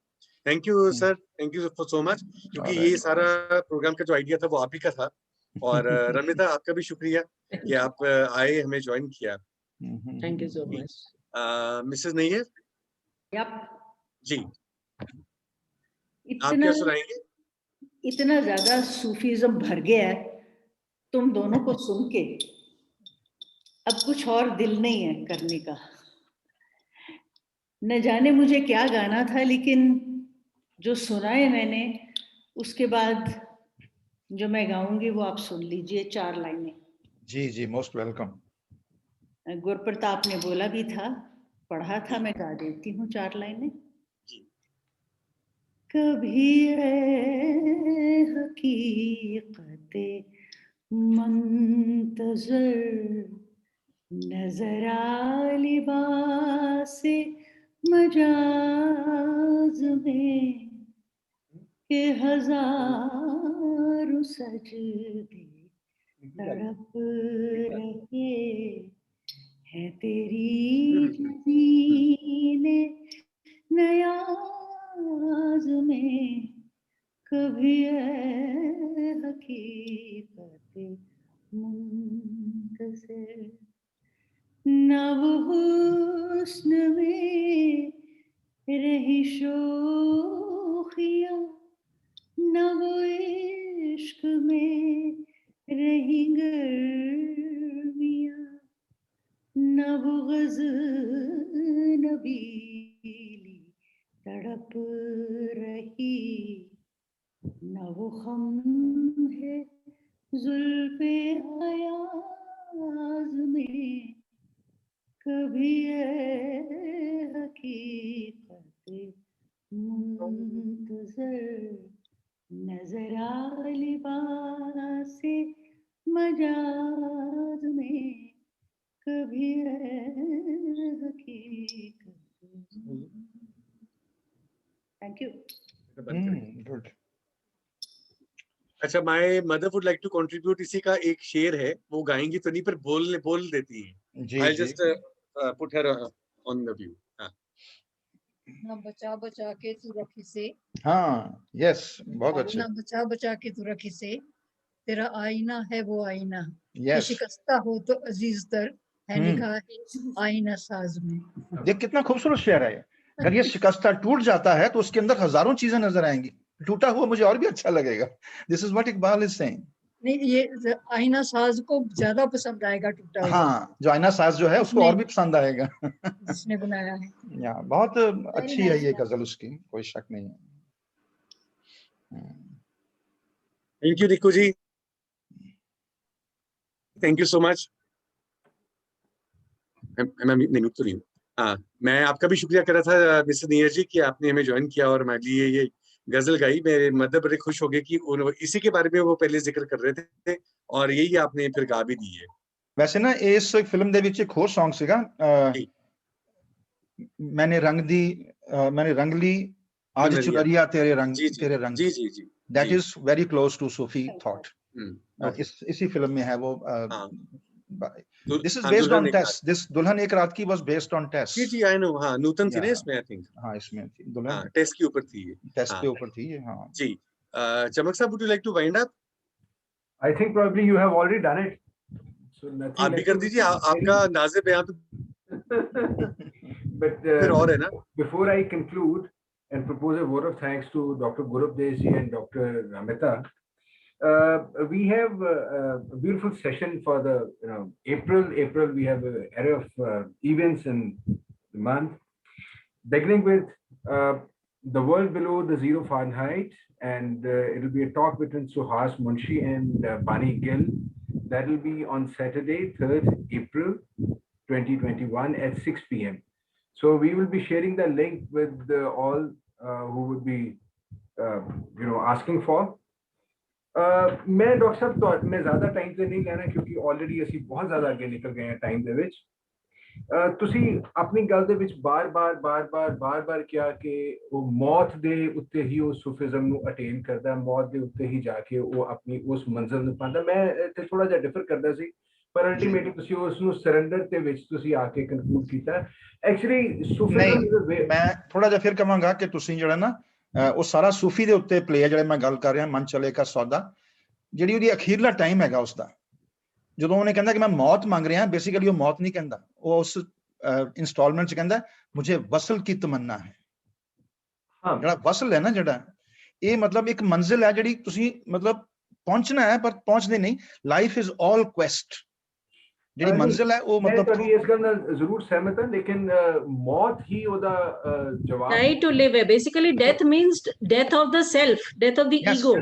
Thank you sir, thank you for so much, क्योंकि ये ऑलराइट सारा प्रोग्राम का जो आइडिया था वो आप ही का था। और रमिता आपका भी शुक्रिया कि आप आए, हमें ज्वाइन किया। Thank you so much. Mrs Nayyar yup, जी, आप इतना क्या सुनाएंगे? इतना ज्यादा सूफीज्म भर गया है तुम दोनों को सुन के, अब कुछ और दिल नहीं है करने का। न जाने मुझे क्या गाना था, लेकिन जो सुना है मैंने, उसके बाद जो मैं गाऊंगी वो आप सुन लीजिए। 4 लाइनें। जी जी मोस्ट वेलकम। गुरप्रताप ने बोला भी था, पढ़ा था, मैं गा देती हूँ 4 लाइनें। जी। कभी ऐ हकीकते मुंतज़र नजर आ लिबासे मजाज में, के हजारों सजदे तड़प रहे हैं तेरी ज़मीने नयाज में। कभी ऐ हकीकते मुंतज़िर, नव हुस्न में रही शोखियाँ, नव इश्क में रही गर्मियाँ, नव गज़नबीली तड़प रही, नव खम है जुल्फ़े अयाज़ में। कभी ऐ हकीकते मुंतज़िर, नजरा लिबास मजाज में कभी हकीकत। Thank you. गुड। अच्छा, my mother would like to contribute, इसी का एक शेर है, वो गाएंगी तो नहीं पर बोल देती है। जी आई जी। Just put her on the view. ना बचा बचा के तू रखी से, हाँ यस, बहुत अच्छे। ना बचा बचा के तू रखी से, तेरा आईना है वो आईना, कि यस, शिकस्ता हो तो अजीज तर है निगाह आईना साज में। देख कितना खूबसूरत शेर है ये। अगर ये शिकस्ता टूट जाता है तो उसके अंदर हजारों चीजें नजर आएंगी, टूटा हुआ मुझे और भी अच्छा लगेगा। This is what Iqbal is saying. नहीं, ये आईना साज को ज्यादा पसंद आएगा टूटा हुआ, हाँ, जो आईना साज जो है उसको और भी पसंद आएगा। जिसने बनाया है। या बहुत Very अच्छी है nice ये man. गजल उसकी, कोई शक नहीं है। Thank you Riku ji, thank you so much. मैं नहीं तो नहीं हूँ। हाँ, मैं आपका भी शुक्रिया कर रहा था मिस्टर नीरज जी कि आपने हमें ज्वाइन किया और हमारे लिए ये गजल गाई। मेरे मदर बड़े खुश हो गए कि इसी के बारे में वो पहले जिक्र कर रहे थे और यही आपने फिर गा भी दी है। वैसे ना इस फिल्म ਦੇ ਵਿੱਚ ਇੱਕ ਹੋਰ Song ਸੀਗਾ, मैंने रंग ली आज चुनरिया तेरे रंग जी जी जी। That is very close to Sufi thought. इसी फिल्म में है वो। This is based on Tess. This दुल्हन एक रात की was based on Tess. जी जी, I know। हाँ, नूतन थी ना इसमें, I think। हाँ, इसमें थी दुल्हन, टेस के ऊपर थी ये। टेस के ऊपर थी ये। हाँ जी। चमक साहब, would you like to wind up? I think probably you have already done it. So nothing आप भी left कर to दीजिए, say. आपका नाज़े बयां तो But फिर और है ना। before I conclude and propose a vote of thanks to Dr. Gurup Desi and Dr. Ramita, we have a beautiful session for the April. We have an array of events in the month, beginning with the world below the zero Fahrenheit, and it will be a talk between Suhas Munshi and Bani Gill. That will be on Saturday, 3rd April 2021 at 6 p.m. So we will be sharing the link with all who would be asking for. मैं doctor साहब तो मैं ज़्यादा time ਤੇ नहीं लेना क्योंकि already ਅਸੀਂ बहुत ज़्यादा ਅੱਗੇ ਨਿਕਲ ਗਏ ਹਾਂ ਟਾਈਮ ਦੇ ਵਿੱਚ। ਤੁਸੀਂ ਆਪਣੀ ਗੱਲ ਦੇ ਵਿੱਚ ਬਾਰ-ਬਾਰ ਕਿਹਾ ਕਿ ਉਹ ਮੌਤ ਦੇ ਉੱਤੇ ਹੀ ਉਹ ਸੂਫੀਜ਼ਮ ਨੂੰ ਅਟੇਨ ਕਰਦਾ, ਮੌਤ ਦੇ ਉੱਤੇ ਹੀ ਜਾ ਕੇ ਉਹ ਆਪਣੀ ਉਸ ਮੰਜ਼ਿਲ ਨੂੰ ਪਾਉਂਦਾ। ਮੈਂ ਇੱਥੇ ਥੋੜਾ ਜਿਹਾ ਡਿਫਰ ਕਰਦਾ ਸੀ, ਪਰ ਅਲਟੀਮੇਟਲੀ ਤੁਸੀਂ ਉਸ ਨੂੰ ਸਰੈਂਡਰ ਦੇ ਵਿੱਚ ਤੁਸੀਂ ਆ ਕੇ ਕਨਕਲੂਡ ਕੀਤਾ। ਐਕਚੁਅਲੀ ਸੂਫੀਜ਼ਮ ਮੈਂ ਥੋੜਾ ਜਿਹਾ ਫਿਰ ਕਹਾਂਗਾ ਕਿ ਤੁਸੀਂ ਜਿਹੜਾ ਨਾ ਉਹ ਸਾਰਾ ਸੂਫੀ ਦੇ ਉੱਤੇ ਪਲੇ ਹੈ, ਜਿਹੜੇ ਮੈਂ ਗੱਲ ਕਰ ਰਿਹਾ ਮਨ ਚਲੇ ਕਾ ਸੌਦਾ, ਜਿਹੜੀ ਉਹਦੀ ਅਖੀਰਲਾ ਟਾਈਮ ਹੈਗਾ ਉਸਦਾ, ਜਦੋਂ ਉਹਨੇ ਕਹਿੰਦਾ ਕਿ ਮੈਂ ਮੌਤ ਮੰਗ ਰਿਹਾ, ਬੇਸਿਕਲੀ ਉਹ ਮੌਤ ਨਹੀਂ ਕਹਿੰਦਾ, ਉਹ ਉਸ ਇੰਸਟਾਲਮੈਂਟ ਚ ਕਹਿੰਦਾ ਮੁਝੇ ਵਸਲ ਕੀ ਤਮੰਨਾ ਹੈ। ਜਿਹੜਾ ਵਸਲ ਹੈ ਨਾ, ਜਿਹੜਾ ਇਹ ਮਤਲਬ ਇੱਕ ਮੰਜ਼ਿਲ ਹੈ ਜਿਹੜੀ ਤੁਸੀਂ ਮਤਲਬ ਪਹੁੰਚਣਾ ਹੈ ਪਰ ਪਹੁੰਚਦੇ ਨਹੀਂ। ਲਾਈਫ ਇਜ਼ ਆਲ ਕੁਐਸਟ, ਜਿਹੜੀ ਮੰਜ਼ਿਲ ਹੈ ਉਹ ਮਤਲਬ ਮੈਂ ਇਸ ਗੱਲ ਨਾਲ ਜ਼ਰੂਰ ਸਹਿਮਤ ਹਾਂ, ਲੇਕਿਨ ਮੌਤ ਹੀ ਉਹਦਾ ਜਵਾਬ ਹੈ। Die to live है, basically death means death of the self, death of the ego,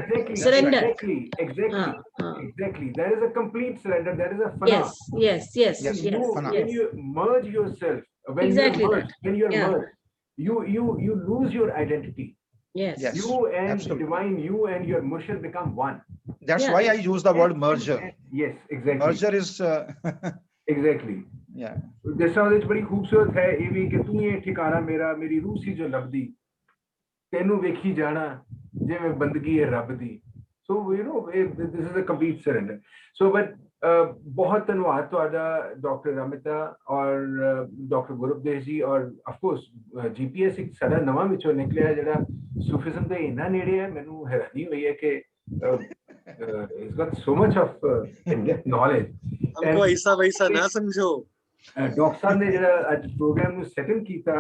surrender. Exactly. There is a complete surrender. There is a fana. Yes. When you merge yourself, when you're merged, you lose your identity. Yes. You and absolutely. Divine, you and your murshid become one. That's why I use the word merger. Yes, exactly. Merger is exactly. Yeah. ਜਿਸਾ ਉਹਦੇ ਚ ਬੜੀ ਖੂਬਸੂਰਤ ਹੈ ਇਹ ਵੀ ਕਿ ਤੂੰ ਇਹ ਠਿਕਾਣਾ ਮੇਰਾ, ਮੇਰੀ ਰੂਹ ਸੀ ਜੋ ਲੱਭਦੀ, ਤੈਨੂੰ ਵੇਖੀ ਜਾਣਾ ਜਿਵੇਂ ਬੰਦਗੀ ਹੈ ਰੱਬ ਦੀ। So this is a complete surrender. So but ਬਹੁਤ ਧੰਨਵਾਦ ਤੁਹਾਡਾ ਡਾਕਟਰ ਰਮਿਤਾ ਔਰ ਡਾਕਟਰ ਗੁਰੂਪ ਦੇਸ ਜੀ ਔਰ ਆਫ ਕੋਰਸ GPS ਇੱਕ ਸਾਡਾ ਨਵਾਂ ਵਿੱਚੋਂ ਨਿਕਲਿਆ ਜਿਹੜਾ ਸੂਫੀਜ਼ਮ ਦੇ ਇੰਨਾ ਨੇੜੇ ਹੈ। ਮੈਨੂੰ ਹੈਰਾਨੀ ਹੋਈ ਹੈ ਕਿ he's got so much of in-depth knowledge. हमको ऐसा ना समझो। ਡਾਕਟਰ ਸਾਹਿਬ ਨੇ ਜਿਹੜਾ ਅੱਜ ਪ੍ਰੋਗਰਾਮ ਨੂੰ ਸੈਟਲ ਕੀਤਾ,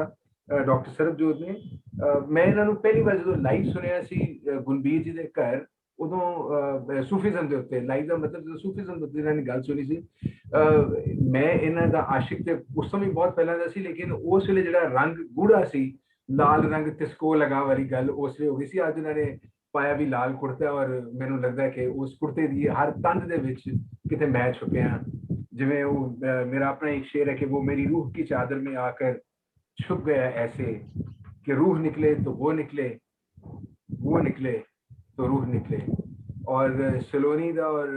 ਡਾਕਟਰ ਸਰਬਜੋਤ ਨੇ, ਮੈਂ ਇਹਨਾਂ ਨੂੰ ਪਹਿਲੀ ਵਾਰ ਜਦੋਂ ਲਾਈਵ ਸੁਣਿਆ ਸੀ ਗੁਲਬੀਰ ਜੀ ਦੇ ਘਰ, ਉਦੋਂ ਸੂਫੀਜ਼ਮ ਦੇ ਉੱਤੇ ਲਾਈਵ ਦਾ ਮਤਲਬ ਜਦੋਂ ਸੂਫੀਜ਼ਮ ਦੇ ਉੱਤੇ ਇਹਨਾਂ ਨੇ ਗੱਲ ਸੁਣੀ ਸੀ। ਮੈਂ ਇਹਨਾਂ ਦਾ ਆਸ਼ਿਕ ਤੇ ਉਸ ਸਮੇਂ ਬਹੁਤ ਪਹਿਲਾਂ ਦਾ ਸੀ, ਲੇਕਿਨ ਉਸ ਵੇਲੇ ਜਿਹੜਾ ਰੰਗ ਗੂੜਾ ਸੀ, ਲਾਲ ਰੰਗ ਤਿਸਕੋ ਲਗਾ ਵਾਲੀ ਗੱਲ ਉਸ ਵੇਲੇ ਹੋ ਗਈ ਸੀ। ਅੱਜ ਇਹਨਾਂ ਨੇ ਪਾਇਆ ਵੀ ਲਾਲ ਕੁੜਤਾ ਔਰ ਮੈਨੂੰ ਲੱਗਦਾ ਕਿ ਉਸ ਕੁੜਤੇ ਦੀ ਹਰ ਤੰਦ ਦੇ ਵਿੱਚ ਕਿਤੇ ਮੈਂ ਛੁਪਿਆ। ਜਿਵੇਂ ਉਹ ਮੇਰਾ ਆਪਣਾ ਇੱਕ ਸ਼ੇਰ ਹੈ ਕਿ वो मेरी रूह की चादर में आकर छुप गया ऐसे कि रूह निकले तो वो निकले, वो निकले तो रूह निकले। और सलोनी दा और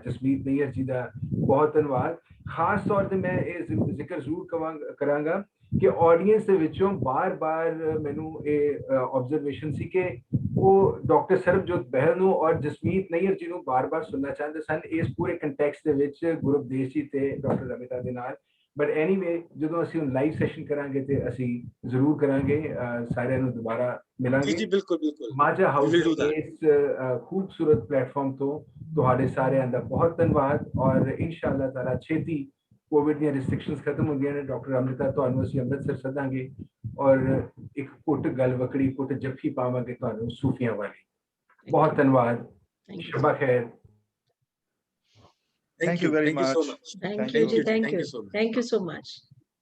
जसमीत नैयर जी दा बहुत धन्यवाद। खास तौर ते मैं ये जिक्र जरूर करांगा कि ऑडियंस दे विचों बार-बार मैनू ये ऑब्जर्वेशन सी कि वो डॉक्टर सरबजोत बहल नू और जसमीत नैयर जी नू बार-बार सुनना चाहते सन इस पूरे कंटेक्स्ट दे विच गुरउपदेश जी ते डॉक्टर रमिता दे नाल। बट एनीवे ਜਦੋਂ ਅਸੀਂ ਲਾਈਵ ਸੈਸ਼ਨ ਕਰਾਂਗੇ ਤੇ ਅਸੀਂ ਜ਼ਰੂਰ ਕਰਾਂਗੇ, ਸਾਰਿਆਂ ਨੂੰ ਦੁਬਾਰਾ ਮਿਲਾਂਗੇ। ਜੀ ਬਿਲਕੁਲ ਬਿਲਕੁਲ Majha house We will do that. ਇਸ ਖੂਬਸੂਰਤ ਪਲੇਟਫਾਰਮ ਤੋਂ ਤੁਹਾਡੇ ਸਾਰਿਆਂ ਦਾ ਬਹੁਤ ਧੰਨਵਾਦ। ਔਰ ਇਨਸ਼ਾਅੱਲਾ ਤਾਲਾ ਛੇਤੀ ਕੋਵਿਡ ਦੀਆਂ ਰਿਸਟ੍ਰਿਕਸ਼ਨਸ ਖਤਮ ਹੁੰਦੀਆਂ ਨੇ, ਡਾਕਟਰ ਅਮ੍ਰਿਤਾ ਤੁਹਾਨੂੰ ਅਸੀਂ ਅੰਮ੍ਰਿਤਸਰ ਸੱਦਾਂਗੇ ਔਰ ਇੱਕ ਘੁੱਟ ਗੱਲ ਵਕੜੀ ਘੁੱਟ ਜੱਫੀ ਪਾਵਾਂਗੇ ਤੁਹਾਨੂੰ ਸੂਫੀਆਂ ਵਾਲੀ। ਬਹੁਤ ਧੰਨਵਾਦ, ਸ਼ਬਾ ਖੈਰ। Thank you very Thank you so much. much. Thank Thank you, you. thank Thank you, you so much. thank you so much.